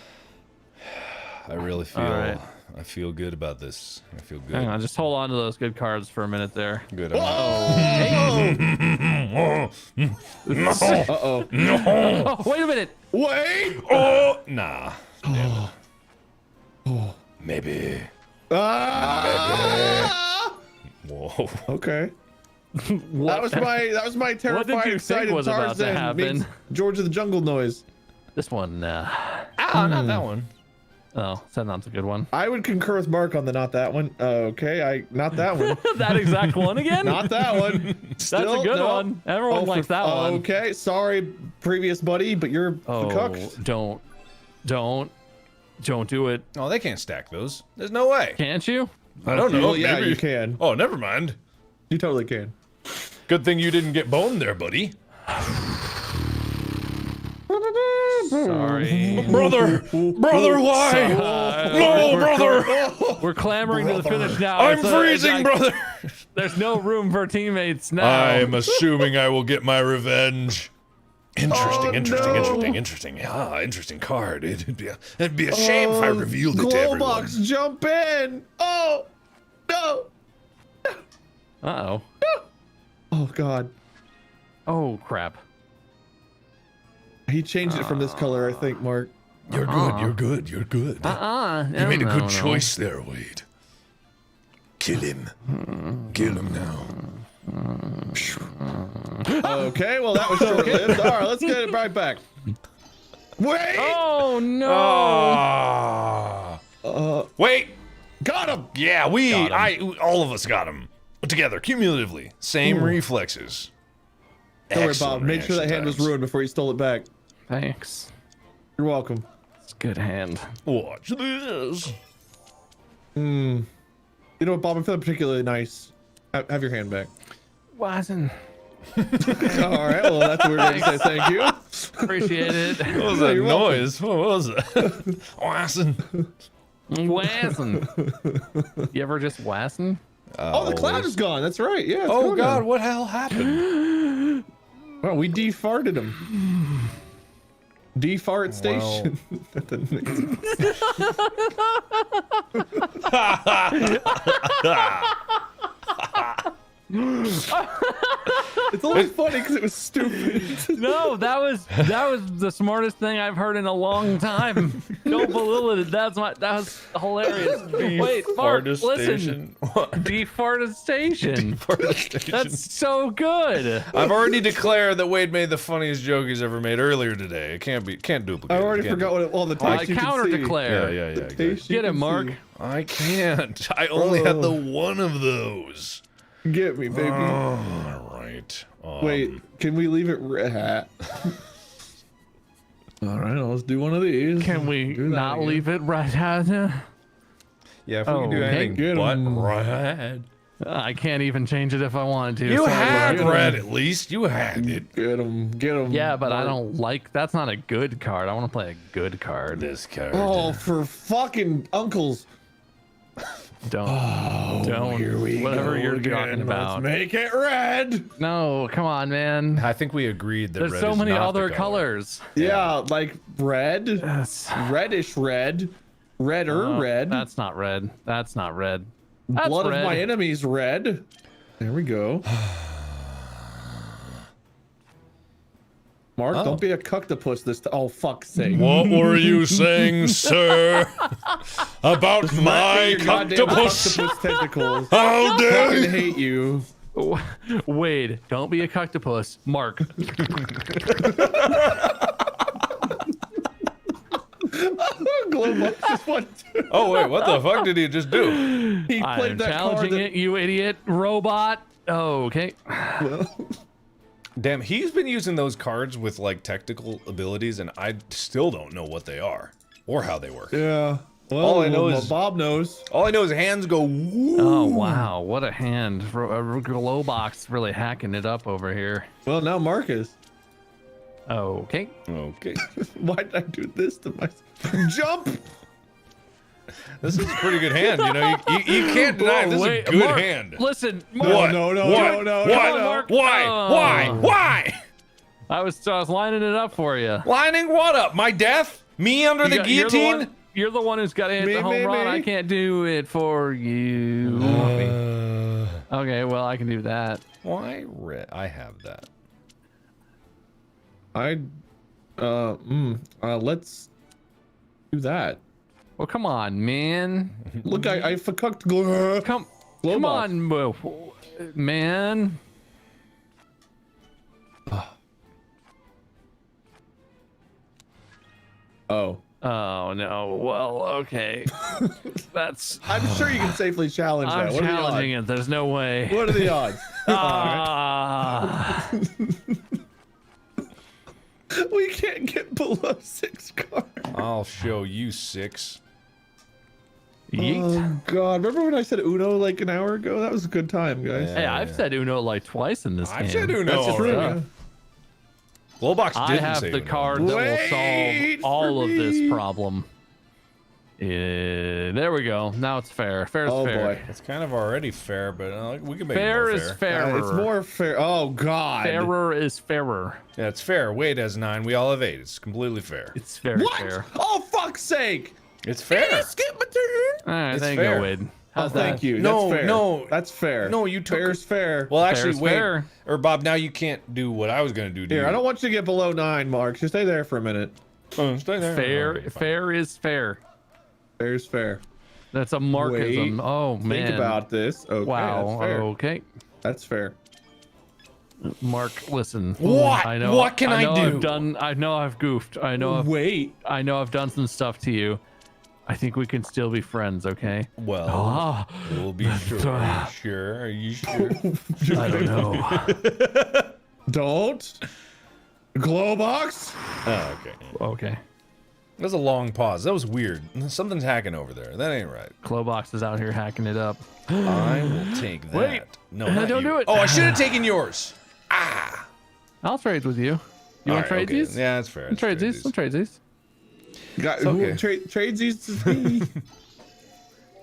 I really feel. right. I feel good about this. I feel good. Hang on, just hold on to those good cards for a minute there. Good. Uh oh. Oh, wait a minute. Wait. Oh, nah. Maybe. Ah! Whoa. Okay. That was my terrified, you think excited was about to Tarzan happen? meets George of the Jungle noise. This one. Ah, not that one. Oh, that not a good one. I would concur with Mark on the not that one. Okay, not that one. That exact one again? Not that one. That's a good one. Everyone likes that one. Okay, sorry, previous buddy, but you're Oh, cooked. don't do it. Oh, they can't stack those. There's no way. Can't you? I don't know. Well, yeah, maybe. you can. Oh, never mind. You totally can. Good thing you didn't get boned there, buddy. Sorry. Brother, why? No, brother. We're clamoring to the finish now. I'm It's freezing, brother. There's no room for teammates now. I'm assuming I will get my revenge. Interesting, Oh, interesting, no. interesting. Ah, interesting card. It'd be a shame if I revealed it to everyone. Globox, jump in! Oh no! Uh-oh. Oh god. Oh, crap. He changed it from this color, I think, Mark. You're good. You're good. You're good. You You made a good choice there, Wade. Kill him. Kill him now. Okay, well that was short-lived. All right, let's get it right back. Wait! Oh, no. Wait. Got him! Yeah, all of us got him together, cumulatively. Same reflexes. Don't worry, Excellent Bob. Make sure that hand was reaction ruined before you stole it back. Thanks. You're welcome. It's a good hand. times. Watch this. You know what, Bob? I'm feeling particularly nice. Have your hand back. Wasn't. All right, well, that's what we're going to say. Thank you. Appreciate it. What was Yeah, that you're welcome. noise? What was that? Awesome. Wassing. You ever just wassing? Oh, the cloud is gone. That's right. Yeah. it's Oh gone God, now. what hell happened? Well, we defarted him. Defart station. That doesn't make sense. It's only funny because it was stupid. No, that was the smartest thing I've heard in a long time. Don't belittle it. That was hilarious. Wait, Mark, listen. Deforestation. That's so good. I've already declared that Wade made the funniest joke he's ever made earlier today. It can't duplicate. I already forgot what all the I taste you counter can see. declare. Yeah. The taste you Get it, can Mark. see. I can't. I only had the one of those. Get me, baby. All right. Wait, can we leave it red? All right, let's do one of these. Can we Do that not again. leave it right out there? Yeah, if we can do Okay, anything get but 'em. red. I can't even change it if I wanted to. You Sorry, had Mark. red at least. You had it. Get him, get him. Yeah, but I don't like. That's not a good card. I want to play a good card. This card. Oh, for fucking uncles. Don't. Here we Whatever go you're again. talking about. Let's make it red. No, come on, man. I think we agreed that There's red so is many not other the color. colors. Yeah, like red, That's, reddish red, redder red. That's not red. That's not red. That's Blood red. of my enemies red. There we go. Mark, don't be a cucktopus this time. Oh, fuck's sake. What were you saying, sir? About my Your goddamn octopus? octopus tentacles. How I dare you? hate you. Wade, don't be a cucktopus. Mark. Glowbox just went to. Oh wait, what the fuck did he just do? He I'm played that card. challenging it, you idiot robot. Oh, okay. Damn, he's been using those cards with like technical abilities, and I still don't know what they are or how they work. Yeah. Well, All I know is- Bob knows. All I know is hands go woo. Oh wow, what a hand! Glowbox really hacking it up over here. Well, now Marcus. Okay. Okay, Why did I do this to myself? Jump! this is a pretty good hand. You know, you can't deny this Wait, is a good Mark, hand. Listen, Mark, What? No, no, What? no, no, What? no, no. Mark. Why? Oh. Why? I was lining it up for you. Lining what up? My death? Me under the guillotine? You're the one who's got to hit Me, the home me, run. me. I can't do it for you. Okay, well I can do that. Why red? I have that. Let's do that. Well, come on, man. Look, I fucked glow. Come Glowbox. on, man. Oh. Oh no. Well, okay. That's. I'm sure you can safely challenge that. I'm What are the challenging it. There's no way. odds? What are the odds? Ah. We can't get below 6 cards. I'll show you 6. Yeet. Oh god, remember when I said Uno like an hour ago? That was a good time, guys. Hey, I've said Uno like twice in this game. I've said Uno That's true. already. Glowbox I didn't have say the Uno. card that will Wait solve all for of this me. problem. There we go. Now it's fair. Fair is Oh fair. boy. It's kind of already fair, but we can make Fair it more is fair. fairer. It's more fair. Oh god. Fairer is fairer. Yeah, it's fair. Wade has 9. We all have 8. It's completely fair. It's very What? fair. Oh fuck's sake! It's fair. Skip my turn. All right, It's there you fair. go, Wade. Oh, How's thank that? you. No, That's fair. no. That's fair. No, you took Fair's fair. Well, actually, Fair's wait. fair. Or Bob, now you can't do what I was gonna do. To Here, you. I don't want you to get below 9, Mark. Just stay there for a minute. Oh, stay there. Fair. Oh, fine. Fair is fair. Fair's fair. That's a Markism. Wait, Oh man. Think about this. Okay, Wow. that's fair. Okay. That's fair. Mark, listen. What? I know. What can I know do? I know I've goofed. I know Wait. I've done some stuff to you. I think we can still be friends, okay? Well, Ah, we'll be sure. Are you sure? Are you sure? I don't know. Don't. Glowbox. Oh, okay. Okay. That was a long pause. That was weird. Something's hacking over there. That ain't right. Clowbox is out here hacking it up. I will take that. Wait. No, not Don't you. do it. Oh, I should have taken yours. I'll trade with you. You want to trade these? Yeah, that's fair. I'll trade these. I'll trade these. Got okay. trades these to me.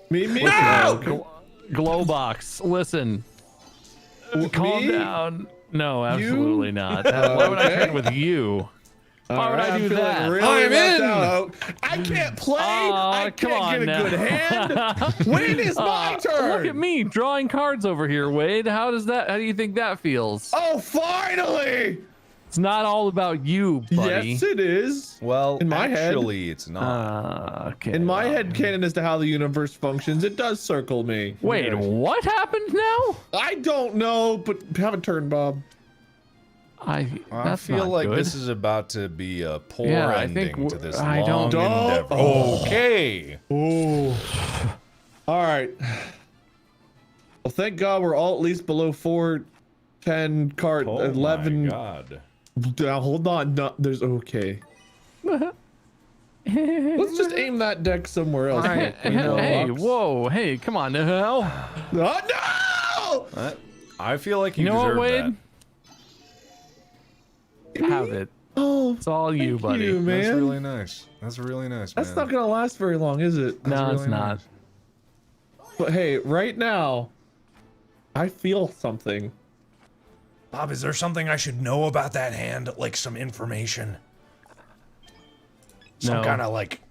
Me? No! Okay. Glowbox, listen. Calm Me? down. No, absolutely not. Why would I Okay. trade with you? Why would I do I'm feeling that? really I'm left in. out. I can't play. I come can't on get a now. good hand. When is my turn? Look at me drawing cards over here, Wade. How do you think that feels? Oh, finally! It's not all about you, buddy. Yes, it is. Well, In my head. actually, it's not. Okay. In my well. head canon as to how the universe functions, it does circle me. Wait, what happened now? I don't know, but have a turn, Bob. I That's feel not like good. this is about to be a poor Yeah, I ending think to this I long don't- endeavor. Oh. Okay. Oh. All right. Well, thank God we're all at least below 410 card Oh 11. my God. Now, hold on. No, there's okay. Let's just aim that deck somewhere else. All right. Hey, whoa, hey, come on now. Oh, no! I feel like you, You know what, deserve Wade? Have it. Oh, It's all you, thank buddy. you, that. man. That's really nice. That's really nice, That's man. not gonna last very long, is it? No, That's it's really not. nice. But hey, right now, I feel something. Bob, is there something I should know about that hand? Like some information? Some No. kind of like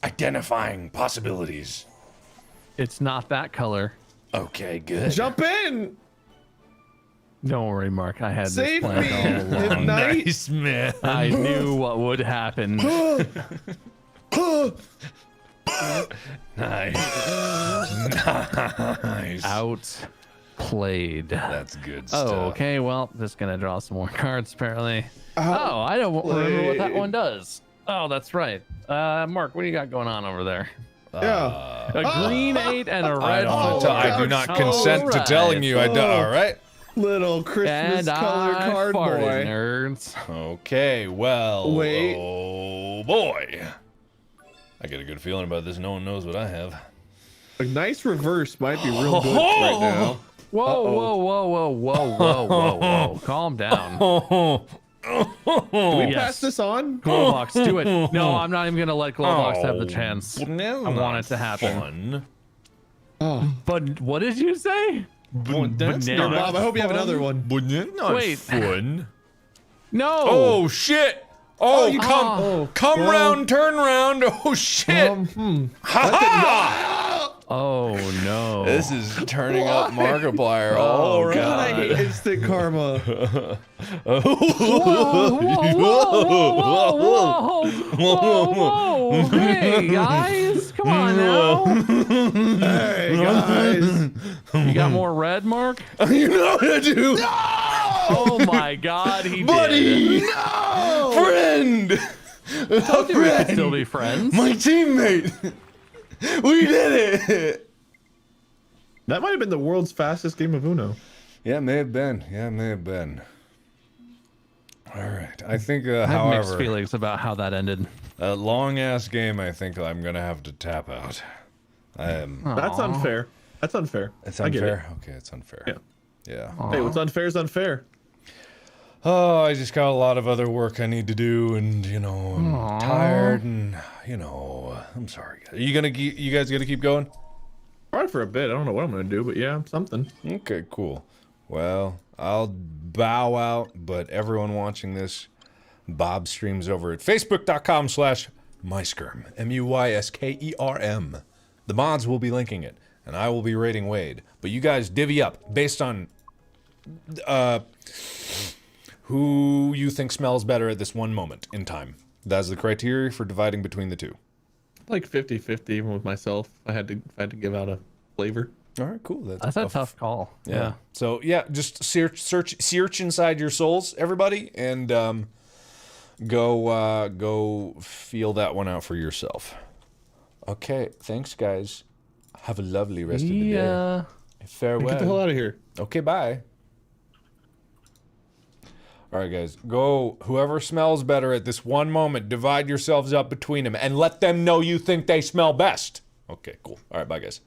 identifying possibilities. It's not that color. Okay, good. Jump in! Don't worry, Mark. I had Save this me! planned all along. Midnight! Nice, man. I knew what would happen. Nice. Nice. Outplayed. That's good stuff. Oh, okay. Well, just gonna draw some more cards apparently. Oh, I don't remember what that one does. Oh, that's right. Mark, what do you got going on over there? Yeah. A green 8 and a I, red don't 4. I do not Oh, consent to telling you I do. Oh. All right. Little Christmas And color I card farted, boy. nerds. Okay, well. Wait. Oh, boy. I get a good feeling about this. No one knows what I have. A nice reverse might be real good right now. Whoa, whoa, whoa, whoa, whoa, whoa, whoa, whoa. Calm down. Can we Yes. pass this on? Glowbox, do it. No, I'm not even gonna let Glowbox have the chance. I want it to happen. Fun. Oh, But what did you say? That's Here, here, Bob. I hope you have another one. But that's not Wait. fun. No. Oh, shit. Oh, you come, oh, come well, round, turn round. Oh, shit. Ha ha! Oh no. This is turning up Why? Markiplier Oh, all I around. hate instant karma. Whoa, whoa, whoa, whoa, whoa, whoa. Hey, guys. Come on now. Hey guys. You got more red, Mark? You know what I do. Oh my god, he Buddy! did. No! Friend! Told you we could still be friends. My teammate! We did it! That might have been the world's fastest game of Uno. Yeah, it may have been. Yeah, it may have been. Alright, I think, I have mixed however, feelings about how that ended. a long-ass game, I think I'm gonna have to tap out. That's unfair. That's unfair. It's I get it. unfair? Okay, it's unfair. Yeah. Yeah. Hey, what's unfair is unfair. Oh, I just got a lot of other work I need to do, and you know, I'm tired, and you know, I'm sorry. Are you guys gonna keep going? Probably for a bit. I don't know what I'm gonna do, but yeah, something. Okay, cool. Well, I'll bow out, but everyone watching this, Bob streams over at facebook.com/Myskerm, MUYSKERM. The mods will be linking it, and I will be rating Wade. But you guys divvy up based on who you think smells better at this one moment in time. That's the criteria for dividing between the two. Like 50-50 even with myself. I had to give out a flavor. All right, cool. That's a tough call. Yeah. So yeah, just search inside your souls, everybody, and go feel that one out for yourself. Okay, thanks, guys. Have a lovely rest of the day. Yeah. Farewell. Get the hell out of here. Okay, bye. All right, guys, go. Whoever smells better at this one moment, divide yourselves up between them and let them know you think they smell best. Okay, cool. All right, bye, guys.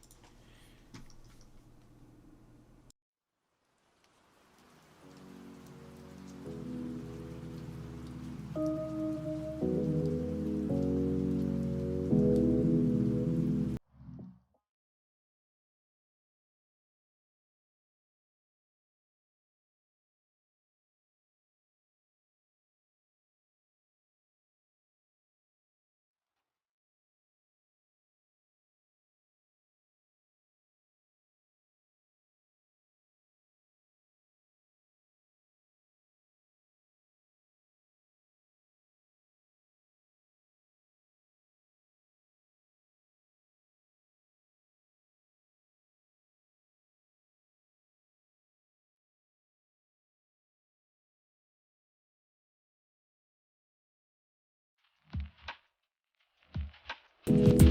Bye.